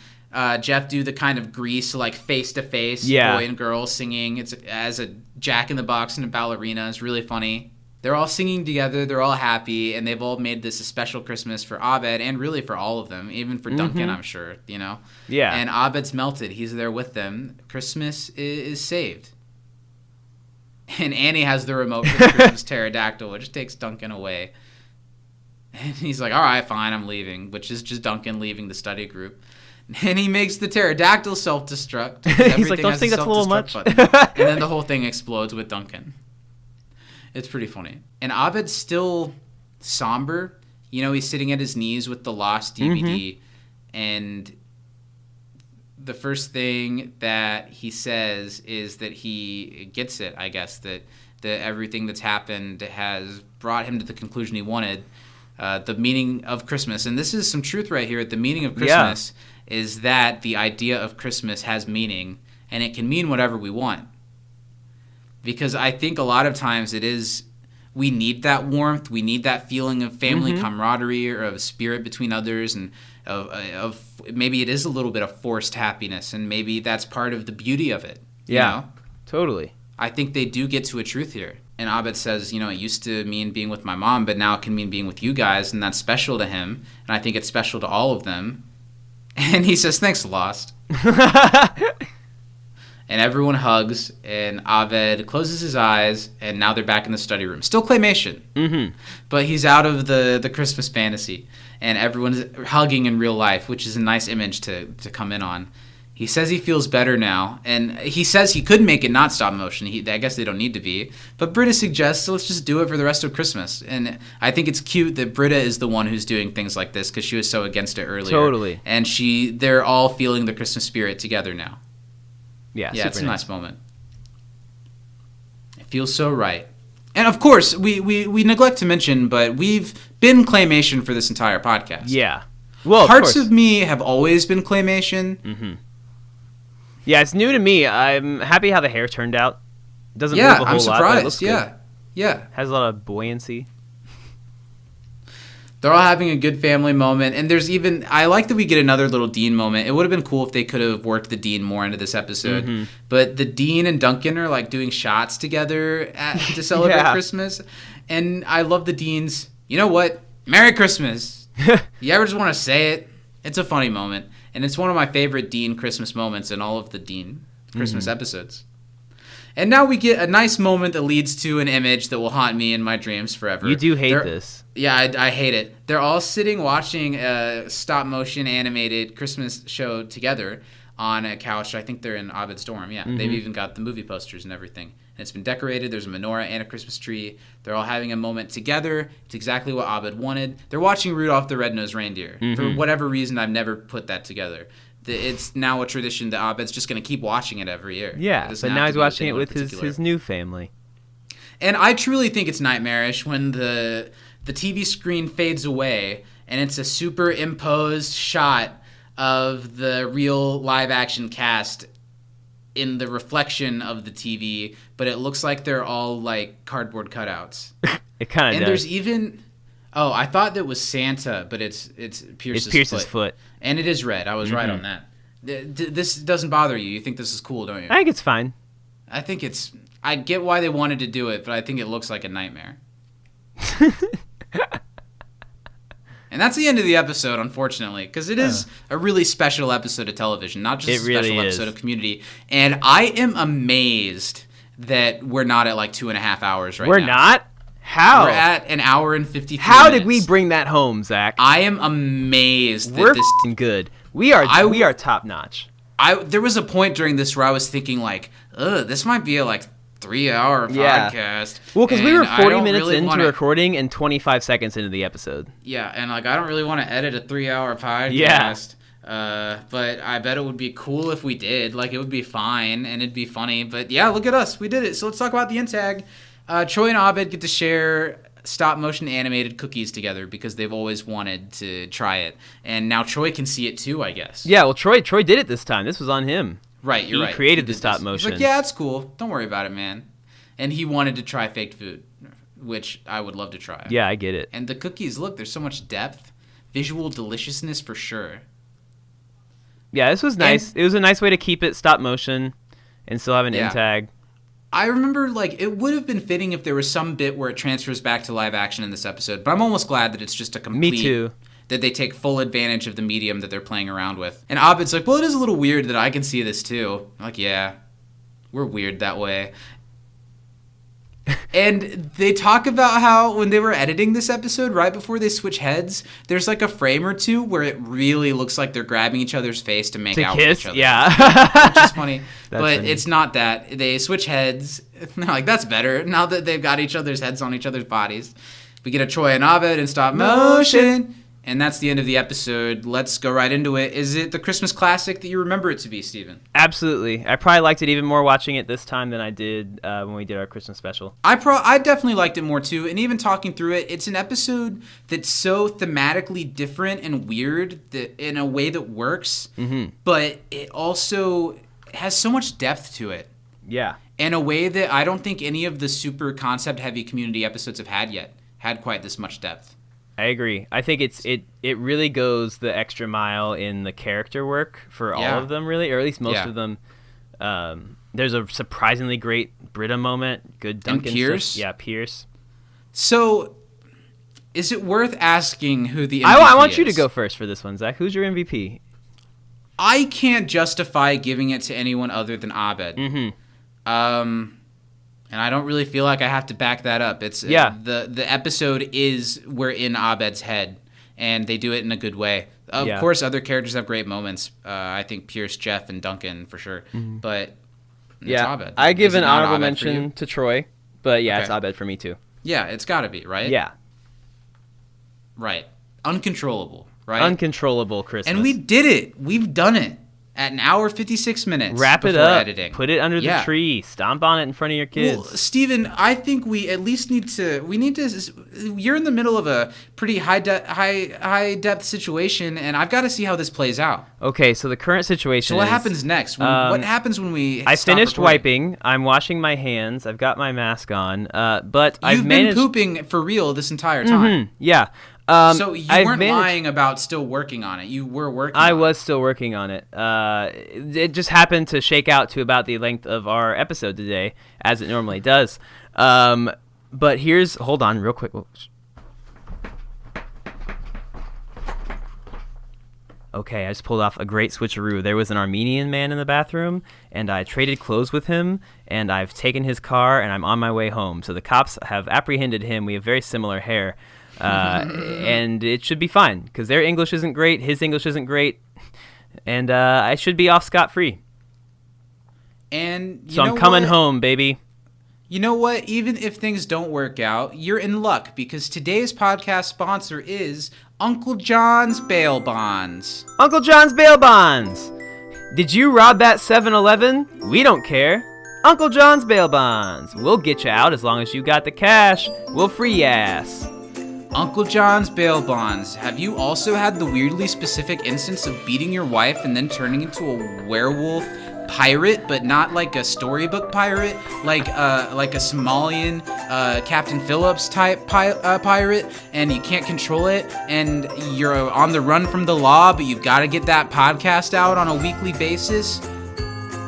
Jeff do the kind of Grease, like face-to-face, boy and girl singing. It's as a jack-in-the-box and a ballerina. It's really funny. They're all singing together. They're all happy, and they've all made this a special Christmas for Abed, and really for all of them, even for Duncan, I'm sure, you know? Yeah. And Abed's melted. He's there with them. Christmas is saved. And Annie has the remote for the Christmas pterodactyl, which takes Duncan away. And he's like, all right, fine, I'm leaving, which is just Duncan leaving the study group. And he makes the pterodactyl self-destruct. He's like, don't you think that's a little much? And then the whole thing explodes with Duncan. It's pretty funny. And Abed's still somber. You know, he's sitting at his knees with the Lost DVD. And the first thing that he says is that he gets it, I guess, that everything that's happened has brought him to the conclusion he wanted. The meaning of Christmas. And this is some truth right here. The meaning of Christmas is that the idea of Christmas has meaning. And it can mean whatever we want. Because I think a lot of times we need that warmth, we need that feeling of family camaraderie or of spirit between others, and of maybe it is a little bit of forced happiness, and maybe that's part of the beauty of it. You know? Totally. I think they do get to a truth here. And Abed says, you know, it used to mean being with my mom, but now it can mean being with you guys, and that's special to him, and I think it's special to all of them. And he says, thanks, Lost. And everyone hugs, and Abed closes his eyes, and now they're back in the study room. Still claymation. But he's out of the Christmas fantasy, and everyone's hugging in real life, which is a nice image to come in on. He says he feels better now, and he says he could make it not stop motion. I guess they don't need to be. But Britta suggests, let's just do it for the rest of Christmas. And I think it's cute that Britta is the one who's doing things like this, because she was so against it earlier. Totally. And they're all feeling the Christmas spirit together now. Yeah, it's a nice moment. It feels so right. And of course, we neglect to mention, but we've been claymation for this entire podcast. Yeah. Well, Parts of me have always been claymation. Yeah, it's new to me. I'm happy how the hair turned out. Doesn't Yeah, move a whole I'm lot, but it surprised. looks Yeah. good. Yeah. Has a lot of buoyancy. They're all having a good family moment, and there's even I like that we get another little Dean moment. It would have been cool if they could have worked the Dean more into this episode, but the Dean and Duncan are like doing shots together to celebrate Yeah. Christmas, and I love the Deans. You know what? Merry Christmas. You ever just want to say it? It's a funny moment, and it's one of my favorite Dean Christmas moments in all of the Dean Christmas episodes. And now we get a nice moment that leads to an image that will haunt me in my dreams forever. You do hate this. Yeah, I hate it. They're all sitting watching a stop-motion animated Christmas show together on a couch. I think they're in Abed's dorm. Yeah, they've even got the movie posters and everything. And it's been decorated. There's a menorah and a Christmas tree. They're all having a moment together. It's exactly what Abed wanted. They're watching Rudolph the Red-Nosed Reindeer. For whatever reason, I've never put that together. It's now a tradition that Abed's just going to keep watching it every year. Yeah, but now he's watching it with his new family. And I truly think it's nightmarish when the TV screen fades away and it's a superimposed shot of the real live-action cast in the reflection of the TV, but it looks like they're all like cardboard cutouts. It kind of does. And there's even... Oh, I thought that was Santa, but it's Pierce's foot. And it is red. I was right on that. This doesn't bother you. You think this is cool, don't you? I think it's fine. I think it's... I get why they wanted to do it, but I think it looks like a nightmare. And that's the end of the episode, unfortunately, because it is a really special episode of television, not just a special episode of Community. And I am amazed that we're not at like 2.5 hours right now. We're not? How? We're at an hour and 53 How minutes. did we bring that home, Zach? I am amazed that We're this... good. We are top notch. There was a point during this where I was thinking like, this might be a like 3-hour podcast. Well, because we were 40 minutes really into recording and 25 seconds into the episode. Yeah, and like I don't really want to edit a 3-hour podcast. Yeah. But I bet it would be cool if we did. Like it would be fine and it'd be funny. But yeah, look at us. We did it. So let's talk about the end tag. Troy and Abed get to share stop-motion animated cookies together because they've always wanted to try it. And now Troy can see it too, I guess. Yeah, well, Troy did it this time. This was on him. Right, you're right. He created the stop-motion. He's like, yeah, it's cool. Don't worry about it, man. And he wanted to try faked food, which I would love to try. Yeah, I get it. And the cookies, look, there's so much depth. Visual deliciousness for sure. Yeah, this was nice. It was a nice way to keep it stop-motion and still have an end tag. I remember, like, it would have been fitting if there was some bit where it transfers back to live action in this episode, but I'm almost glad that it's just a complete... Me too. That they take full advantage of the medium that they're playing around with. And Abed's like, well, it is a little weird that I can see this too. I'm like, yeah, we're weird that way. And they talk about how when they were editing this episode, right before they switch heads, there's like a frame or two where it really looks like they're grabbing each other's face to make out with each other. Yeah. Which is funny. But funny. It's not that. They switch heads. They're like, that's better. Now that they've got each other's heads on each other's bodies. We get a Troy and Abed in stop motion. And that's the end of the episode. Let's go right into it. Is it the Christmas classic that you remember it to be, Steven? Absolutely. I probably liked it even more watching it this time than I did when we did our Christmas special. I definitely liked it more too. And even talking through it, it's an episode that's so thematically different and weird that in a way that works. Mm-hmm. But it also has so much depth to it. Yeah. In a way that I don't think any of the super concept-heavy Community episodes have had quite this much depth. I agree. I think it really goes the extra mile in the character work for all of them, really, or at least most of them. There's a surprisingly great Britta moment. Good Duncan. And Pierce? Stuff. Yeah, Pierce. So, is it worth asking who the MVP I want is? you to go first for this one, Zach. Who's your MVP? I can't justify giving it to anyone other than Abed. Mm-hmm. And I don't really feel like I have to back that up. It's the episode is we're in Abed's head, and they do it in a good way. Of course, other characters have great moments. I think Pierce, Jeff, and Duncan for sure. Mm-hmm. But it's Abed. I give an honorable mention to Troy, but it's Abed for me too. Yeah, it's got to be, right? Yeah. Right. Uncontrollable, right? Uncontrollable Christmas. And we did it. We've done it. at an hour 56 minutes. Wrap it before up. Editing. Put it under the tree. Stomp on it in front of your kids. Well, Steven, I think we at least need to. You're in the middle of a pretty high depth situation, and I've got to see how this plays out. Okay, so the current situation. So what is, happens next? What happens when we? I stop finished recording? wiping. I'm washing my hands. I've got my mask on. But I've You've managed. been pooping for real this entire time. Yeah. So you weren't managed... lying about still working on it. You were working. I was still working on it. It just happened to shake out to about the length of our episode today, as it normally does. But hold on, real quick. Okay, I just pulled off a great switcheroo. There was an Armenian man in the bathroom, and I traded clothes with him, and I've taken his car, and I'm on my way home. So the cops have apprehended him. We have very similar hair. And it should be fine because their English isn't great, his English isn't great, and I should be off scot-free. And so I'm coming home, baby. You know what? Even if things don't work out, you're in luck because today's podcast sponsor is Uncle John's Bail Bonds. Uncle John's Bail Bonds. Did you rob that 7-Eleven? We don't care. Uncle John's Bail Bonds. We'll get you out as long as you got the cash. We'll free your ass. Uncle John's Bail Bonds. Have you also had the weirdly specific instance of beating your wife and then turning into a werewolf pirate, but not like a storybook pirate, like a Somalian Captain Phillips type pirate, and you can't control it, and you're on the run from the law, but you've got to get that podcast out on a weekly basis?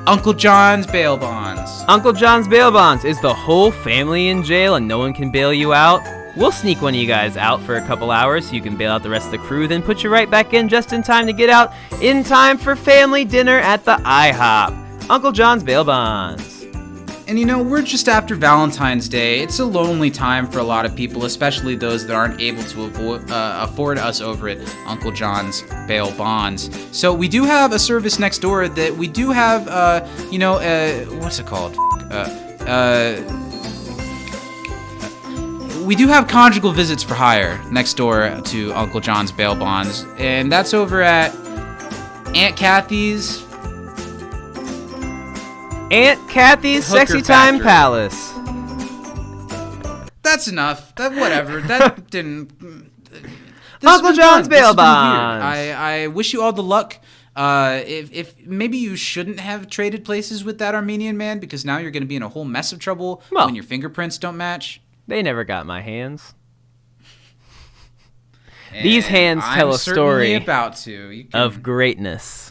Uncle John's Bail Bonds. Uncle John's Bail Bonds is the whole family in jail and no one can bail you out. We'll sneak one of you guys out for a couple hours so you can bail out the rest of the crew, then put you right back in just in time to get out in time for family dinner at the IHOP. Uncle John's Bail Bonds. And we're just after Valentine's Day. It's a lonely time for a lot of people, especially those that aren't able to afford us over at Uncle John's Bail Bonds. So we do have a service next door that we do have, what's it called? We do have conjugal visits for hire next door to Uncle John's Bail Bonds, and that's over at Aunt Kathy's. Aunt Kathy's Hooker Sexy Time Factory. Palace. That's enough. Whatever. That didn't. Uncle John's Bail Bonds. I wish you all the luck. If maybe you shouldn't have traded places with that Armenian man because now you're going to be in a whole mess of trouble when your fingerprints don't match. They never got my hands. These hands tell a story of greatness.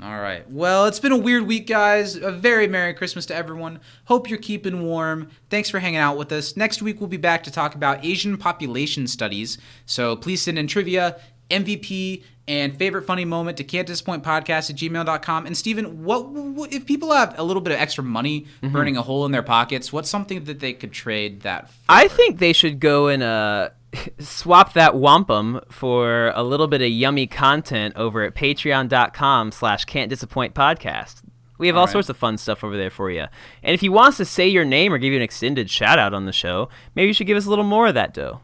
All right. Well, it's been a weird week, guys. A very Merry Christmas to everyone. Hope you're keeping warm. Thanks for hanging out with us. Next week, we'll be back to talk about Asian population studies. So please send in trivia, MVP, and favorite funny moment to can'tdisappointpodcast@gmail.com. And Steven, what if people have a little bit of extra money burning a hole in their pockets, what's something that they could trade that for? I think they should go and swap that wampum for a little bit of yummy content over at patreon.com/can'tdisappointpodcast. We have all sorts of fun stuff over there for you. And if you want us to say your name or give you an extended shout out on the show, maybe you should give us a little more of that dough.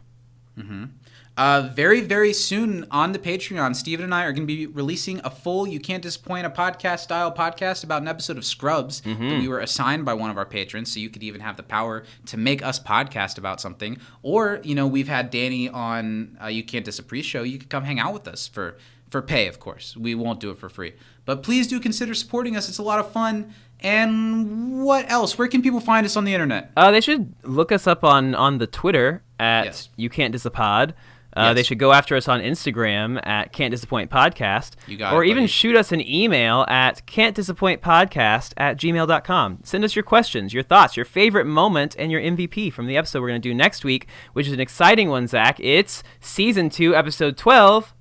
Very, very soon on the Patreon, Steven and I are going to be releasing a full You Can't Disappoint a Podcast style podcast about an episode of Scrubs that we were assigned by one of our patrons, so you could even have the power to make us podcast about something. Or, we've had Danny on You Can't Disagree show. You could come hang out with us for pay, of course. We won't do it for free. But please do consider supporting us. It's a lot of fun. And what else? Where can people find us on the internet? They should look us up on the Twitter at You Can't Disapod. They should go after us on Instagram at Can't Disappoint Podcast. Or even shoot us an email at can'tdisappointpodcast@gmail.com. Send us your questions, your thoughts, your favorite moment, and your MVP from the episode we're going to do next week, which is an exciting one, Zach. It's Season 2, Episode 12.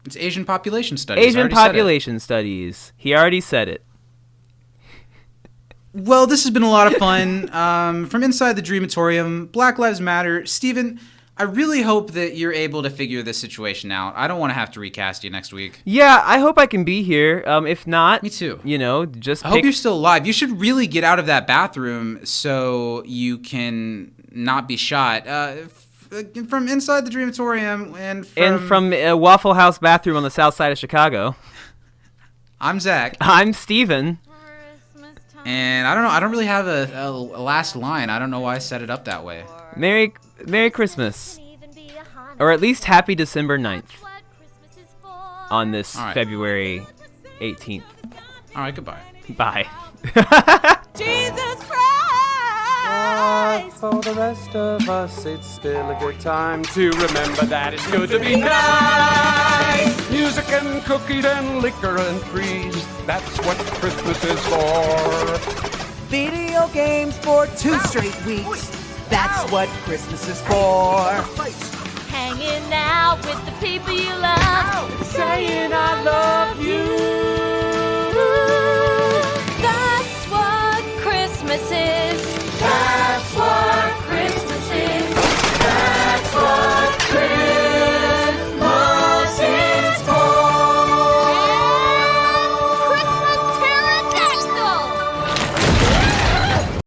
It's Asian population studies. Asian population studies. He already said it. Well, this has been a lot of fun. From inside the Dreamatorium, Black Lives Matter. Steven, I really hope that you're able to figure this situation out. I don't want to have to recast you next week. Yeah, I hope I can be here. If not, me too. Just I hope you're still alive. You should really get out of that bathroom so you can not be shot. from inside the Dreamatorium and from a Waffle House bathroom on the south side of Chicago. I'm Zach. I'm Steven. And I don't know. I don't really have a last line. I don't know why I set it up that way. Merry Christmas. Or at least Happy December 9th. On this February 18th. All right, goodbye. Bye. Jesus Christ! For the rest of us, it's still a good time to remember that it's good to be nice. Music and cookies and liquor and trees. That's what Christmas is for. Video games for 2 straight weeks. That's what Christmas is for. Hanging out with the people you love. Saying I love you.